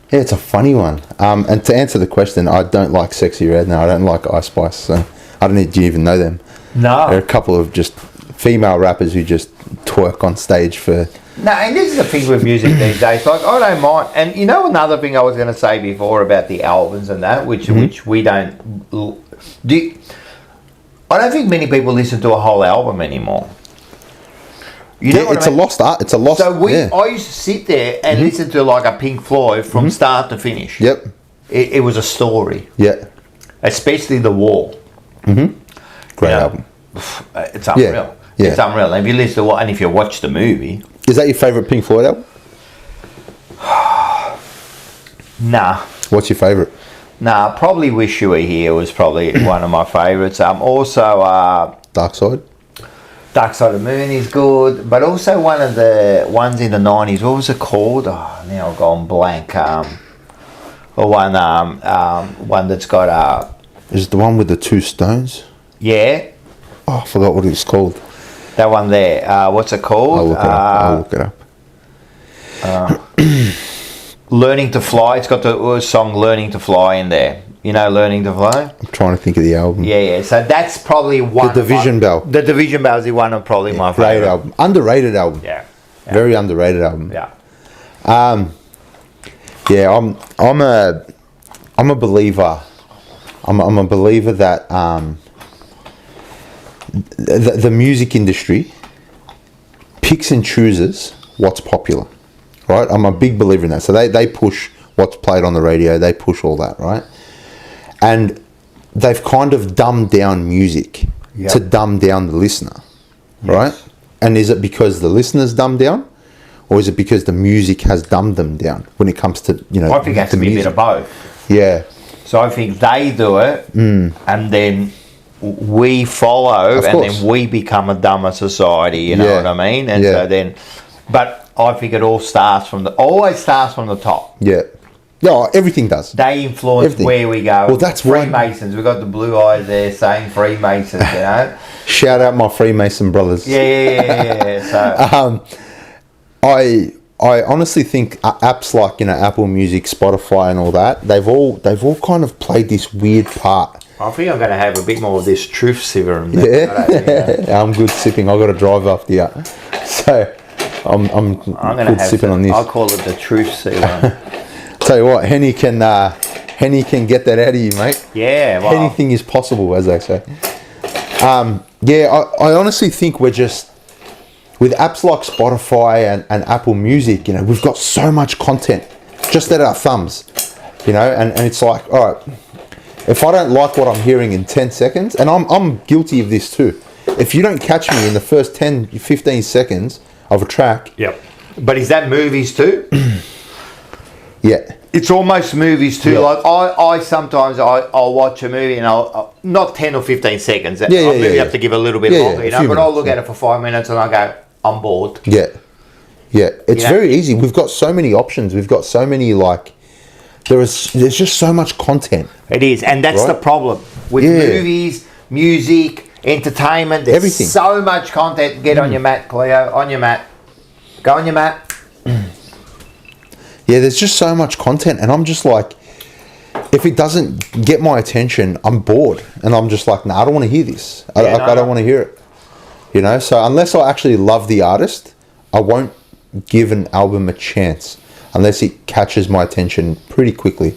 yeah, it's a funny one. And to answer the question, I don't like Sexy Red. No, I don't like Ice Spice. So I don't need. Do you even know them? No. They're a couple of just female rappers who just twerk on stage for. No, and this is the thing with music these days. Like, I don't mind. And you know, another thing I was going to say before about the albums and that, which we don't do. I don't think many people listen to a whole album anymore. You know it's a lost art. It's a lost. So I used to sit there and listen to like a Pink Floyd from start to finish. Yep. It was a story. Yeah. Especially The Wall. Great album. It's unreal. Yeah. It's unreal. And if you listen to and if you watch the movie. Is that your favourite Pink Floyd album? Nah. What's your favourite? Nah, probably Wish You Were Here was probably one of my favourites. Also, Dark Side. Dark Side of the Moon is good, but also one of the ones in the 90s. What was it called? Oh, now I've gone blank. Or one that's got Is it the one with the two stones? Yeah. Oh, I forgot what it's called. That one there. What's it called? I'll look it up. Learning to Fly. It's got the song Learning to Fly in there. You know, Learning to Fly? I'm trying to think of the album. Yeah. So that's probably one. The Division Bell. The Division Bell is one of probably my favourite. Great album. Underrated album. Yeah. Very underrated album. Yeah. I'm a believer. I'm a believer that the music industry picks and chooses what's popular. Right? I'm a big believer in that. So they push what's played on the radio. They push all that, right? And they've kind of dumbed down music to dumb down the listener, right? And is it because the listeners dumbed down, or is it because the music has dumbed them down when it comes to, you know, I think it has to be a bit of both. Yeah. So I think they do it, and then we follow, and then we become a dumber society. You know what I mean? And so then, but I think it always starts from the top. Yeah. Yeah, everything does. They influence where we go. Well, that's Freemasons. We've got the blue eyes there saying Freemasons, you know. Shout out my Freemason brothers. Yeah. So I honestly think apps like, you know, Apple Music, Spotify, and all that, they've all kind of played this weird part. I think I'm going to have a bit more of this truth serum. Yeah, I'm good sipping. I've got to drive after you, so I'm good sipping on this. I'll call it the truth serum. Tell you what, Henny can get that out of you, mate. Yeah, well, anything is possible, as they say. I honestly think we're just, with apps like Spotify and Apple Music, you know, we've got so much content just at our thumbs, you know, and it's like, all right, if I don't like what I'm hearing in 10 seconds, and I'm guilty of this too, if you don't catch me in the first 10, 15 seconds of a track. Yep. But is that movies too? Yeah. It's almost movies too. Yeah. Like I sometimes I'll watch a movie and I'll not 10 or 15 seconds. I'll maybe have to give a little bit longer, you know. But I'll look at it for 5 minutes and I go, I'm bored. Yeah. Yeah. It's very easy. We've got so many options. We've got so many, like, there's just so much content. It is, and that's the problem with movies, music, entertainment. There's everything. So much content. Get on your mat, Cleo. On your mat. Go on your mat. Yeah, there's just so much content, and I'm just like, if it doesn't get my attention, I'm bored, and I'm just like, I don't want to hear this. I don't want to hear it. You know, so unless I actually love the artist, I won't give an album a chance unless it catches my attention pretty quickly,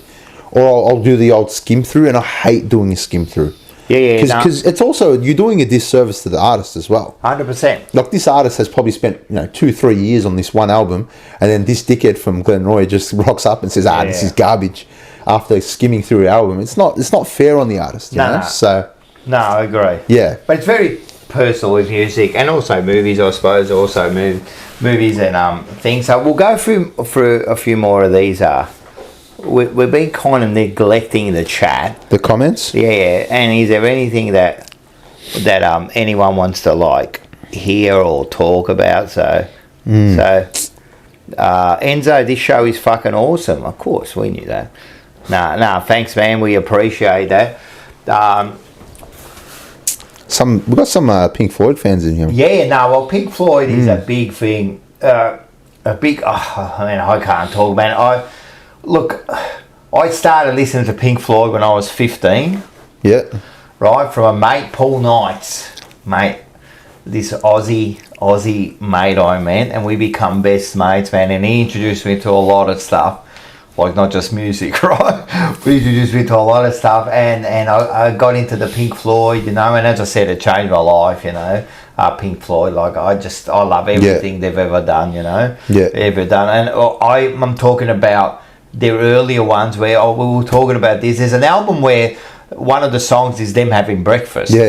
or I'll do the old skim through, and I hate doing a skim through. Because it's also, you're doing a disservice to the artist as well. 100%. Like, this artist has probably spent 2-3 years on this one album, and then this dickhead from Glenroy just rocks up and says, this is garbage, after skimming through the album. It's not fair on the artist, you know? So no, I agree. Yeah, but it's very personal with music, and also movies, I suppose. Also movies and things. So we'll go through a few more of these. We've been kind of neglecting the chat, the comments. Yeah. And is there anything that anyone wants to like hear or talk about? So Enzo, this show is fucking awesome. Of course, we knew that. No, thanks, man. We appreciate that. We've got some Pink Floyd fans in here. Yeah, well, Pink Floyd is a big thing. I can't talk, man. Look, I started listening to Pink Floyd when I was 15. Yeah. Right, from a mate, Paul Knights. Mate, this Aussie mate I met, and we become best mates, man. And he introduced me to a lot of stuff, like not just music, right? He introduced me to a lot of stuff, and I got into the Pink Floyd, you know, and as I said, it changed my life, you know. Pink Floyd, like I love everything they've ever done, you know. Yeah. Ever done. And I'm talking about their earlier ones where we were talking about this. There's an album where one of the songs is them having breakfast. Yeah.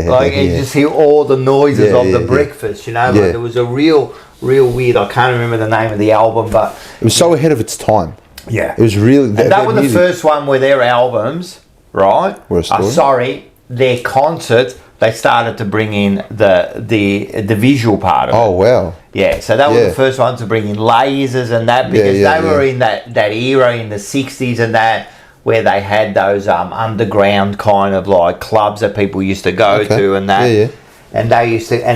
Like you just hear all the noises of the breakfast, you know. Like it was a real weird. I can't remember the name of the album, but it was so ahead of its time. Yeah, it was really. And that was the first one where their albums, right? Their concerts. They started to bring in the visual part of it. Oh, wow. Yeah, so that was the first one to bring in lasers and that, because they were in that era in the 60s and that, where they had those underground kind of like clubs that people used to go to and that. Yeah. And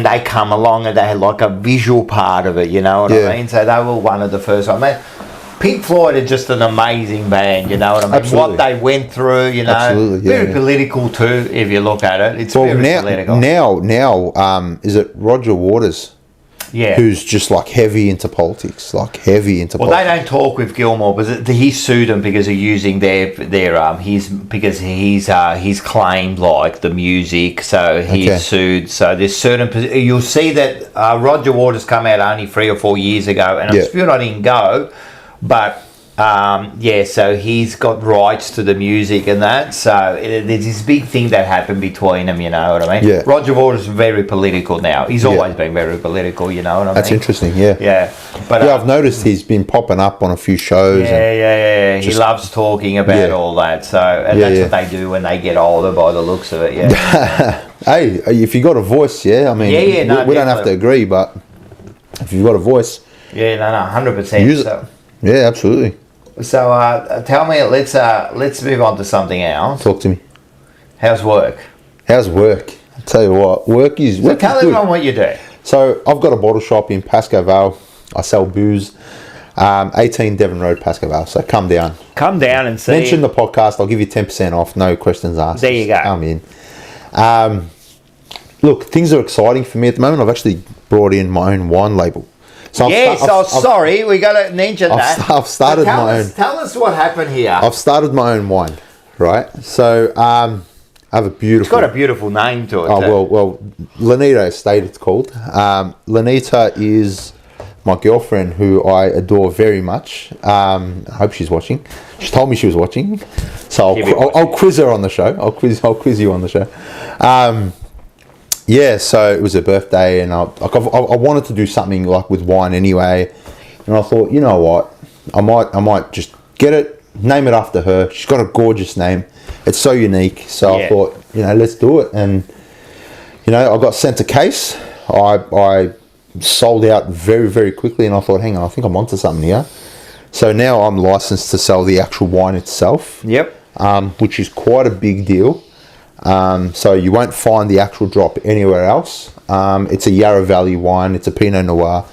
they come along and they had like a visual part of it, you know what I mean? So they were one of the first ones. Man, Pink Floyd are just an amazing band, you know what I mean? Absolutely. What they went through, you know, very political too, if you look at it. It's very political. Now, is it Roger Waters? Yeah. Who's just like heavy into politics, Well, they don't talk with Gilmore, but he sued them because of using because he's claimed like the music, so he's sued. So there's certain, you'll see that Roger Waters come out only 3 or 4 years ago, and I'm still not in go. But So he's got rights to the music and that. So there's this big thing that happened between them, you know what I mean? Yeah. Roger Waters is very political now. He's always been very political, you know what I mean? That's interesting, yeah. Yeah. But I've noticed he's been popping up on a few shows. Yeah. He loves talking about all that. So that's what they do when they get older by the looks of it, yeah. Hey, if you got a voice, we don't have to agree, but if you've got a voice... Yeah, no, 100%. Use it. Yeah, absolutely. So tell me, let's move on to something else. Talk to me. How's work? I'll tell you what, work is tell everyone what you do. So I've got a bottle shop in Pascoe Vale. I sell booze. 18 Devon Road, Pascoe Vale. So come down. Come down and see. Mention the podcast. I'll give you 10% off. No questions asked. There you go. Come in. Look, things are exciting for me at the moment. I've actually brought in my own wine label. So sorry, we got to mention that. I've started my own. Tell us what happened here. I've started my own wine, right? So I have a beautiful... It's got a beautiful name to it. Well, Lanita Estate it's called. Lanita is my girlfriend who I adore very much. I hope she's watching. She told me she was watching. So I'll quiz her on the show. I'll quiz you on the show. So it was her birthday, and I wanted to do something like with wine anyway, and I thought, you know what, I might just get it, name it after her. She's got a gorgeous name. It's so unique. So I thought, let's do it, and I got sent a case. I sold out very, very quickly, and I thought, hang on, I think I'm onto something here. So now I'm licensed to sell the actual wine itself. Yep. Which is quite a big deal. So you won't find the actual drop anywhere else. It's a Yarra Valley wine. It's a Pinot Noir.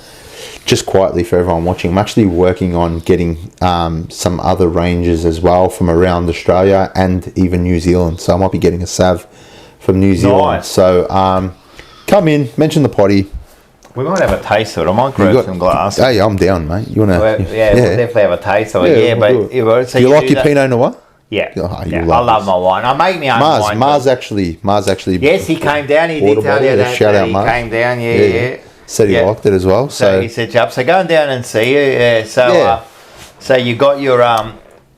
Just quietly for everyone watching, I'm actually working on getting some other ranges as well from around Australia and even New Zealand. So I might be getting a Sav from New Zealand. Nice. So come in, mention the potty. We might have a taste of it. I might grab some glass. Hey, I'm down, mate. You wanna? We'll definitely have a taste of it. But so you like your Pinot Noir? Yeah, I love my wine. I make my own wine. Mars actually. Yes, he came down. He did tell you that. Shout out, he Mars. Came down. Yeah. Said he liked it as well. So he set you up. So going down and see you. So you got your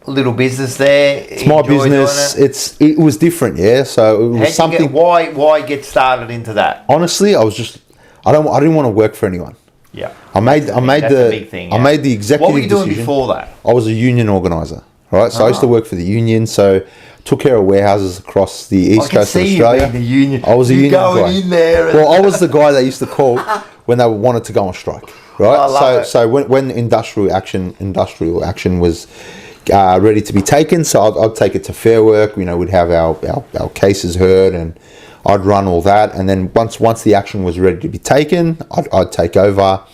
little business there. It's my business. It was different. Yeah. So it was something. Why get started into that? Honestly, I didn't want to work for anyone. Yeah. I made the big thing. I made the executive. What were you doing decision. before that? I was a union organizer. Right, so I used to work for the union, so took care of warehouses across the east coast of Australia. The union. I was a union guy. In there well, I was the guy they used to call when they wanted to go on strike. Right, so when industrial action was ready to be taken, so I'd take it to Fair Work. We'd have our cases heard, and I'd run all that, and then once the action was ready to be taken, I'd take over,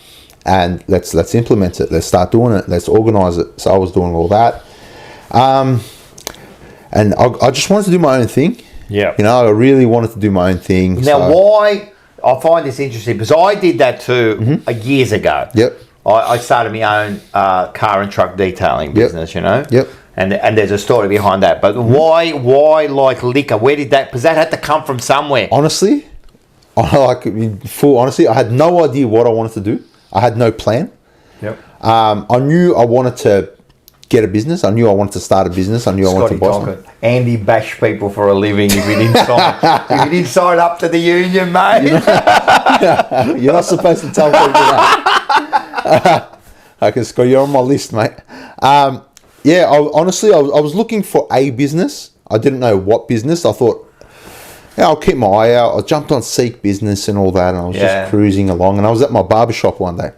and let's implement it. Let's start doing it. Let's organise it. So I was doing all that. And I just wanted to do my own thing. Yeah. I really wanted to do my own thing. Now, why? I find this interesting because I did that too years ago. Yep. I started my own car and truck detailing business, Yep. And there's a story behind that. But why like liquor? Where did that? Because that had to come from somewhere. Honestly, I had no idea what I wanted to do. I had no plan. Yep. I knew I wanted to get a business. I knew I wanted to start a business. I knew I wanted to buy something. Andy bash people for a living if you didn't sign up to the union, mate. You're not supposed to tell people that. Okay, Scott, you're on my list, mate. I was looking for a business. I didn't know what business. I thought, I'll keep my eye out. I jumped on Seek Business and all that, and I was just cruising along. And I was at my barbershop one day.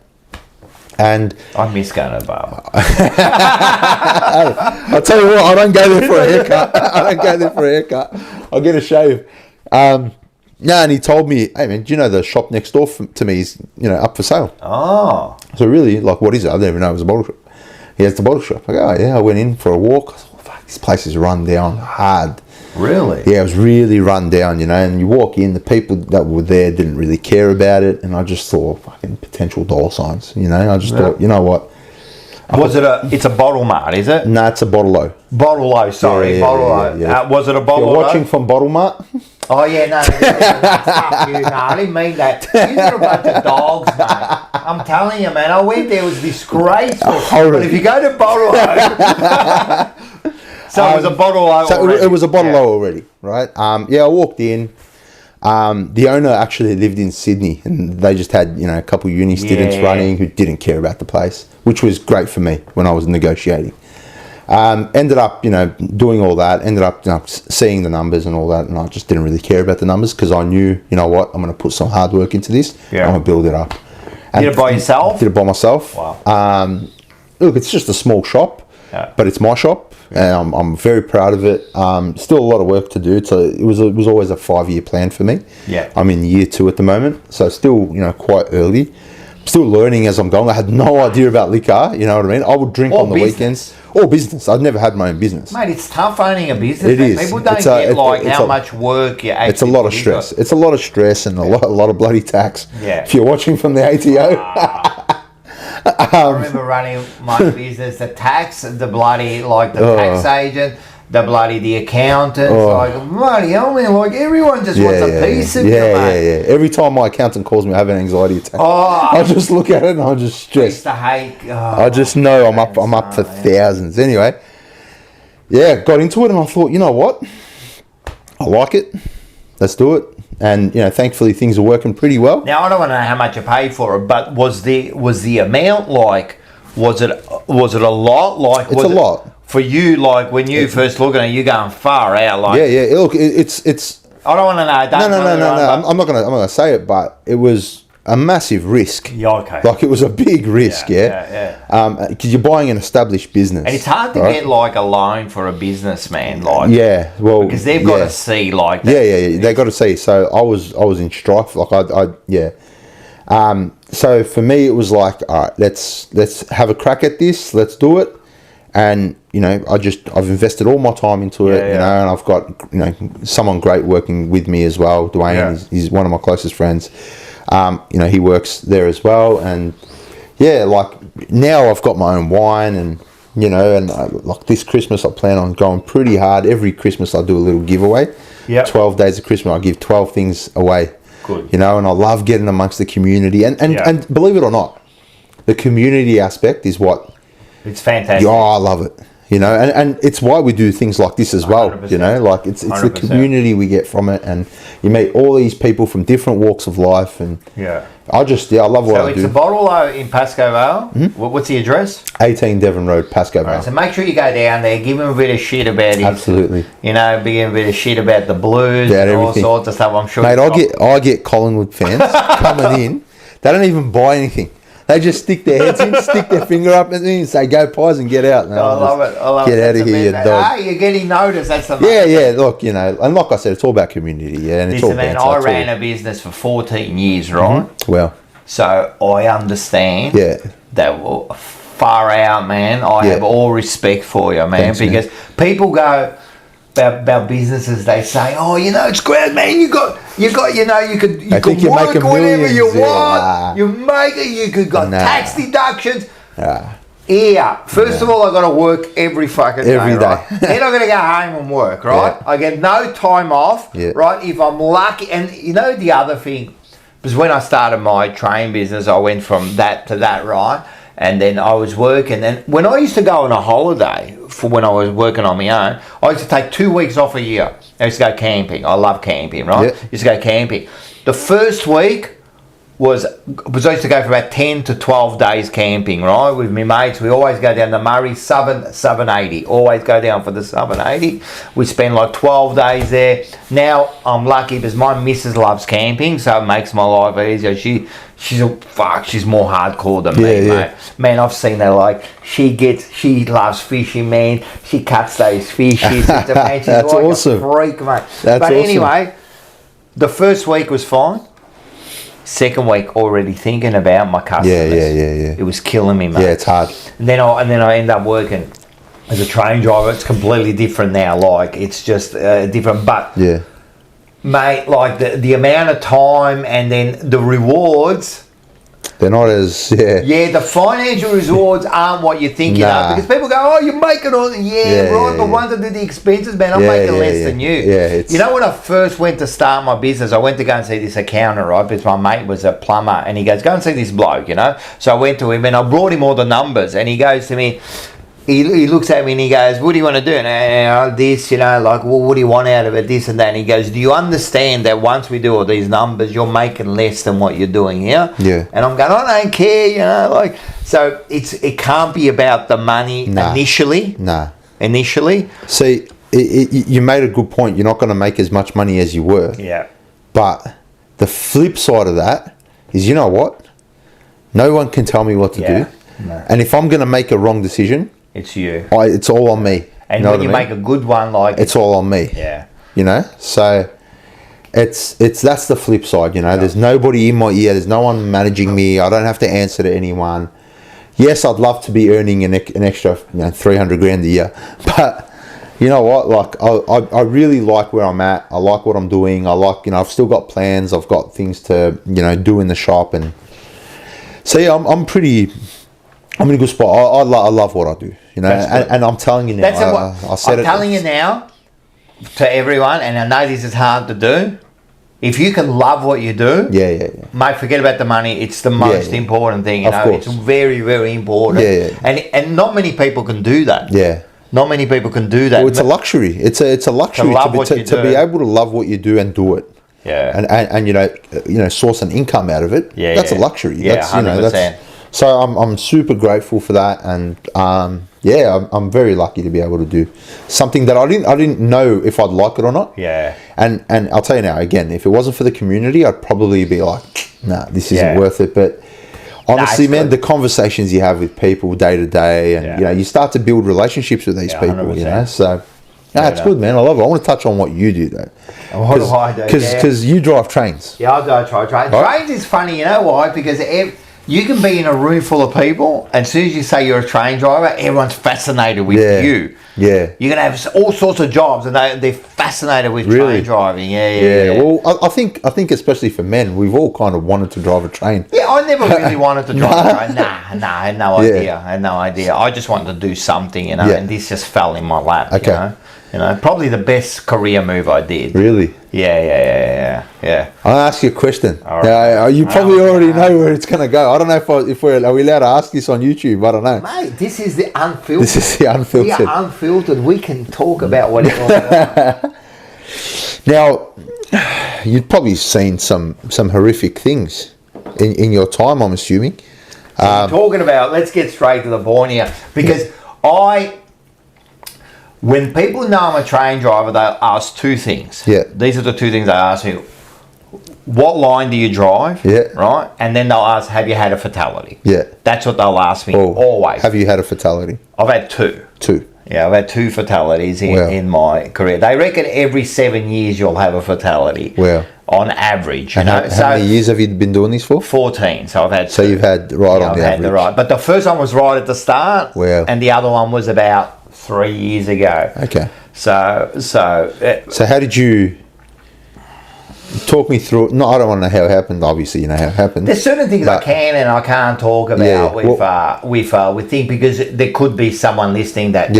And I miss going to the barber. I'll tell you what, I don't go there for a haircut. I'll get a shave. And he told me, hey man, do you know the shop next door to me is up for sale? Oh. So really, like, what is it? I didn't even know it was a bottle shop. He has the bottle shop. I go, oh yeah. I went in for a walk. I thought, fuck, this place is run down hard. Really? Yeah, it was really run down, and you walk in, the people that were there didn't really care about it, and I just saw fucking potential dollar signs, I just thought, you know what? It's a bottle mart, is it? No, it's a bottle-o. Bottle-o, sorry, bottle-o. Yeah. Was it a bottle-o? You're watching from Bottle Mart? Oh yeah, no, fuck you, no, I didn't mean that. These are a bunch of dogs, mate. I'm telling you, man. I went there, it was disgraceful. But if you go to Bottle so it was a Bottle already. It was a Bottle already, right? I walked in. The owner actually lived in Sydney, and they just had a couple of uni students running who didn't care about the place, which was great for me when I was negotiating. Ended up, doing all that. Ended up, seeing the numbers and all that, and I just didn't really care about the numbers because I knew, I'm going to put some hard work into this. Yeah. I'm going to build it up. And did it by yourself? Did it by myself. Wow. Look, it's just a small shop, but it's my shop, and I'm very proud of it. Still a lot of work to do. So it was always a 5-year plan for me. Yeah. I'm in year 2 at the moment, so still, quite early. Still learning as I'm going. I had no idea about liquor, you know what I mean? I would drink on the weekends. Or business. I'd never had my own business. Mate, it's tough owning a business. It is. People don't get how much work you actually. It's a lot of stress. It's a lot of stress and a lot of bloody tax. Yeah. If you're watching from the ATO. I remember running my business, the tax, the bloody, tax agent, the accountant. Bloody hell, man, everyone just wants a piece of you, mate. Yeah. Every time my accountant calls me, I have an anxiety attack. I just look at it and I'm just stressed. I just know I'm up for thousands. Anyway, got into it and I thought, you know what? I like it. Let's do it. And thankfully things are working pretty well. Now I don't want to know how much you paid for it, but was the amount was it a lot? It's a lot. For you, when you first look at it, you're going far out. Look, it's. I don't want to know. No. I'm not gonna say it, but it was a massive risk. Yeah, okay. It was a big risk. Because you're buying an established business, and it's hard to get a loan for a businessman. Because they've got to see they got to see. So I was in strife. So for me, it was all right, let's have a crack at this. Let's do it. And I've invested all my time into it, and I've got someone great working with me as well. Dwayne is one of my closest friends. He works there as well, and now I've got my own wine, and this Christmas I plan on going pretty hard. Every Christmas I do a little giveaway. 12 days of Christmas I give 12 things away. Good. And I love getting amongst the community, and believe it or not, the community aspect is what. It's fantastic. Yeah, I love it. And it's why we do things like this as well. 100%. It's the community we get from it, and you meet all these people from different walks of life, and I love what I do. So it's a Bottle in Pascoe Vale. Mm-hmm. What's the address? 18 Devon Road, Pascoe Vale. Right, so make sure you go down there, give him a bit of shit about it. Absolutely. Give him a bit of shit about the Blues and everything. All sorts of stuff. I'm sure. Mate, I get Collingwood fans coming in. They don't even buy anything. They just stick their heads in, stick their finger up at me and say, "Go Pies and get out." I love it. Get out of here, you dog. You're getting noticed. That's the main thing. Look, and like I said, it's all about community. And it's all about. I ran a business for 14 years, right? Mm-hmm. Well, so I understand. That far out, man. I have all respect for you, man. Because people go about businesses, they say, "Oh, it's great, man. You can work whatever you want. You make it. You could got tax deductions." First of all, I got to work every fucking day. Every day. Right? Then I'm going to go home and work. Right. I get no time off. Right. If I'm lucky, and the other thing, because when I started my train business, I went from that to that. Right. And then I was working, and when I used to go on a holiday for when I was working on my own, I used to take 2 weeks off a year. I used to go camping. I love camping, right? Used to go camping. The first week was I used to go for about 10 to 12 days camping, right? With my mates. We always go down the Murray, Southern 80. Always go down for the Southern 80. We spend 12 days there. Now I'm lucky because my missus loves camping, so it makes my life easier. She's more hardcore than me, mate. Man, I've seen her she loves fishing, man. She cuts those fishes. That's awesome. A freak, mate. That's awesome. Anyway, the first week was fine. Second week, already thinking about my customers. Yeah. It was killing me, mate. Yeah, it's hard. And then I end up working as a train driver. It's completely different now. It's just different. But mate, the amount of time and then the rewards They're not as Yeah, the financial rewards aren't what you think you are, because people go, "Oh, you're making all the right." The ones that do the expenses, man, I'm making less than you. Yeah, you know, when I first went to start my business, I went to go and see this accountant, right? Because my mate was a plumber, and he goes, "Go and see this bloke," you know. So I went to him and I brought him all the numbers, and he goes to me. He looks at me and he goes, "What do you want to do?" And this, you know, like, well, what do you want out of it? This and that. And he goes, "Do you understand that once we do all these numbers, you're making less than what you're doing here?" Yeah. And I'm going, "I don't care," you know, like. So it can't be about the money initially. Nah. Initially. See, you made a good point. You're not going to make as much money as you were. Yeah. But the flip side of that is, you know what? No one can tell me what to do. No. And if I'm going to make a wrong decision, it's you. It's all on me. And you know when you make a good one, like, it's all on me. Yeah. You know, so it's that's the flip side. You know, there's nobody in my ear. There's no one managing me. I don't have to answer to anyone. Yes, I'd love to be earning an extra, 300 grand a year, but you know what? Like, I really like where I'm at. I like what I'm doing. I like, I've still got plans. I've got things to, do in the shop, and so yeah, I'm in a good spot. I love what I do, and I'm telling you now. I'm telling you now to everyone, and I know this is hard to do. If you can love what you do, mate, forget about the money. It's the most important thing. You know, it's very, very important. And not many people can do that. Yeah. Not many people can do that. Well, it's a luxury. It's a luxury to be able to love what you do and do it. Yeah. And source an income out of it. Yeah. That's a luxury. Yeah, that's, 100%. So I'm super grateful for that, and I'm very lucky to be able to do something that I didn't know if I'd like it or not. Yeah. And I'll tell you now, again, if it wasn't for the community, I'd probably be like, nah, this isn't worth it. But honestly, man, the conversations you have with people day to day, and you start to build relationships with these people. 100%. So. No, it's good, man. I love it. I want to touch on what you do, though. What do I do? Because you drive trains. Yeah, I do drive trains. Right? Trains is funny, you know why? Because you can be in a room full of people, and as soon as you say you're a train driver, everyone's fascinated with you. Yeah. You're going to have all sorts of jobs, and they're fascinated with train driving. Yeah. Well, I think especially for men, we've all kind of wanted to drive a train. Yeah, I never really wanted to drive a train. Nah, I had no idea. I had no idea. I just wanted to do something, and this just fell in my lap, probably the best career move I did. Really? Yeah. I'll ask you a question. All right. You probably already know where it's going to go. I don't know if are we allowed to ask this on YouTube. I don't know. Mate, this is the Unfiltered. This is the Unfiltered. We are Unfiltered. We can talk about whatever we want. Now, you've probably seen some horrific things in your time, I'm assuming. Talking about, let's get straight to the point here, because when people know I'm a train driver, they'll ask two things. Yeah. These are the two things they ask me. What line do you drive? Yeah. Right? And then they'll ask, have you had a fatality? Yeah. That's what they'll ask me always. Have you had a fatality? I've had two. Two. Yeah, I've had two fatalities in my career. They reckon every 7 years you'll have a fatality. Well. On average, How many years have you been doing this for? 14. So I've had. So you've had on the average. But the first one was right at the start. Well. And the other one was about 3 years ago. Okay. So how did you talk me through? No, I don't want to know how it happened. Obviously, you know how it happened. There's certain things I can and I can't talk about with things, because there could be someone listening that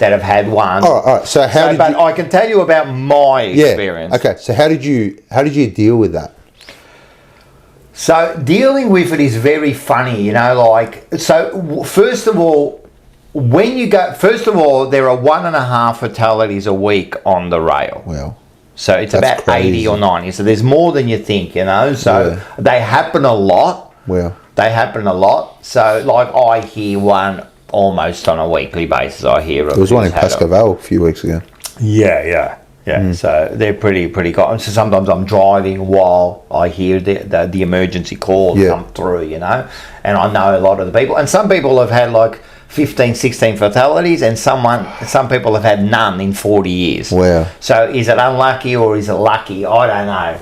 have had one. All right. So but I can tell you about my experience. Okay. So how did you deal with that? So dealing with it is very funny, first of all, there are 1.5 fatalities a week on the rail. Well, so it's about crazy. 80 or 90. So there's more than you think, So they happen a lot. Well, they happen a lot. So I hear one almost on a weekly basis. I hear there was one in Pascoval a few weeks ago. Yeah. So they're pretty common. So sometimes I'm driving while I hear the emergency calls come through, and I know a lot of the people. And some people have had 15, 16 fatalities, and some people have had none in 40 years. Wow. So is it unlucky or is it lucky? I don't know.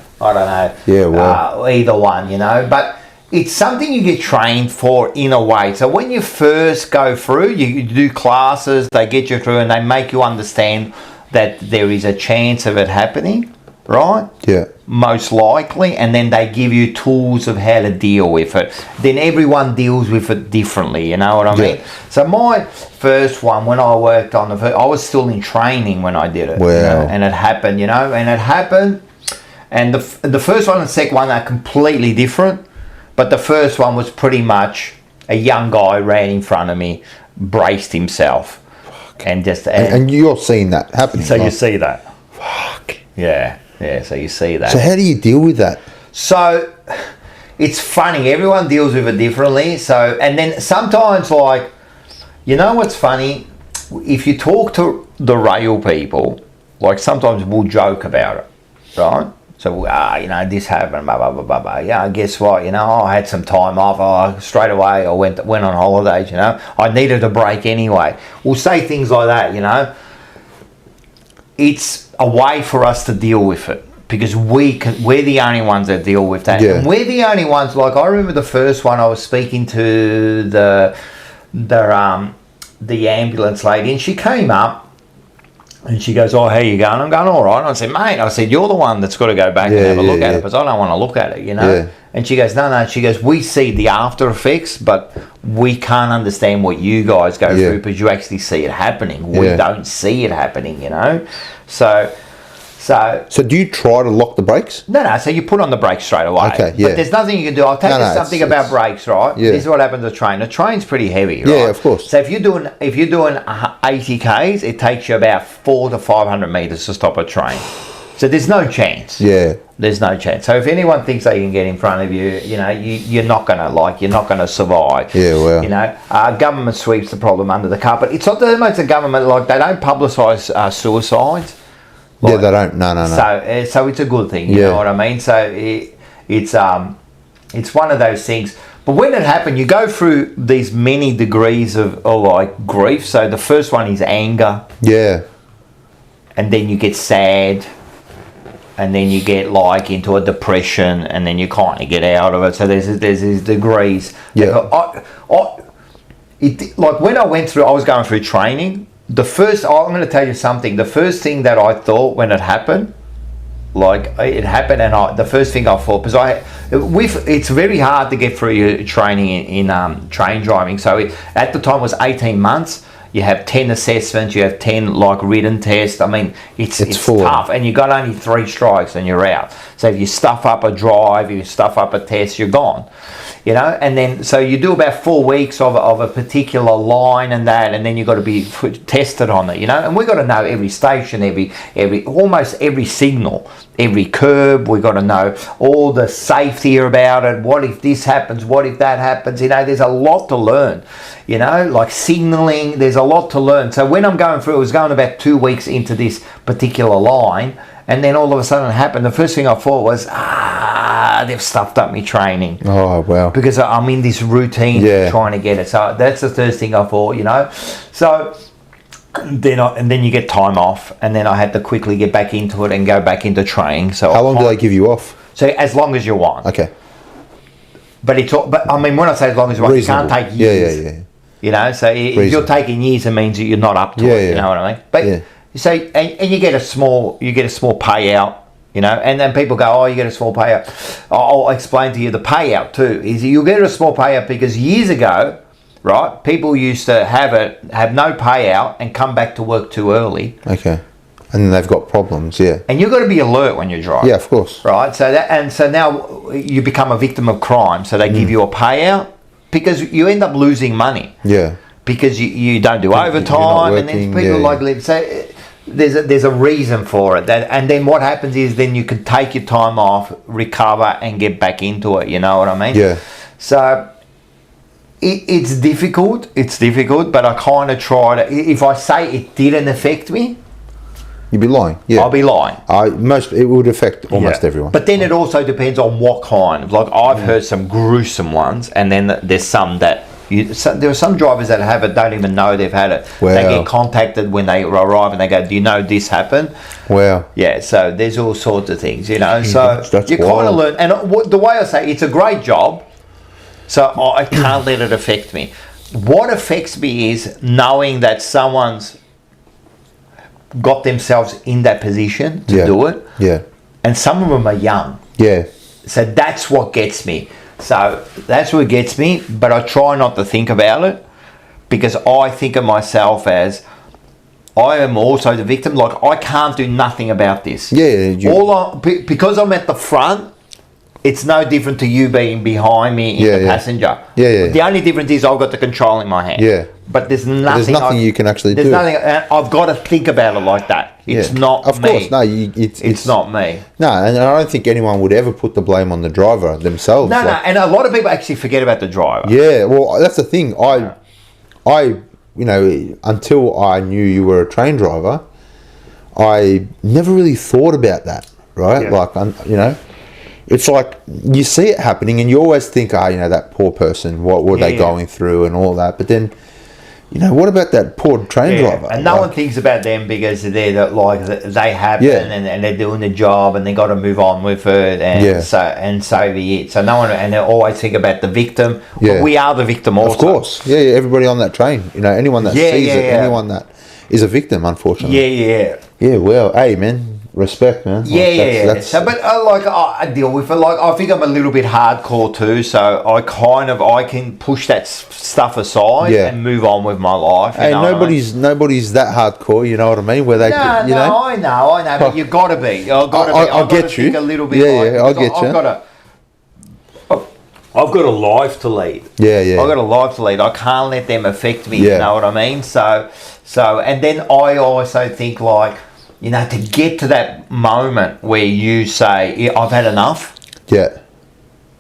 Yeah, well. Either one, But it's something you get trained for in a way. So when you first go through, you do classes, they get you through and they make you understand that there is a chance of it happening. right? Yeah. Most likely, and then they give you tools of how to deal with it. Then everyone deals with it differently, you know what I mean? So my first one, when I worked on I was still in training when I did it. Wow. You know, and it happened, and the first one and second one are completely different, but the first one was pretty much a young guy ran in front of me, braced himself, and just... And you're seeing that happening. So you see that. Fuck. Yeah, so you see that. So how do you deal with that? So it's funny, everyone deals with it differently. So, and then sometimes, like, you know what's funny? If you talk to the rail people, like, sometimes we'll joke about it, right? So, this happened, blah, blah, blah, blah, blah. Yeah, guess what? I had some time off. Straight away, I went on holidays, I needed a break anyway. We'll say things like that, It's a way for us to deal with it because we're the only ones that deal with that. Yeah. And we're the only ones, like, I remember the first one I was speaking to the ambulance lady, and she came up and she goes, "Oh, how you going?" I'm going, "All right." And I said, "Mate," I said, "you're the one that's got to go back and have a look at it because I don't want to look at it, Yeah. And she goes, no. She goes, "We see the after effects, but we can't understand what you guys go through because you actually see it happening. We don't see it happening, So do you try to lock the brakes? No. So you put on the brakes straight away. Okay, yeah. But there's nothing you can do. I'll tell you something about brakes, right? Yeah. This is what happens to a train. A train's pretty heavy, right? Yeah, of course. So if you're doing 80 k's, it takes you about 400 to 500 meters to stop a train. So there's no chance. Yeah. There's no chance. So if anyone thinks they can get in front of you, you're not gonna survive. Yeah, well. Government sweeps the problem under the carpet. It's not that much the government, like, they don't publicise suicides. Like, they don't. No. So it's a good thing. You know what I mean? So it's one of those things. But when it happened, you go through these many degrees of like grief. So the first one is anger. Yeah. And then you get sad. And then you get like into a depression, and then you kind of get out of it. So there's these degrees. Yeah. Like when I was going through training. I'm going to tell you something. The first thing that I thought when it happened, and the first thing I thought, because it's very hard to get through your training in train driving. So at the time it was 18 months. You have 10 assessments, you have 10 like written tests. I mean, it's tough, and you got only 3 strikes and you're out. So if you stuff up a drive, you stuff up a test, you're gone. And then so you do about 4 weeks of a particular line and then you've got to be tested on it, and we've got to know every station, almost every signal, every curb. We've got to know all the safety about it. What if this happens? What if that happens? There's a lot to learn, like signalling. There's a lot to learn. So when I'm going through, I was going about 2 weeks into this particular line, and then all of a sudden it happened. The first thing I thought was, they've stuffed up me training. Oh, wow. Because I'm in this routine trying to get it. So that's the first thing I thought, So then you get time off, and then I had to quickly get back into it and go back into training. So how long do they give you off? So as long as you want. Okay. But I mean, when I say as long as you want, Reasonable. You can't take years. Yeah. So if you're taking years, it means that you're not up to it. You know what I mean? But you say, and you get a small payout. And then people go, "Oh, you get a small payout." I'll explain to you the payout too. Is you get a small payout because years ago, right? People used to have no payout and come back to work too early. Okay. And they've got problems, And you've got to be alert when you drive. Yeah, of course. Right. So now you become a victim of crime. So they give you a payout because you end up losing money. Yeah. Because you don't do overtime, and then people live. So there's a reason for it. And then what happens is then you can take your time off, recover, and get back into it. You know what I mean? Yeah. So it's difficult. It's difficult, but I kind of try to. If I say it didn't affect me, you'd be lying. Yeah. I'll be lying. It would affect almost everyone. But then it also depends on what kind. Like I've heard some gruesome ones, and then there's some that. There are some drivers that have it, don't even know they've had it. Wow. They get contacted when they arrive and they go, "Do you know this happened?" Wow. Yeah, so there's all sorts of things, So that's you kind of learn. And the way I say it's a great job, so I can't let it affect me. What affects me is knowing that someone's got themselves in that position to do it. Yeah. and some of them are young. Yeah. So that's what gets me. But I try not to think about it, because I think of myself as I am also the victim. Like, I can't do nothing about this. Yeah. Because I'm at the front, it's no different to you being behind me in the passenger. Yeah. The only difference is I've got the control in my hand. Yeah. But there's nothing you can actually do. There's nothing. I've got to think about it like that. It's not of me. Of course, no. It's not me. No, and I don't think anyone would ever put the blame on the driver themselves. No, and a lot of people actually forget about the driver. Yeah, well, that's the thing. I, until I knew you were a train driver, I never really thought about that, right? Yeah. Like, it's like you see it happening, and you always think, that poor person, what were they going through and all that. But then, what about that poor train driver? And no one thinks about them, because they happen and they're doing the job, and they got to move on with it, and so be it. So no one, and they always think about the victim. But we are the victim also. Of course, everybody on that train, anyone that sees it, anyone that is a victim, unfortunately. Yeah. Well, hey, man. Respect, man. So, but I deal with it. Like, I think I'm a little bit hardcore too. So I can push that stuff aside and move on with my life. Hey, nobody's that hardcore. You know what I mean? Where they, I know. But you've got to be. I'll get you. A little bit. I'll get you. I've got a life to lead. Yeah. I've got a life to lead. I can't let them affect me. You know what I mean? So, and then I also think, like, to get to that moment where you say, I've had enough. Yeah.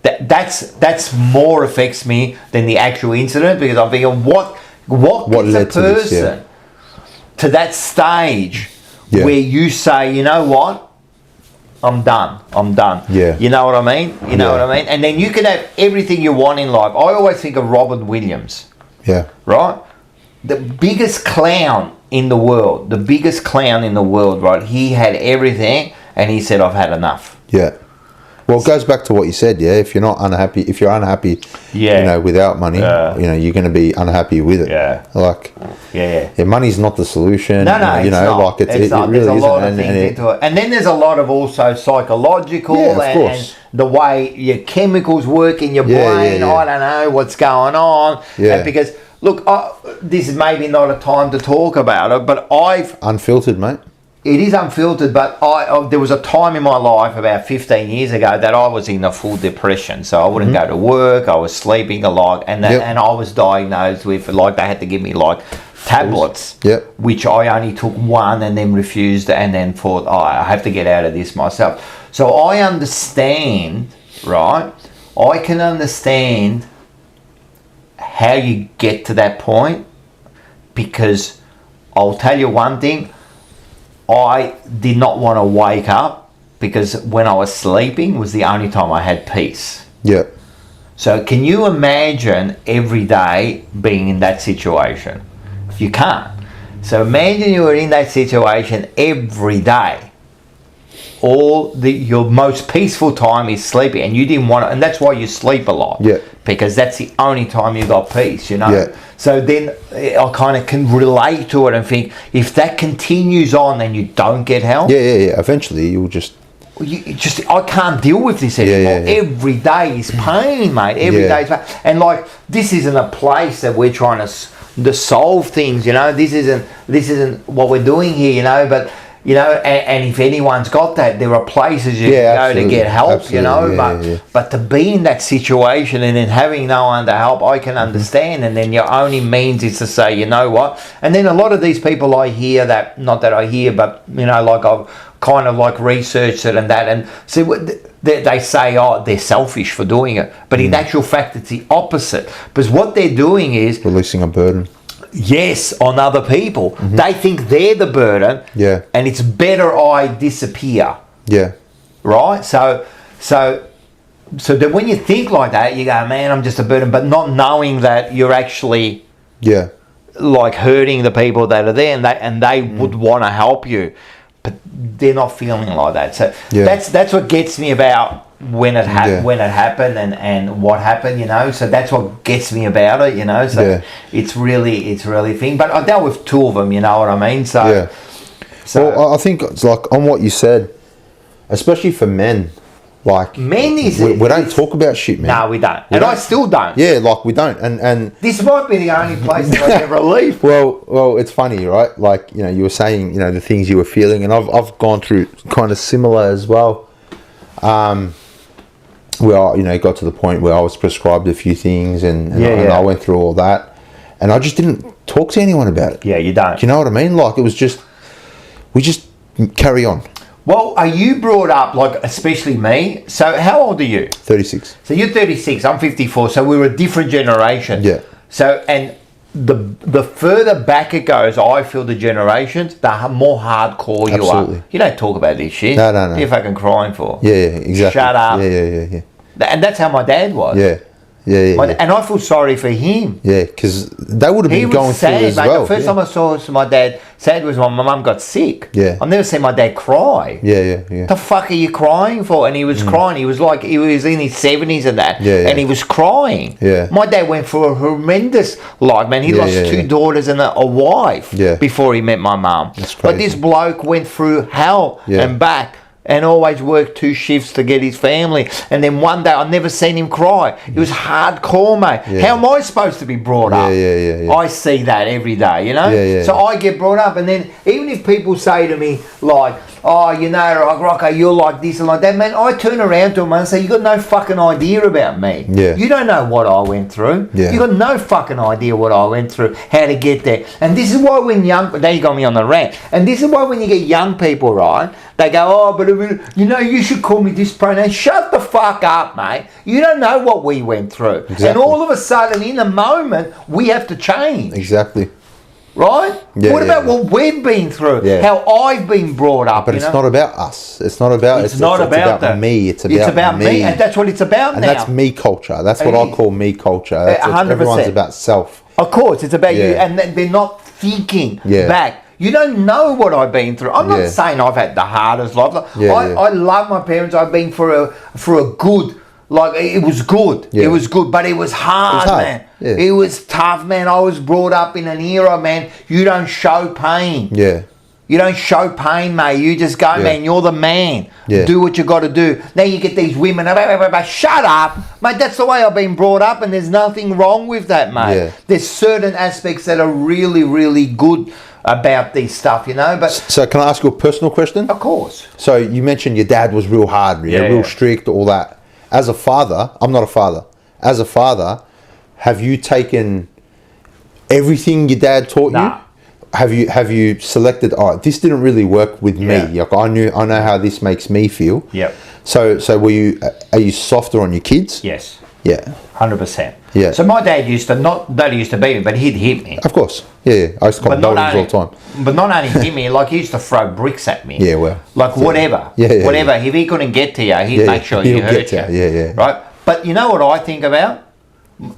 That's more affects me than the actual incident, because I'm thinking, what gets a person to that stage where you say, you know what? I'm done. Yeah. You know what I mean? You know what I mean? And then you can have everything you want in life. I always think of Robin Williams. Yeah. Right? The biggest clown in the world, right? He had everything, and he said, I've had enough. Yeah. Well, it goes back to what you said, if you're unhappy without money, you're going to be unhappy with it. Yeah. Like, money's not the solution. No, it's not. Like it really there's a lot isn't. of things into it. And then there's a lot of also psychological and the way your chemicals work in your brain. I don't know what's going on. Yeah. And because, look, this is maybe not a time to talk about it, but Unfiltered, mate. It is unfiltered, but there was a time in my life about 15 years ago that I was in a full depression. So I wouldn't go to work. I was sleeping a lot, and I was diagnosed with, like, they had to give me like tablets, which I only took one and then refused, and then thought, I have to get out of this myself. So I understand, right? I can understand how you get to that point, because I'll tell you one thing. I did not want to wake up, because when I was sleeping was the only time I had peace. Yeah. So can you imagine every day being in that situation? You can't. So imagine you were in that situation every day. Your most peaceful time is sleeping, and you didn't want to, and that's why you sleep a lot. Yeah. Because that's the only time you got peace, Yeah. So then I kind of can relate to it and think, if that continues on, then you don't get help. Yeah. Eventually, you'll just. I can't deal with this anymore. Yeah. Every day is pain, mate. Every day is pain. And like, this isn't a place that we're trying to solve things. This isn't what we're doing here. But. And if anyone's got that, there are places you can go to get help, But to be in that situation and then having no one to help, I can understand. And then your only means is to say, you know what? And then a lot of these people I hear that, not that I hear, but, like I've kind of like researched it and that, and see what they say, they're selfish for doing it. But in actual fact, it's the opposite. Because what they're doing is releasing a burden. Yes, on other people. They think they're the burden. Yeah. And it's better I disappear. Yeah. Right? So then when you think like that, you go, man, I'm just a burden, but not knowing that you're actually like hurting the people that are there, and they would want to help you, but they're not feeling like that. So that's what gets me about when it happened and what happened, so that's what gets me about it, so it's really a thing. But I dealt with two of them, you know what I mean? So well, I think it's like on what you said, especially for men. Like men we don't talk about shit, man. No, we don't. I still don't. Yeah, like we don't. And this might be the only place that I ever leave. Well, it's funny, right? Like, you know, you were saying, you know, the things you were feeling, and I've gone through kind of similar as well. Where, you know, got to the point where I was prescribed a few things, and I went through all that, and I just didn't talk to anyone about it. Yeah, you don't. Do you know what I mean? Like, it was just, we just carry on. Well, are you brought up, like, especially me? So how old are you? 36. So you're 36, I'm 54, so we're a different generation. Yeah. So, and the further back it goes, I feel the generations, the more hardcore you Absolutely. are. You don't talk about this shit. No. What are you fucking crying for? Yeah, exactly. Shut up. Yeah. And that's how my dad was. Yeah. And I feel sorry for him. Yeah, because they would have He been was going sad, through it as mate. well. The first time I saw my dad sad was when my mum got sick. Yeah. I've never seen my dad cry. Yeah. The fuck are you crying for? And he was crying. He was like, he was in his 70s and that. Yeah. And he was crying. Yeah. My dad went through a horrendous life, man. He lost two daughters and a wife before he met my mum. That's crazy. But this bloke went through hell and back. And always worked 2 shifts to get his family. And then one day, I've never seen him cry. It was hardcore, mate. Yeah. How am I supposed to be brought up? Yeah. I see that every day, you know? Yeah. So I get brought up, and then even if people say to me, like, oh, you know, Rocco, you're like this and like that, man, I turn around to them and say, you got no fucking idea about me. Yeah. You don't know what I went through. Yeah. You got no fucking idea what I went through, how to get there. And this is why when now you got me on the rant, and this is why when you get young people, right, they go, oh, but you know, you should call me this pronoun. Shut the fuck up, mate. You don't know what we went through. Exactly. And all of a sudden, in the moment, we have to change. Exactly. Right? Yeah, what about what we've been through? Yeah. How I've been brought up. But it's not about us. It's not about. It's not about that. Me. It's about me. And that's what it's about and now. that's me culture. That's what I call me culture. That's 100%. Everyone's about self. Of course, it's about you, and they're not thinking back. You don't know what I've been through. I'm not saying I've had the hardest life. I love my parents. I've been for a good. Like, it was good. Yeah. It was good, but it was hard, man. Yeah. It was tough, man. I was brought up in an era, man. You don't show pain. Yeah. You don't show pain, mate. You just go, man, you're the man. Yeah. Do what you got to do. Now you get these women, shut up. Mate, that's the way I've been brought up, and there's nothing wrong with that, mate. Yeah. There's certain aspects that are really, really good about this stuff, you know. But So can I ask you a personal question? of course. So you mentioned your dad was real hard, real strict, all that. As a father, I'm not a father. As a father, have you taken everything your dad taught you? Have you selected? Oh, this didn't really work with me. Like I know how this makes me feel. Yep. So are you softer on your kids? Yes. Yeah. 100%. Yeah. So my dad used to beat me, but he'd hit me. Of course. Yeah. I used to call him all the time. But not only hit me, like he used to throw bricks at me. Yeah, well. Like whatever. Yeah. Whatever. If he couldn't get to you, he'd make sure he hurt you. Yeah. Right? But you know what I think about?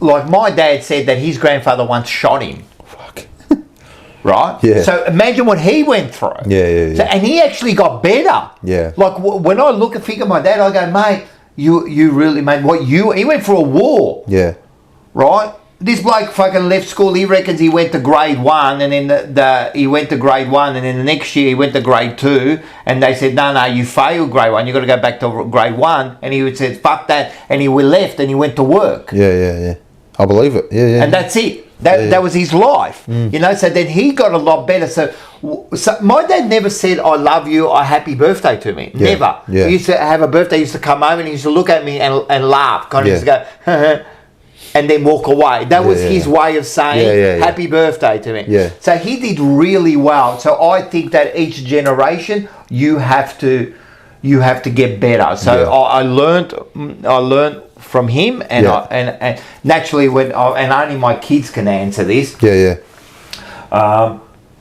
Like my dad said that his grandfather once shot him. Fuck. Right? Yeah. So imagine what he went through. Yeah. So, and he actually got better. Yeah. Like when I think of my dad, I go, mate, you really, mate, he went for a war. Yeah. Right? This bloke fucking left school. He reckons he went to grade 1, and then he went to grade 1, and then the next year he went to grade 2, and they said, no, you failed grade 1. You got to go back to grade 1. And he said, fuck that, and he left and he went to work. Yeah. I believe it. Yeah. And that's it. That was his life. You know. So then he got a lot better. So my dad never said, I love you or happy birthday to me. Never. Yeah. He used to have a birthday. He used to come over and he used to look at me and laugh. Kind of used to go, and then walk away. That was his way of saying happy birthday to me. Yeah. So he did really well. So I think that each generation you have to get better. So I learned from him, and and naturally and only my kids can answer this. Yeah.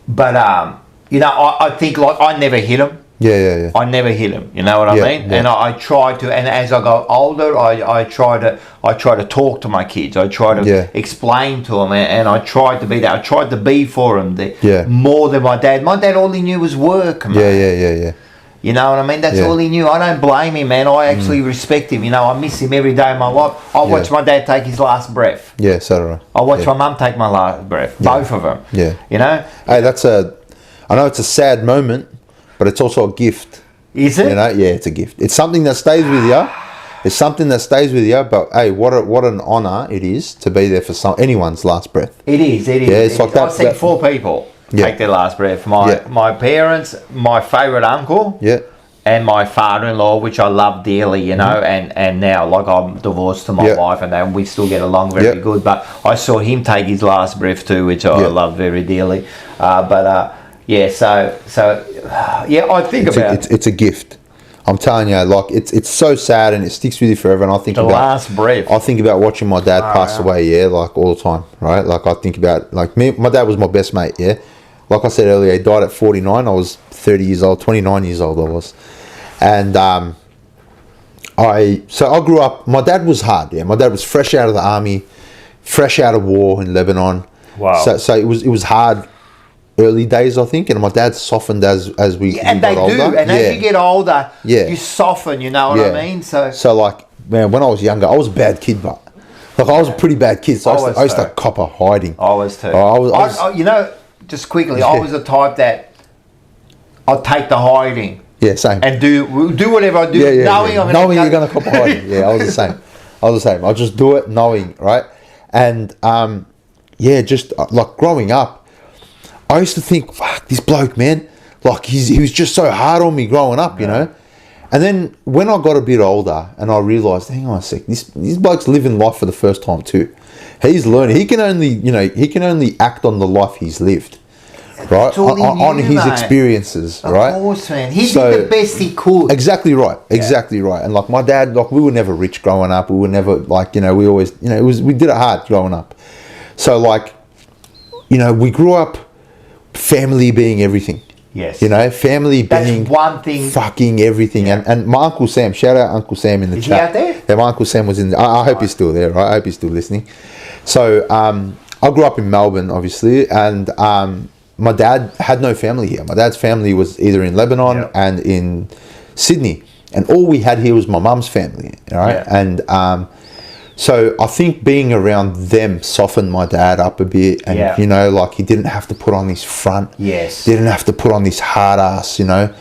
But you know, I think like I never hit him. Yeah. I never hit him. You know what I mean? Yeah. And I try to. And as I got older, I try to talk to my kids. I try to explain to them, and I tried to be there. I tried to be for them. More than my dad. My dad, all he knew was work. Man. Yeah. You know what I mean? That's all he knew. I don't blame him, man. I actually respect him. You know, I miss him every day of my life. I watch my dad take his last breath. Yeah, so do I. I watch my mum take my last breath. Both of them. Yeah. You know? Hey, I know it's a sad moment, but it's also a gift. Is it? You know, yeah, it's a gift. It's something that stays with you. It's something that stays with you. But hey, what an honor it is to be there for anyone's last breath. It is. It is. Yeah, it's like that. I've seen 4 people Yeah. take their last breath. My parents, my favourite uncle. Yeah. And my father-in-law, which I love dearly, you know, and now, like, I'm divorced to my wife, and we still get along very good. But I saw him take his last breath too, which I love very dearly. Yeah, so I think it's a gift. I'm telling you, like, it's so sad and it sticks with you forever. And I think the last breath. I think about watching my dad pass away, like, all the time, right? Like, I think about, like, my dad was my best mate, yeah. Like I said earlier, he died at 49. I was 30 years old, 29 years old I was. And I grew up, my dad was hard, yeah. My dad was fresh out of the army, fresh out of war in Lebanon. Wow. So it was hard early days, I think, and my dad softened as we and got they older. do, and as you get older, you soften, you know what I mean? So like, man, when I was younger, I was a bad kid, but like, I was a pretty bad kid, so I used to cop a hiding. I was too. You know, just quickly, I was the type that I'd take the hiding. Yeah, same. And do whatever I do, knowing you're going to cop a hiding. Yeah, I was the same. I'll just do it knowing, right? And just like growing up, I used to think, fuck, this bloke, man, like he was just so hard on me growing up, you know? And then when I got a bit older and I realised, hang on a sec, this bloke's living life for the first time too. He's learning. He can only act on the life he's lived. Right, on his experiences, right? Of course, man. He did the best he could. Exactly right. And like my dad, like we were never rich growing up. We were never like, you know, we always, you know, we did it hard growing up. So like, you know, we grew up family being everything. Yes. You know, family being one thing. Fucking everything. Yeah. And my Uncle Sam, shout out Uncle Sam in the chat. Is he out there? Yeah, my Uncle Sam was in. I hope he's still there. Right? I hope he's still listening. So I grew up in Melbourne, obviously, and my dad had no family here. My dad's family was either in Lebanon and in Sydney. And all we had here was my mum's family, right? Yeah. And so I think being around them softened my dad up a bit. And, you know, like he didn't have to put on this front. Yes. Didn't have to put on this hard ass, you know,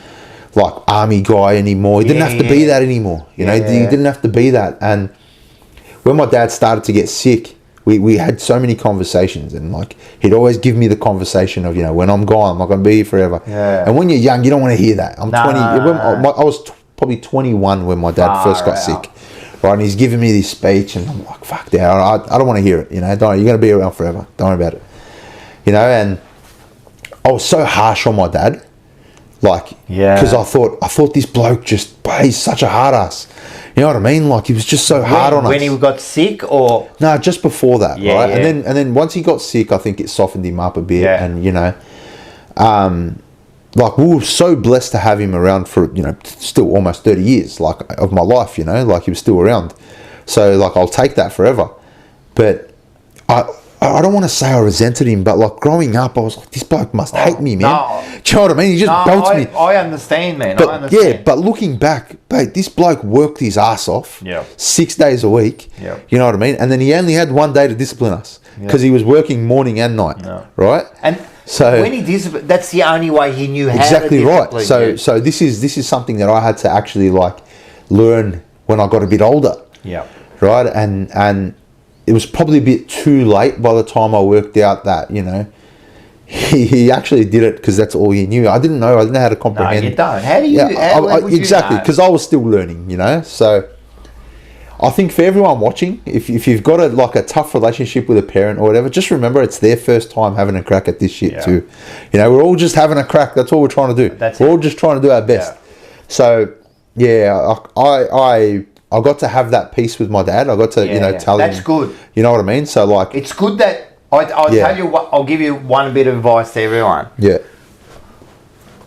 like army guy anymore. He didn't have to be that anymore. You know, he didn't have to be that. And when my dad started to get sick, we had so many conversations, and like he'd always give me the conversation of, you know, when I'm gone, I'm not going to be here forever. Yeah. And when you're young, you don't want to hear that. I'm 20. I was probably 21 when my dad first got sick, right? And he's giving me this speech, and I'm like, fuck, Dad, I don't want to hear it. You know, you're going to be around forever. Don't worry about it. You know, and I was so harsh on my dad, like, because I thought this bloke he's such a hard ass. You know what I mean? Like, he was just so hard on us. When he got sick, or no, just before that, right? Yeah. And then once he got sick, I think it softened him up a bit. Yeah. And you know, like we were so blessed to have him around for, you know, still almost 30 years, like of my life. You know, like he was still around. So like I'll take that forever. But I don't want to say I resented him, but like growing up, I was like, this bloke must hate me, man. No. Do you know what I mean? He just belts me. I understand, man. But, I understand. Yeah, but looking back, mate, this bloke worked his ass off 6 days a week. Yeah. You know what I mean? And then he only had one day to discipline us because he was working morning and night, right? And so when he disciplined, that's the only way he knew how exactly to discipline. Right. So this is something that I had to actually like learn when I got a bit older. Yeah. Right. And it was probably a bit too late by the time I worked out that, you know, he actually did it because that's all he knew. I didn't know how to comprehend. No, you don't. How do you? Exactly, because I was still learning, you know. So I think for everyone watching, if you've got a tough relationship with a parent or whatever, just remember it's their first time having a crack at this shit too. You know, we're all just having a crack. That's all we're trying to do. We're all just trying to do our best. Yeah. So yeah, I got to have that peace with my dad. I got to, you know, tell him. That's good. You know what I mean? So like, it's good that I'll tell you what. I'll give you one bit of advice to everyone. Yeah.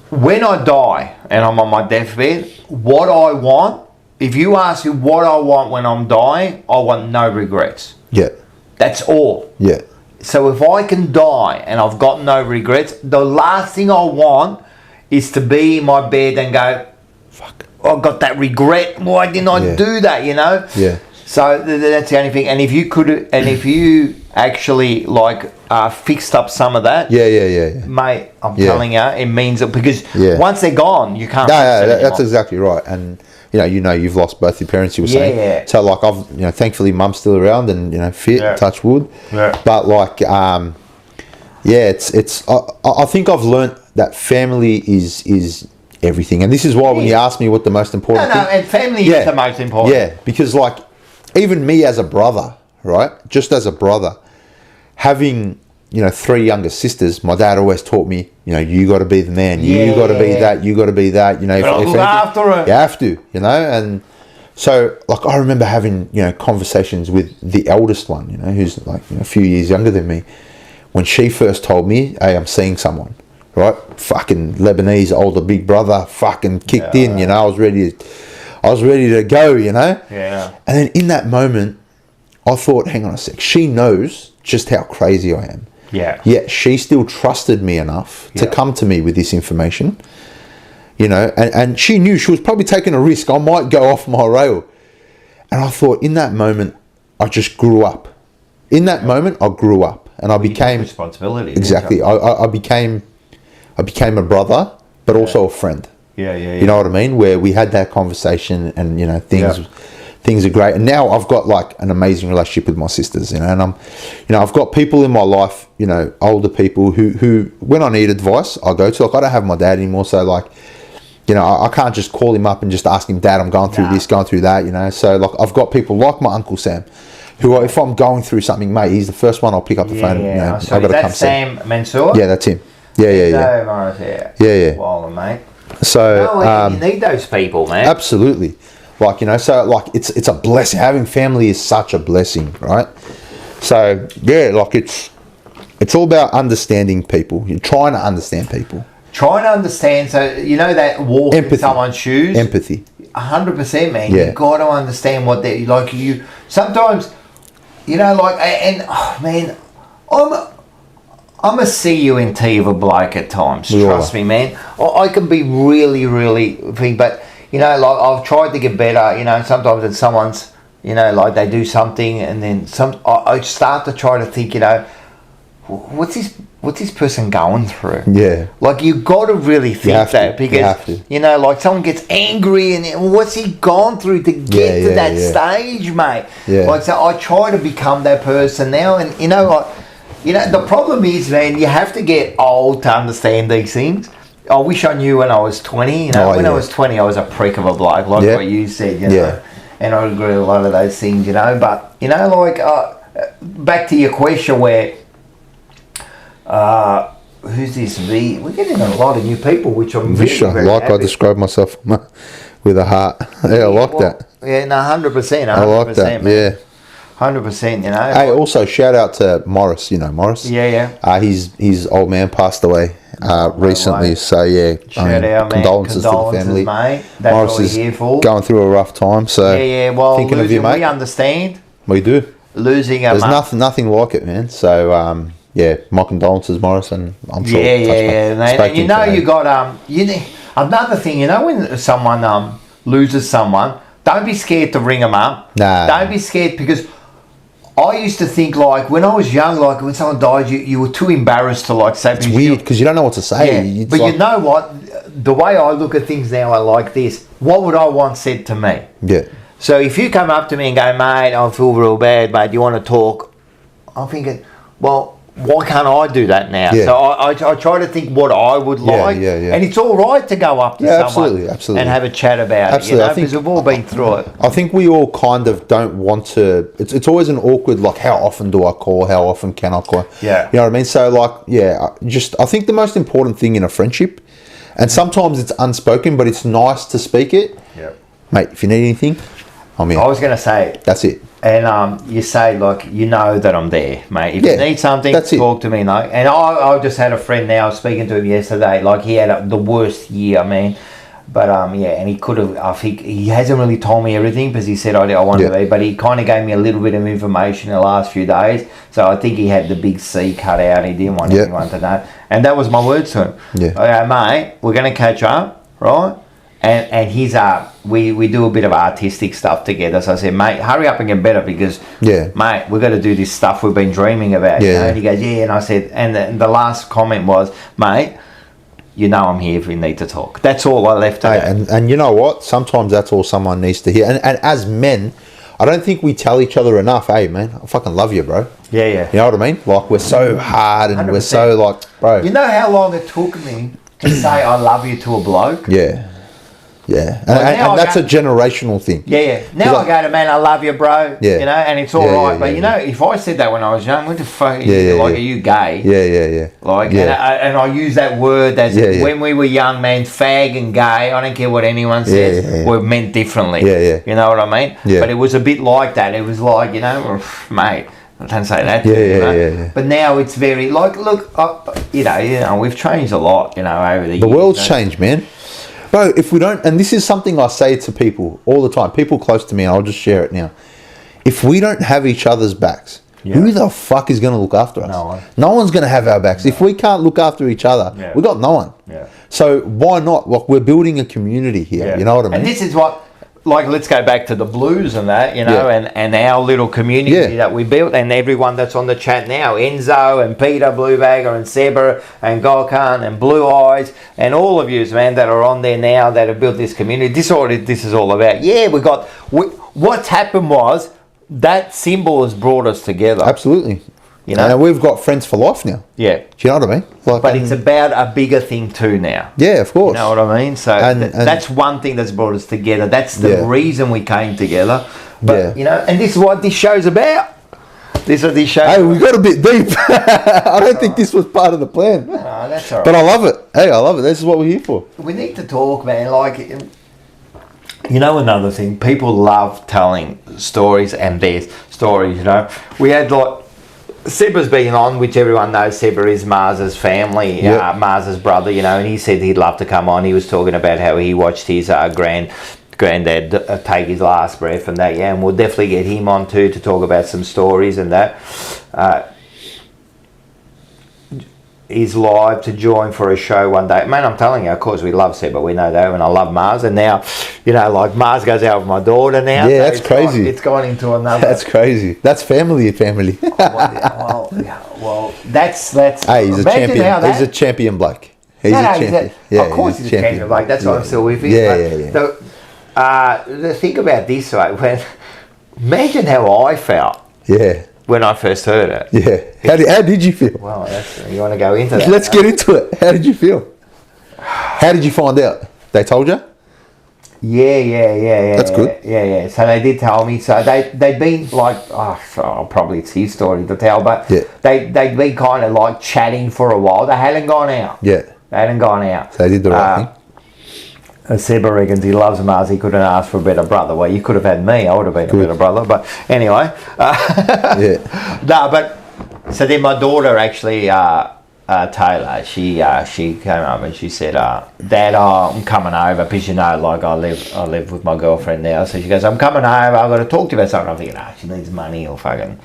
When I die and I'm on my deathbed, what I want, if you ask me what I want when I'm dying, I want no regrets. Yeah. That's all. Yeah. So if I can die and I've got no regrets, the last thing I want is to be in my bed and go, fuck, I got that regret. Why didn't I do that, you know? Yeah. So that's the only thing. And if you could, and if you actually like fixed up some of that. Yeah. Mate, I'm telling you, it means that because Yeah. once they're gone, you can't. That's exactly right. And you've lost both your parents. You were saying. Yeah. So like thankfully, mum's still around and fit. Yeah. Touch wood. Yeah. But like, it's. I think I've learnt that family is everything, and this is why when you ask me what the most important thing, and family is the most important. Yeah, because like even me as a brother, right? Just as a brother, having 3 younger sisters, my dad always taught me, you got to be the man. You got to be that. You got to be that. If look after it. You have to, and so like I remember having conversations with the eldest one, who's like a few years younger than me, when she first told me, hey, I'm seeing someone, right? Fucking Lebanese older big brother, fucking kicked in, I was ready to go, Yeah. And then in that moment, I thought, hang on a sec, she knows just how crazy I am. Yeah. Yet she still trusted me enough to come to me with this information, and she knew she was probably taking a risk. I might go off my rail. And I thought in that moment, I just grew up. In that moment, I grew up and I became responsibility. Exactly. I became a brother, but also a friend. Yeah. You know what I mean? Where we had that conversation and, things are great. And now I've got like an amazing relationship with my sisters, and I'm, I've got people in my life, older people who when I need advice, I go to. Like I don't have my dad anymore. So like, I can't just call him up and just ask him, Dad, I'm going through this, going through that, So like I've got people like my Uncle Sam, who if I'm going through something, mate, he's the first one I'll pick up the phone. So I've got to come Sam Mansour? Yeah, that's him. Yeah. Well, mate. So you need those people, man. Absolutely. Like, so like it's a blessing. Having family is such a blessing, right? So yeah, like it's all about understanding people. You're trying to understand people. Trying to understand, so that walk in someone's shoes. Empathy. 100%, man. Yeah. You've got to understand what they like. You sometimes, man, I'm a CUNT of a bloke at times. Trust me, man. I can be really, really big, but like I've tried to get better. Sometimes it's someone's, like they do something, and then I start to try to think, what's this person going through? Yeah. Like you got to really think that because like someone gets angry and what's he gone through to get to that stage, mate? Yeah. Like so, I try to become that person now, and the problem is, man, you have to get old to understand these things. I wish I knew when I was 20. I was 20, I was a prick of a bloke, like what you said, and I agree with a lot of those things, But back to your question, where who's this? We're getting a lot of new people, which I'm very like happy. I described myself with a heart. Yeah, I like that. Yeah, no, 100%. I like that. Man. Yeah. 100%, Hey, also shout out to Morris. Morris. Yeah. His old man passed away recently. So yeah, shout out, condolences to the family. Mate. That's Morris what we're here for. Going through a rough time. So yeah. Well, thinking of you, mate. We understand. We do. Losing a There's nothing like it, man. So my condolences, Morris, and I'm sure. Man. You got another thing. When someone loses someone, don't be scared to ring them up. Nah. Don't be scared, because I used to think, like, when I was young, like, when someone died, you were too embarrassed to, like, say... It's weird, because you don't know what to say. Yeah. But you know what? The way I look at things now, I like this. What would I want said to me? Yeah. So if you come up to me and go, mate, I feel real bad, mate, you want to talk? I'm thinking, well, why can't I do that now? Yeah. So I try to think what I would like. Yeah. And it's all right to go up to someone absolutely. and have a chat about it, because we've all been through it. I think we all kind of don't want to... It's always an awkward, like, how often do I call? How often can I call? Yeah. You know what I mean? So, like, I think the most important thing in a friendship, and sometimes it's unspoken, but it's nice to speak it. Yeah. Mate, if you need anything, I'm here. I was going to say... That's it. And you say, like, that I'm there, mate. If you need something, talk to me, And I just had a friend now, speaking to him yesterday, like, he had the worst year, But, and he could have, I think, he hasn't really told me everything, because he said, I wanted to be, but he kind of gave me a little bit of information the last few days. So I think he had the big C cut out. He didn't want anyone to know. And that was my words to him. Yeah. Okay, mate, we're going to catch up, right? and he's we do a bit of artistic stuff together. So I said, mate, hurry up and get better because mate, we've got to do this stuff we've been dreaming about. You know? And he goes, yeah. And I said, and the last comment was, mate, you know I'm here if we need to talk. That's all I left it at. And you know what? Sometimes that's all someone needs to hear. And as men, I don't think we tell each other enough, hey, man, I fucking love you, bro. Yeah. You know what I mean? Like, we're so hard and 100%. We're so like, bro. You know how long it took me to say I love you to a bloke? Yeah. And that's a generational thing. Yeah. Now I go to, man, I love you, bro. Yeah. You know, and it's all right. But, you know, if I said that when I was young, what the fuck? Are you gay? Yeah. Like, and I use that word as when we were young, man, fag and gay, I don't care what anyone says, were meant differently. Yeah. You know what I mean? Yeah. But it was a bit like that. It was like, you know, mate, I don't say that. Yeah. But now it's very, like, look, you know, we've changed a lot, you know, over the years. The world's changed, man. Bro, if we don't, and this is something I say to people all the time, people close to me, and I'll just share it now. If we don't have each other's backs, who the fuck is going to look after us? No one. No one's going to have our backs. No. If we can't look after each other, we got no one. Yeah. So why not? Like, we're building a community here. You know what I mean? And this is what, like, let's go back to the blues and that, you know, and our little community that we built, and everyone that's on the chat now, Enzo and Peter Bluebagger and Seba and Gokhan and Blue Eyes and all of yous, man, that are on there now that have built this community. This is all about. Yeah, what's happened was that symbol has brought us together. Absolutely. You know, and we've got friends for life now. Yeah. Do you know what I mean? Like, but it's about a bigger thing too now. Yeah, of course. You know what I mean? So that's one thing that's brought us together. That's the reason we came together. But, you know, and this is what this show's about. This is what this show. Hey, we got a bit deep. I don't think this was part of the plan. No, that's all right. But I love it. Hey, I love it. This is what we're here for. We need to talk, man. Like, you know, another thing, people love telling stories, and there's stories, you know. We had, like, Seba's been on, which everyone knows Seba is Mars's family, Mars's brother, you know, and he said he'd love to come on. He was talking about how he watched his granddad take his last breath and that, and we'll definitely get him on too to talk about some stories and that. He's live to join for a show one day. Man, I'm telling you, of course, we love Seba, we know that, and I love Mars, and now, you know, like, Mars goes out with my daughter now. Yeah, so that's crazy. It's gone into another... That's crazy. That's family. well, that's... Hey, he's a champion. He's a champion bloke. He's a champion. Of course he's a champion bloke. That's why I'm still with him. Yeah. So, the thing about this, right, imagine how I felt. Yeah. When I first heard it. Yeah. How did you feel? Well, you want to go into that? Let's get into it. How did you feel? How did you find out? They told you? Yeah. That's good. Yeah. So they did tell me. So they'd been like, probably it's his story to tell, but they'd been kind of like chatting for a while. They hadn't gone out. Yeah. They hadn't gone out. So they did the right thing. Seba reckons he loves Mars. He couldn't ask for a better brother. Well, you could have had me. I would have been a better brother. But anyway. No, but so then my daughter actually, Taylor, she came up and she said, Dad, I'm coming over because, you know, like I live with my girlfriend now. So she goes, I'm coming over. I've got to talk to you about something. I'm thinking, she needs money or fucking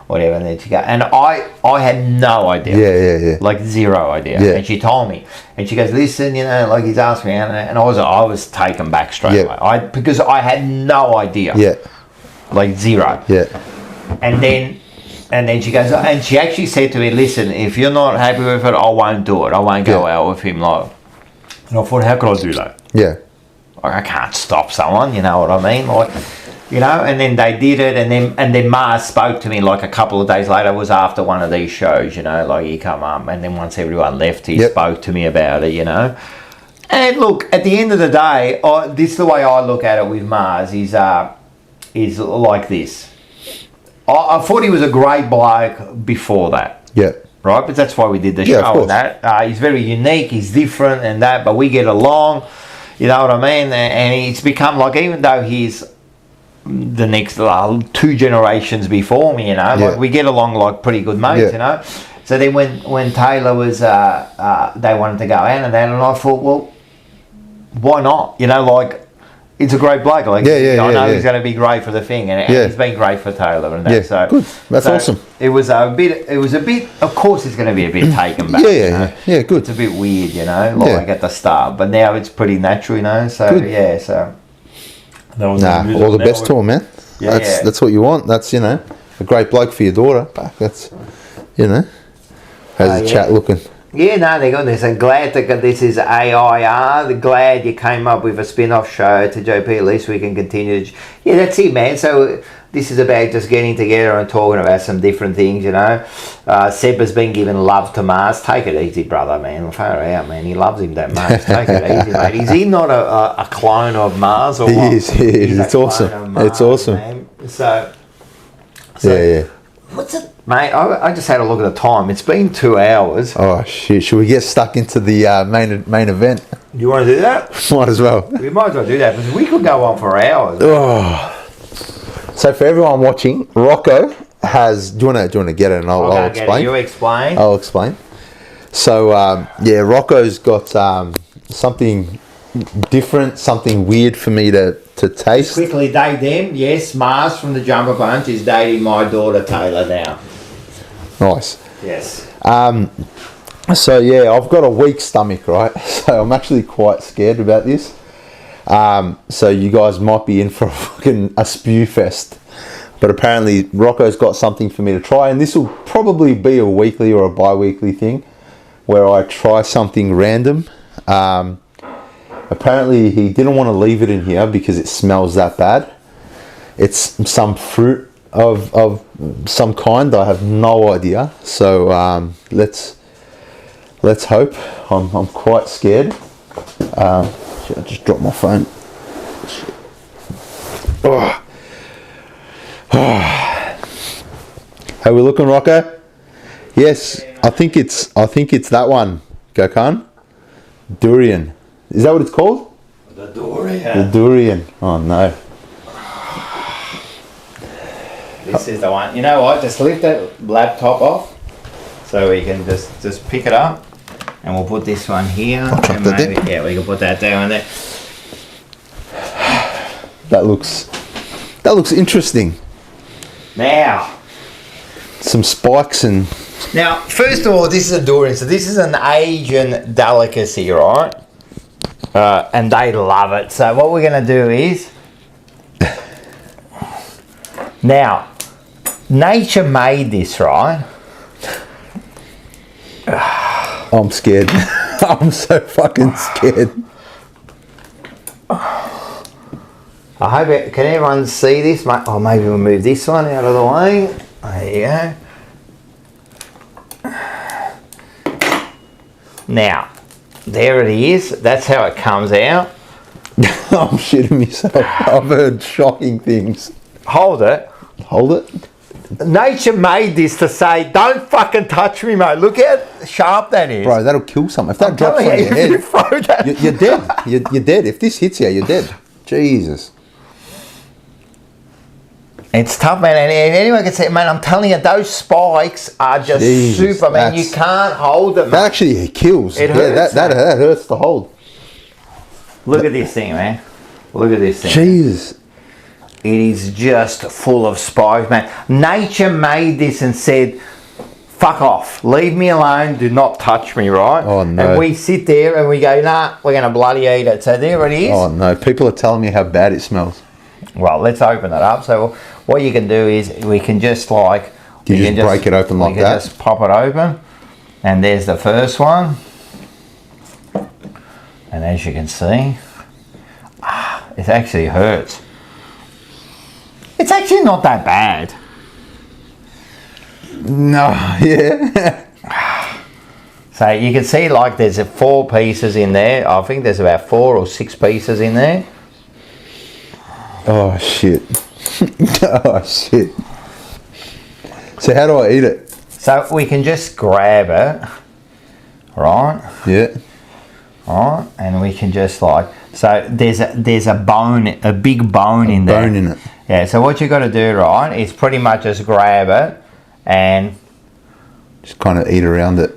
whatever. And then she goes, and I had no idea. Yeah. Like zero idea. Yeah. And she told me, and she goes, listen, you know, like he's asked me, and I was taken back straight away. Because I had no idea. Yeah. Like zero. Yeah. And then she goes, and she actually said to me, listen, if you're not happy with it, I won't do it. I won't go out with him. Like, and I thought, how could I do that? Yeah. Like, I can't stop someone, you know what I mean? Like, you know, and then they did it, and then Mars spoke to me like a couple of days later. It was after one of these shows, you know, like he come up, and then once everyone left, he spoke to me about it, you know. And look, at the end of the day, this is the way I look at it with Mars, is like this. I thought he was a great bloke before that. Yeah. Right? But that's why we did the show and that. He's very unique, he's different and that, but we get along, you know what I mean? And it's become like, even though he's the next 2 generations before me, you know, like we get along like pretty good mates, you know. So then when Taylor was, they wanted to go out and that, and I thought, well, why not? You know, like, he's a great bloke. Like, I know he's going to be great for the thing, and he's been great for Taylor and that. Yeah, so good. That's awesome. It was a bit. Of course, it's going to be a bit taken back. Yeah, good. It's a bit weird, like at the start, but now it's pretty natural, So good. So. All the best to him, man. That's what you want. That's a great bloke for your daughter. That's how's the chat looking? Yeah, no, they're good. They're glad that this is AIR. They're glad you came up with a spin-off show to JP. At least we can continue. Yeah, that's it, man. So this is about just getting together and talking about some different things, Seb has been giving love to Mars. Take it easy, brother, man. Far out, man. He loves him that much. Take it easy, mate. Is he not a clone of Mars or what? He is. It's awesome. Mars, it's awesome. Man. So yeah. What's it? Mate, I just had a look at the time. It's been 2 hours. Oh, shit. Should we get stuck into the main event? You want to do that? Might as well. We might as well do that because we could go on for hours. Oh. So for everyone watching, Rocco has... Do you want to get it and I'll explain? You explain. I'll explain. So, Rocco's got something different, something weird for me to taste. Quickly date them. Yes, Mars from the Jumper Punch is dating my daughter Taylor now. Nice. Yes. So I've got a weak stomach, right? So I'm actually quite scared about this. So you guys might be in for a spew fest. But apparently Rocco's got something for me to try, and this will probably be a weekly or a bi-weekly thing where I try something random. Apparently he didn't want to leave it in here because it smells that bad. It's some fruit of some kind. I have no idea. So let's hope. I'm quite scared. Shit, I just dropped my phone. Oh. How we looking, Rocco? Yes, I think it's that one. Gokhan? Durian. Is that what it's called? The durian. The durian. Oh no. This is the one. You know what? Just lift that laptop off so we can just pick it up, and we'll put this one here. And maybe, we can put that down there. That looks interesting. Now, some spikes and. Now, first of all, this is a durian. So this is an Asian delicacy, right? And they love it. So what we're going to do is, now, nature made this, right? I'm scared. I'm so fucking scared. I hope can everyone see this? Oh, maybe we'll move this one out of the way. There you go. Now, there it is. That's how it comes out. I'm shitting myself. I've heard shocking things. Hold it. Hold it. Nature made this to say, don't fucking touch me, mate. Look how sharp that is. Bro, that'll kill someone. If that drops on your head, you're dead. You're dead. If this hits you, you're dead. Jesus. It's tough, man. And if anyone can say, man, I'm telling you, those spikes are just super, man. You can't hold them. That actually kills. It hurts. That hurts to hold. Look at this thing, man. Look at this thing. Jesus. It is just full of spikes, man. Nature made this and said, fuck off. Leave me alone. Do not touch me, right? Oh, no. And we sit there and we go, nah, we're going to bloody eat it. So there it is. Oh, no. People are telling me how bad it smells. Well, let's open it up. So what you can do is we can just break it open like that? We can just pop it open. And there's the first one. And as you can see, it actually hurts. It's actually not that bad. No, yeah. So you can see like there's 4 pieces in there. I think there's about 4 or 6 pieces in there. Oh shit. Oh shit. So how do I eat it? So we can just grab it, right? Yeah. Right, and we can just so there's a bone, a big bone in there. Bone in it. Yeah. So what you got to do, right, is pretty much just grab it and just kind of eat around it.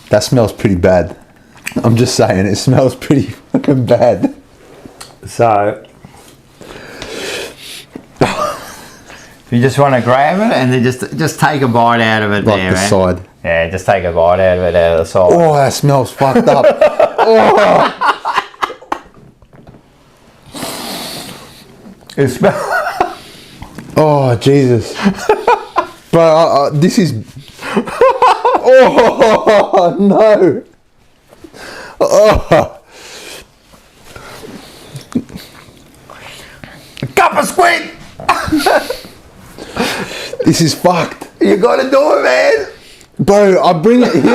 That smells pretty bad. I'm just saying, it smells pretty fucking bad. So, you just want to grab it and then just take a bite out of it Like there, the man. side. Yeah, just take a bite out of it out of the side. Oh, that smells fucked up. Oh. It smells. Oh, Jesus. Bro, this is... Oh, no. Oh. Cup of squid! This is fucked. You gotta do it, man. Bro, I bring it here.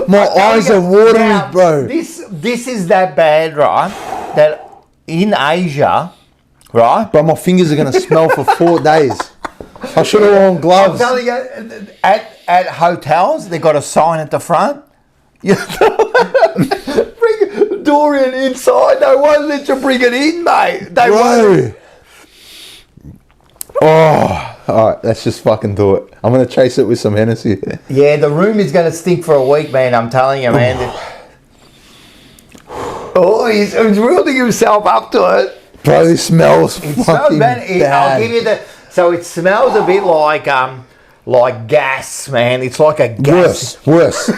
My eyes are watering, Now, bro. This is that bad, right? That in Asia, right? Bro, my fingers are going to smell for 4 days. I should have worn I'm gloves. telling you, at hotels, they got a sign at the front. Bring durian inside. They won't let you bring it in, mate. They won't. Bro. Oh, all right, let's just fucking do it. I'm going to chase it with some Hennessy. Yeah, the room is going to stink for a week, man. I'm telling you, man. Oh, he's wielding himself up to it. Bro, this smells It fucking smells bad. bad. I'll give you the. So it smells a bit like gas, man. It's like a gas. Worse.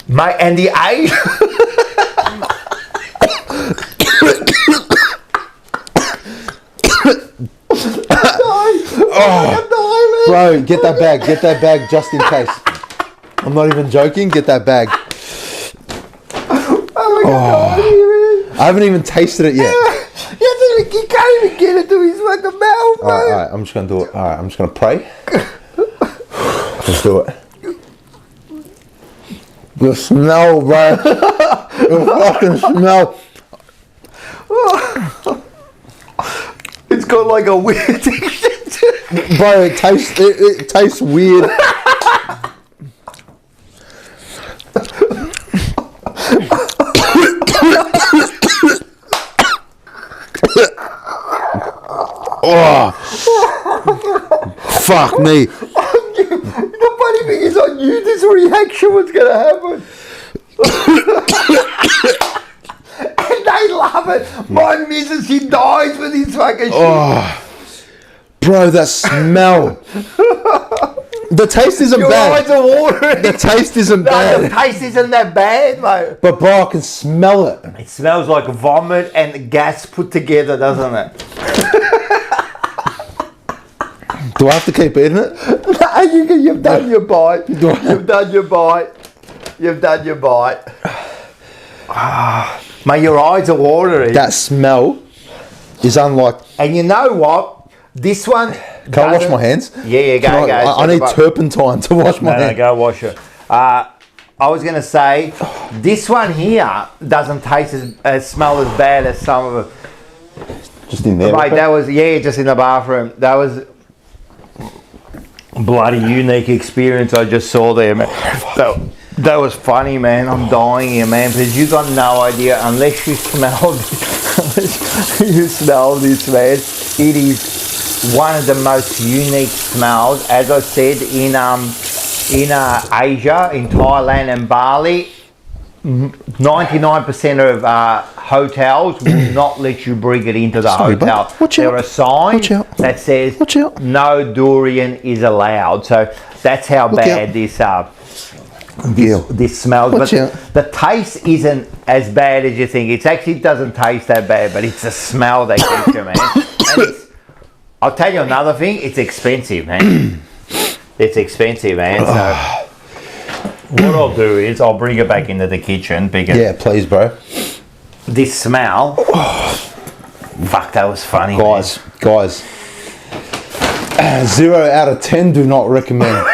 Mate, and the Asian. Oh, bro, get that bag just in case. I'm not even joking, get that bag. Oh. I haven't even tasted it yet. You can't even get it to his fucking mouth, mate. Alright, I'm just gonna do it. Alright, I'm just gonna pray. Let's do it. The smell, bro. The fucking smell. It's got like a weird texture. Bro, it tastes weird. Oh, fuck me. The funny thing is, I knew this reaction was going to happen. And they love it. My missus, she dies for this fucking shit. Oh, bro, that smell. The taste isn't Your bad. eyes are watering. The taste isn't No, the bad. taste isn't that bad, mate. But bro, I can smell it. It smells like vomit and gas put together, doesn't it? Do I have to keep eating it? No, you've done your bite. You've done your bite. You've done your bite. Mate, your eyes are watering. That smell is unlike. And you know what? This one. Can I wash my hands? Yeah, go. I need turpentine to wash my hands. Go wash it. I was going to say, this one here doesn't taste smell as bad as some of it. Just in there. Mate, that was, just in the bathroom. That was a bloody unique experience I just saw there, man. That was funny, man. I'm dying here, man, because you got no idea unless you smell this, man. It is one of the most unique smells. As I said, in Asia, in Thailand and Bali, 99% of hotels will not let you bring it into the hotel. There are signs that says no durian is allowed. So that's how bad this smells. But the taste isn't as bad as you think. It actually doesn't taste that bad, but it's the smell that gets you, man. And I'll tell you another thing. It's expensive, man. It's expensive, man. So what I'll do is I'll bring it back into the kitchen because please, bro. This smell. Fuck, that was funny, guys. 0 out of 10. Do not recommend.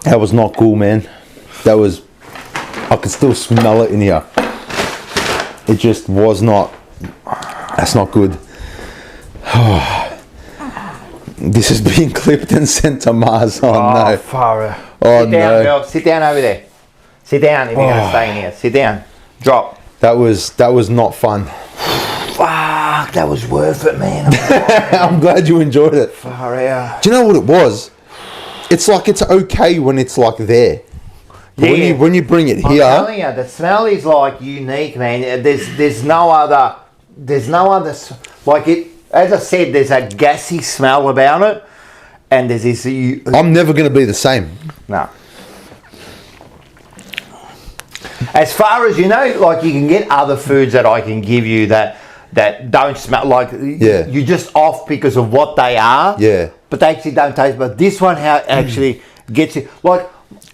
That was not cool, man. I could still smell it in here. It just was not. That's not good. This is being clipped and sent to Mars. Oh no. Far. Oh Sit down, no. girl. Sit down over there. Sit down if you're going to stay in here. Sit down. Drop. That was not fun. Fuck, fuck, that was worth it, man. I'm glad you enjoyed it. Far out. Do you know what it was? It's like it's okay when it's like there. But when you bring it here, I'm telling you, the smell is like unique, man. There's no other like it. As I said, there's a gassy smell about it, and there's this. I'm never going to be the same. No. As far as you know, like you can get other foods that I can give you that don't smell like you're just off because of what they are. Yeah. But they actually don't taste. But this one, how it actually gets you. Like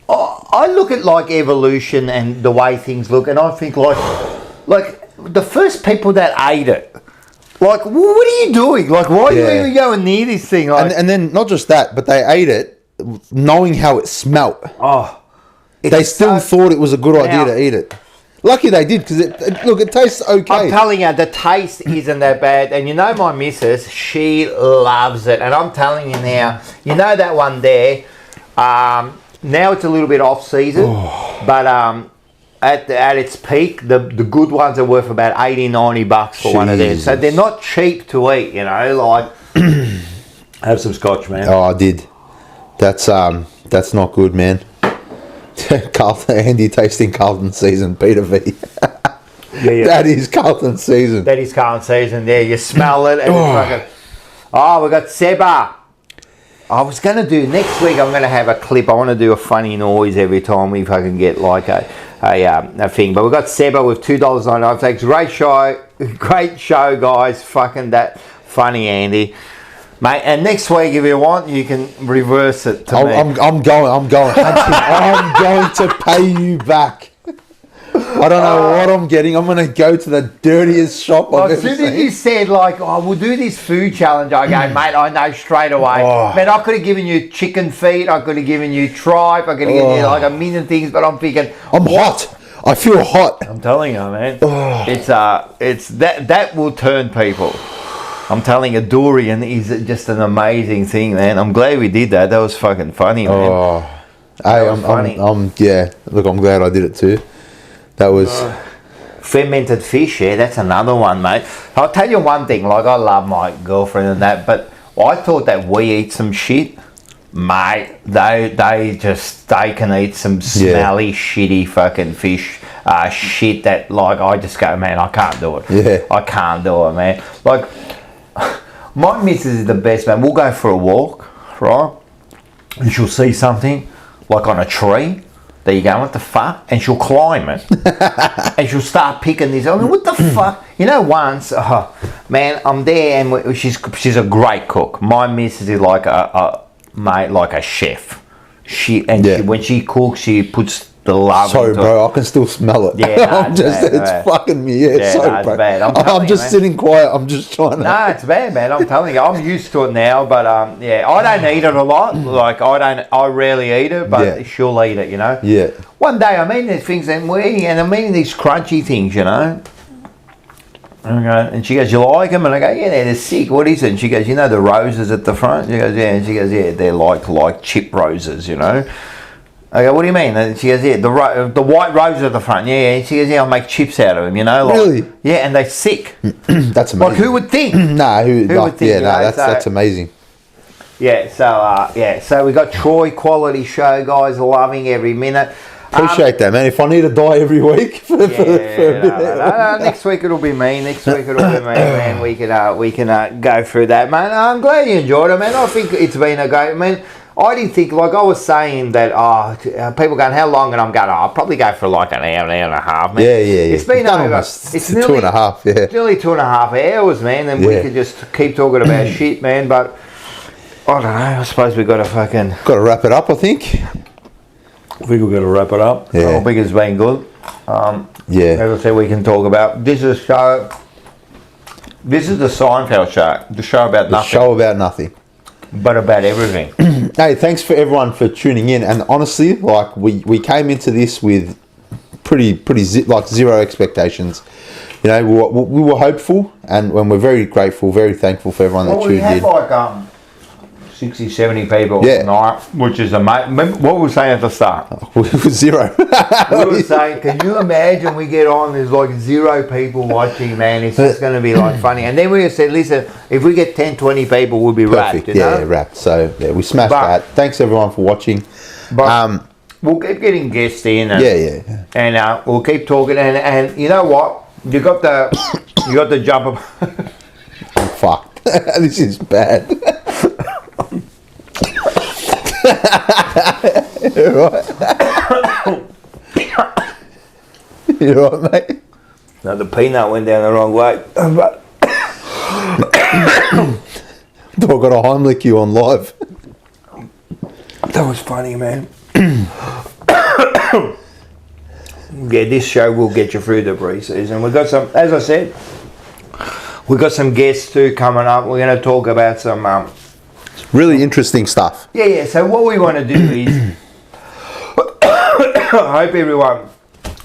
I look at like evolution and the way things look, and I think like the first people that ate it. Like, what are you doing? Like, why are you even going near this thing? Like, and then not just that, but they ate it knowing how it smelt. Oh. They still thought it was a good idea to eat it. Lucky they did, because it tastes okay. I'm telling you, the taste isn't that bad. And you know my missus, she loves it. And I'm telling you now, you know that one there, now it's a little bit off season, but at its peak, the good ones are worth about $80-90 for one of them. So they're not cheap to eat, you know, like have some scotch, man. Oh, I did. That's not good, man. Carlton, Andy tasting Carlton season, Peter V. Yeah. That is Carlton season. That is Carlton season. There, you smell it. And it's like we got Seba. I was going to do next week. I'm going to have a clip. I want to do a funny noise every time if I can get like a thing. But we got Seba with $2.99. Thanks. Great show, guys. Fucking that funny, Andy. Mate, and next week, if you want, you can reverse it to me. I'm going hunting. I'm going to pay you back. I don't know what I'm getting. I'm going to go to the dirtiest shop I've ever seen. As soon as you said, like, we'll do this food challenge, I go, mate, I know straight away. Man, I could have given you chicken feet. I could have given you tripe. I could have given you, like, a million things. But I'm thinking... I'm hot. I feel hot. I'm telling you, man. It's that will turn people. I'm telling you, durian is just an amazing thing, man. I'm glad we did that. That was fucking funny, man. I'm funny. Look, I'm glad I did it too. That was... fermented fish, that's another one, mate. I'll tell you one thing, like I love my girlfriend and that, but I thought that we eat some shit. Mate, they can eat some smelly, shitty fucking fish shit that, like, I just go, man, I can't do it. Yeah. I can't do it, man. Like, my missus is the best, man. We'll go for a walk, right? And she'll see something, like on a tree. There you go, what the fuck? And she'll climb it. And she'll start picking this. I mean, what the fuck? You know, once, man, I'm there and she's a great cook. My missus is like like a chef. When she cooks, she puts the love. Sorry, bro, I can still smell it. Yeah, it's fucking me. Yeah, sorry, it's bro. bad. I'm just sitting quiet. I'm just trying to. No, it's bad, man. I'm telling you, I'm used to it now. But I don't eat it a lot. Like I rarely eat it, but she'll eat it. You know. Yeah. One day I'm eating these things and we're eating, and I'm eating these crunchy things. You know. And she goes, you like them? And I go, yeah, they're sick. What is it? And she goes, you know the roses at the front? She goes, yeah. And she goes, yeah, they're like chip roses, you know. I go, what do you mean? And she goes, yeah, the white roses at the front. Yeah. And she goes, yeah, I'll make chips out of them, you know. Like, really? Yeah, and they're sick. That's amazing. Like, who would think? Who would think? Yeah, that's amazing. Yeah, so we got Troy, quality show, guys, loving every minute. Appreciate that, man. If I need to die every week for a bit. Next week it'll be me. Man. We can go through that, man. I'm glad you enjoyed it, man. I think it's been a great, man. I didn't think, like I was saying that, people going, how long? And I'm going, I'll probably go for like an hour and a half, man. Yeah. It's been over. It's nearly 2.5, yeah. It's nearly 2.5 hours, man, and we can just keep talking about shit, man, but I don't know, I suppose we've got to Got to wrap it up, I think. I think we've got to wrap it up. Yeah. I think it's been good. As I said, we can talk about, this is a show, this is the Seinfeld show, the show about nothing. The show about nothing. But about everything. Hey, thanks for everyone for tuning in. And honestly, like we came into this with pretty zero expectations. You know, we were hopeful, and we're very grateful, very thankful for everyone that tuned in. We had like 60, 70 people Yeah. tonight, which is amazing. What were we saying at the start? It was 0. We were saying, can you imagine we get on, there's like 0 people watching, man. It's just going to be like funny. And then we said, listen, if we get 10, 20 people, we'll be Perfect. wrapped, you know? Yeah, wrapped. So, yeah, we smashed But- that. Thanks, everyone, for watching. But we'll keep getting guests in. And, Yeah. And we'll keep talking. And you know what? You got the jumper. I'm fucked. This is bad. You're right. You're right, mate. No, the peanut went down the wrong way. But I got a Heimlich you on live. that was funny, man. Yeah, this show will get you through the pre-season. We've got some, as I said, we've got some guests too coming up. We're going to talk about some... Really interesting stuff. Yeah. So what we want to do is... I hope everyone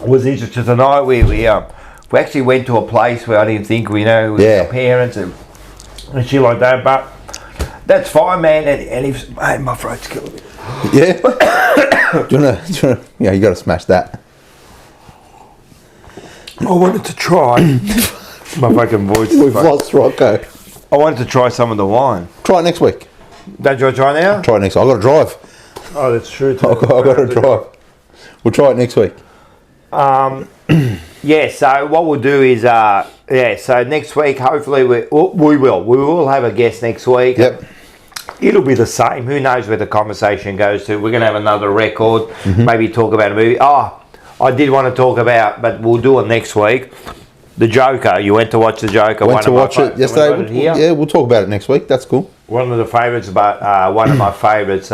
was interested tonight. We actually went to a place where I didn't think we know with our parents and shit like that. But that's fine, man. And if... Hey, my throat's killing me. Yeah. do you wanna, yeah, you got to smash that. I wanted to try. My fucking voice. We've lost Rocco. I wanted to try some of the wine. Try it next week. Don't you want to try now? Try it next week. I've got to drive. Oh, that's true. I've got to drive. We'll try it next week. Yeah, so what we'll do is, so next week, hopefully, we will have a guest next week. Yep. It'll be the same. Who knows where the conversation goes to. We're going to have another record, maybe talk about a movie. Oh, I did want to talk about, but we'll do it next week, The Joker. You went to watch The Joker. Went to watch it yesterday. Yeah, we'll talk about it next week. That's cool. One of the favourites, but one of my favourites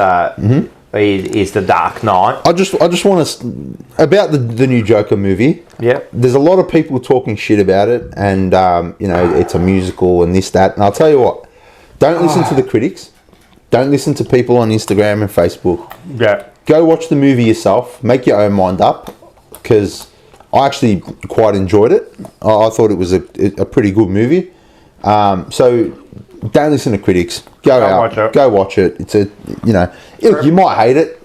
is The Dark Knight. I just want to about the new Joker movie. Yep. There's a lot of people talking shit about it, and you know, it's a musical and this that. And I'll tell you what, don't listen to the critics. Don't listen to people on Instagram and Facebook. Yeah. Go watch the movie yourself. Make your own mind up, because I actually quite enjoyed it. I thought it was a pretty good movie. So don't listen to critics. Go watch it. It's a, you know, you might hate it,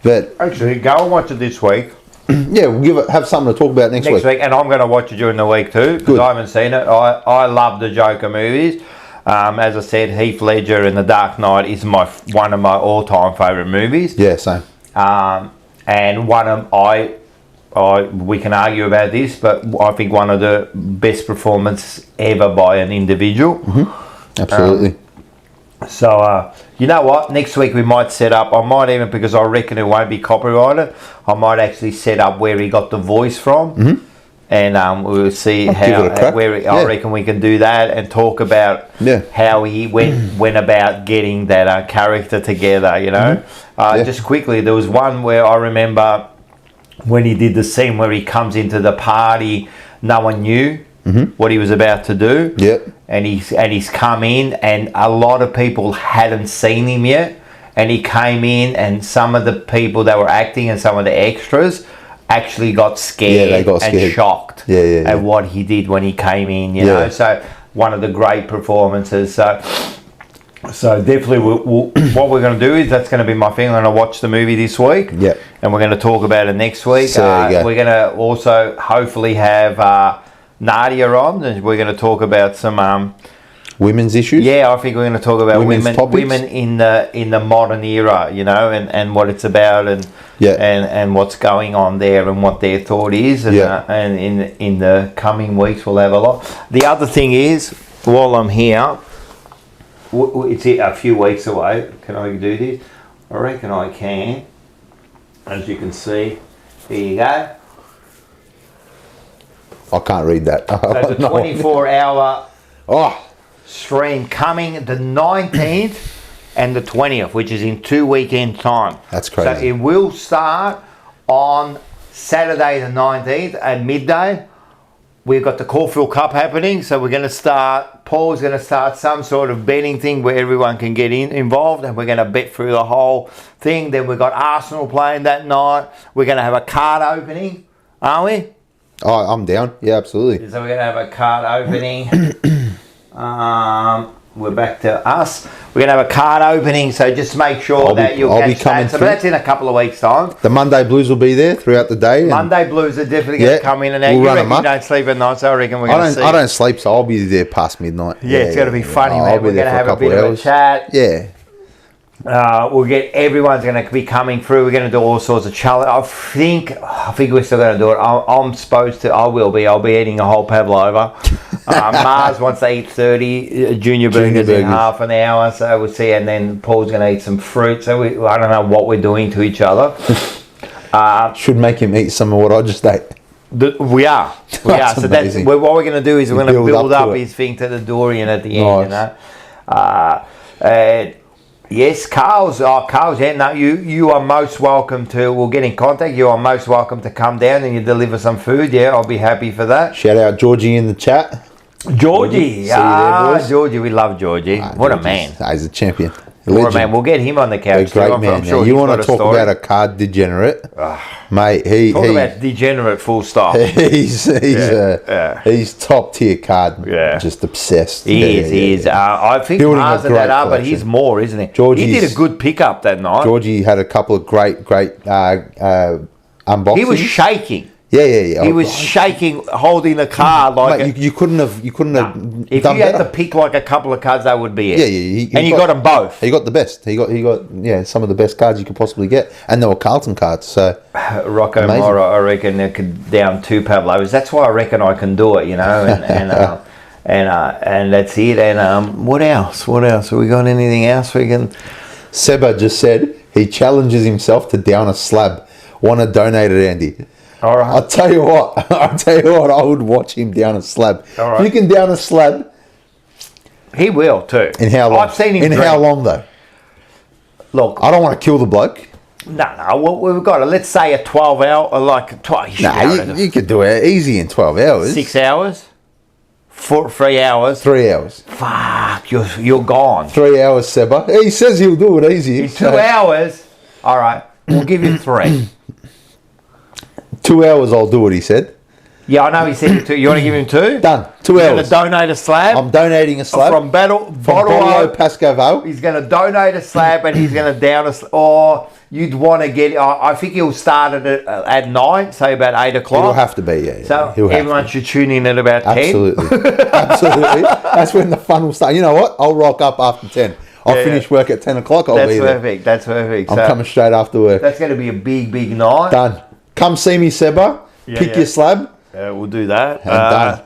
but actually go and watch it this week. Yeah, we'll have something to talk about next week. And I'm going to watch it during the week too, because I haven't seen it. I love the Joker movies. As I said, Heath Ledger and The Dark Knight is one of my all-time favourite movies. Yeah, same. And one of we can argue about this, but I think one of the best performances ever by an individual. Absolutely. So, you know what? Next week we might set up, I might even, because I reckon it won't be copyrighted, I might actually set up where he got the voice from. And we'll see I reckon we can do that and talk about how he went about getting that character together, you know. Just quickly, there was one where I remember when he did the scene where he comes into the party, no one knew what he was about to do. And he's come in, and a lot of people hadn't seen him yet. And he came in, and some of the people that were acting and some of the extras actually got scared, and shocked at what he did when he came in, you know. So one of the great performances. So definitely what we're going to do is, that's going to be my thing. I'm going to watch the movie this week, and we're going to talk about it next week. We're going to also hopefully have Nadia on, and we're going to talk about some women's issues. Yeah, I think we're going to talk about women in the modern era, you know, and what it's about, and what's going on there, and what their thought is, and in the coming weeks we'll have a lot. The other thing is, while I'm here, it's a few weeks away. Can I do this? I reckon I can. As you can see, there you go. I can't read that. So it's a 24-hour stream coming the 19th and the 20th, which is in 2 weekend time. That's crazy. So it will start on Saturday the 19th at midday. We've got the Caulfield Cup happening, so we're going to start, Paul's going to start some sort of betting thing where everyone can get involved, and we're going to bet through the whole thing. Then we've got Arsenal playing that night. We're going to have a card opening, aren't we? Oh, I'm down. Yeah, absolutely. So we're going to have a card opening. we're back to us. We're going to have a card opening, so just make sure that you'll catch that. So that's in a couple of weeks' time. The Monday Blues will be there throughout the day. Monday Blues are definitely going to come in and out. We'll You don't sleep at night, so I reckon we're going to see. I don't sleep, so I'll be there past midnight. Yeah, it's going to be funny, man. We're going to have a bit of a chat. Yeah. Everyone's going to be coming through. We're going to do all sorts of challenge. I think we're still going to do it. I'll be eating a whole pavlova. Mars wants to eat 30 junior burgers in half an hour, so we'll see. And then Paul's going to eat some fruit. So I don't know what we're doing to each other. Should make him eat some of what I just ate. We are. So what we're going to do is we're going to build up his thing to the Dorian at the end. You know. Yes, Carl's. Yeah, no, you are most welcome to. We'll get in contact. You are most welcome to come down and you deliver some food. Yeah, I'll be happy for that. Shout out Georgie in the chat. Georgie, Georgie, we love Georgie. What a man! He's a champion. What a man! We'll get him on the couch. A great man. Sure you want to talk about a card degenerate, mate? Talk about degenerate. Full stop. He's top tier card. Yeah, just obsessed. He is. I think Mars and that are, but he's more, isn't he? He did a good pickup that night. Georgie had a couple of great unboxings. He was shaking. Yeah. He was shaking, holding the card like. Mate, you couldn't have. If you had to pick like a couple of cards, that would be it. Yeah. And you got them both. He got the best. He got some of the best cards you could possibly get, and they were Carlton cards. So Rocco, I reckon they could down 2 pavlovas. That's why I reckon I can do it. You know, and that's it. And what else? Have we got anything else we can? Seba just said he challenges himself to down a slab. Want to donate it, Andy? All right. I'll tell you what. I would watch him down a slab. All right. If you can down a slab, he will too. In how long? I've seen him. How long though? Look, I don't want to kill the bloke. No. We've got let's say a 12-hour, or like 12. You could do it easy in 12 hours. 6 hours. 3 hours. 3 hours. Fuck, you're gone. 3 hours, Seba. He says he'll do it easy. In 2 hours. All right, we'll give him 3. 2 hours, I'll do it, he said. Yeah, I know he said 2. You want to give him 2? Done. 2 hours. You're going to donate a slab? I'm donating a slab. From Bottle Pascoe. He's going to donate a slab and he's going to down a slab. Or you'd want to get... I think he'll start at 9, say about 8 o'clock. It'll have to be, yeah. So everyone should tune in at about 10. Absolutely. That's when the fun will start. You know what? I'll rock up after 10. I'll finish work at 10 o'clock. I'll be there. That's perfect. I'm coming straight after work. That's going to be a big night. Done. Come see me, Seba. Pick your slab. Yeah, we'll do that. And done.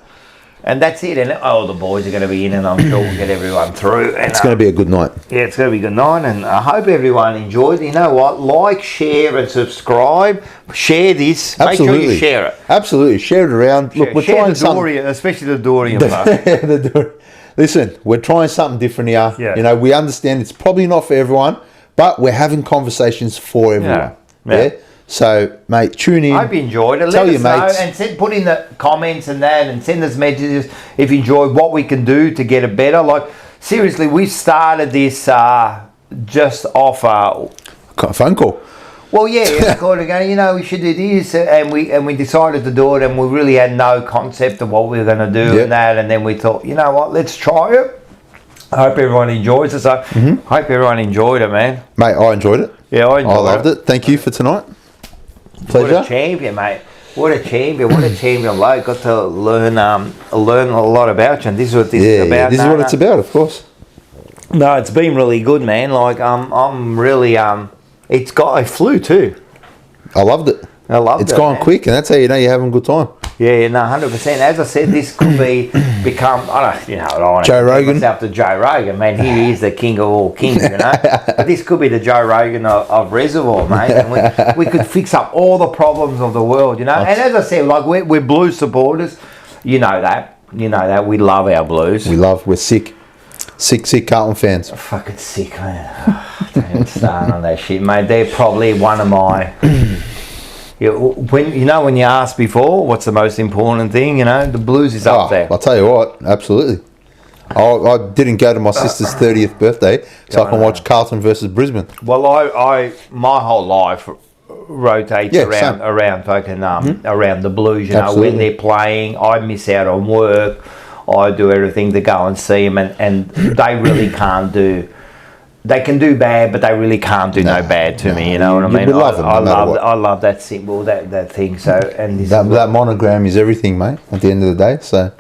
And that's it. And the boys are going to be in, and I'm sure we'll get everyone through. And, it's going to be a good night. Yeah, it's going to be a good night, and I hope everyone enjoyed. You know what? Like, share, and subscribe. Share this. Absolutely. Make sure you share it. Absolutely. Share it around. Look, we're trying something. Especially the Dorian part. Listen, we're trying something different here. Yeah. You know, we understand it's probably not for everyone, but we're having conversations for everyone. Yeah. So, mate, tune in. I hope you enjoyed it. Tell Let your us know mates. and put in the comments and that, and send us messages if you enjoyed what we can do to get it better. Like, seriously, we started this just off a phone call. Well, yeah, going, you know, we should do this, and we decided to do it, and we really had no concept of what we were going to do and that, and then we thought, you know what, let's try it. I hope everyone enjoys it. So, hope everyone enjoyed it, man. Mate, I enjoyed it. Yeah, I loved it. Thank you for tonight. Pleasure. What a champion, mate. What a champion bloke. Got to learn a lot about you, and this is what this is about. This is what it's about, of course. No, it's been really good, man. Like, I'm really, it's got a flu too. I loved it. It's gone quick, and that's how you know you're having a good time. Yeah, no, 100%. As I said, this could become. I don't want to Joe Rogan. myself to Joe Rogan, man. He is the king of all kings, you know. But this could be the Joe Rogan of Reservoir, mate. And we could fix up all the problems of the world, you know. And as I said, like we're Blues supporters. You know that. We love our Blues. We're sick Carlton fans. Fucking sick, man. Don't start on that shit, mate. They're probably one of my. When you asked before, what's the most important thing? You know, the Blues is up there. I'll tell you what, absolutely. I didn't go to my sister's 30th birthday, so I can watch Carlton versus Brisbane. Well, I my whole life rotates around fucking around the Blues. You know, when they're playing, I miss out on work. I do everything to go and see them, and they really can't do. They can do bad, but they really can't do no bad to me. You know what I mean? I love that symbol, that thing. So and that monogram is everything, mate. At the end of the day, so.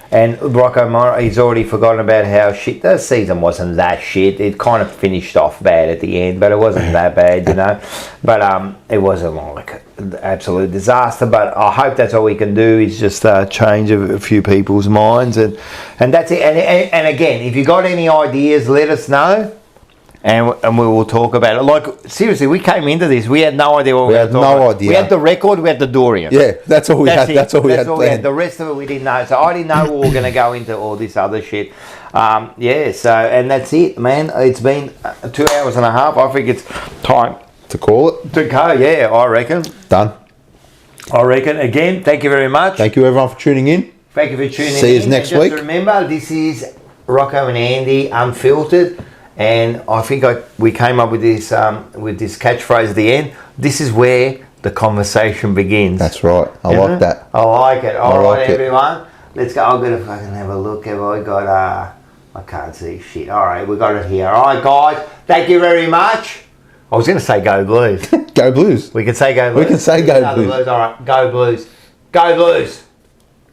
And Rocco, he's already forgotten about how shit the season wasn't that shit. It kind of finished off bad at the end, but it wasn't that bad, you know. But it wasn't like an absolute disaster. But I hope that's all we can do is just change a few people's minds, and that's it. And again, if you got any ideas, let us know. And we will talk about it. Like, seriously, we came into this. We had no idea what we were talking about. We had no idea. We had the record, we had the Dorian. Yeah, that's all we had. That's all we had. The rest of it we didn't know. So I didn't know we were going to go into all this other shit. Yeah, so, and that's it, man. It's been 2 hours and a half. I think it's time to call it. To go, yeah, I reckon. Done. I reckon. Again, thank you very much. Thank you, everyone, for tuning in. Thank you for tuning in. See you next week. Just remember, this is Rocco and Andy Unfiltered. And I think we came up with this catchphrase at the end. This is where the conversation begins. That's right. I like that. I like it. All right, everyone. Let's go. I'm going to fucking have a look. Have I got I can't see shit. All right, we got it here. All right, guys. Thank you very much. I was going to say go Blues. Go Blues. We can say go Blues. We can say go Blues. All right, go Blues. Go Blues.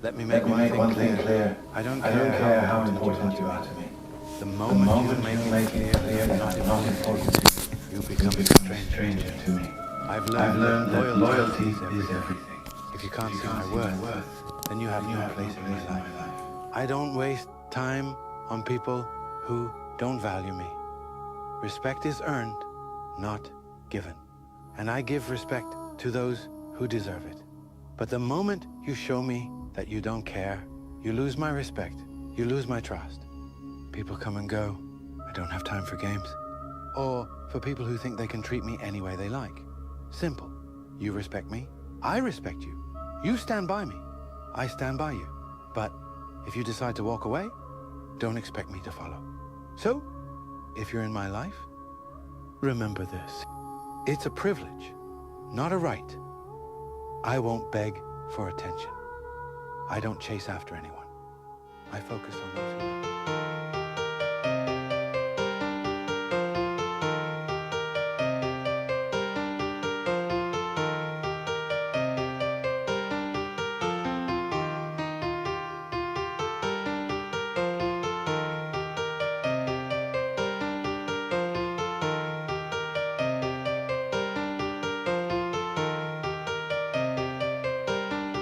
Let me make one thing clear. I don't care how important you are to me. The moment you make it clear not important to you, you become a stranger to me. I've learned that loyalty is everything. If you can't see my worth, then you have no place in my life. I don't waste time on people who don't value me. Respect is earned, not given. And I give respect to those who deserve it. But the moment you show me that you don't care, you lose my respect, you lose my trust. People come and go. I don't have time for games. Or for people who think they can treat me any way they like. Simple. You respect me, I respect you. You stand by me, I stand by you. But if you decide to walk away, don't expect me to follow. So, if you're in my life, remember this. It's a privilege, not a right. I won't beg for attention. I don't chase after anyone. I focus on those who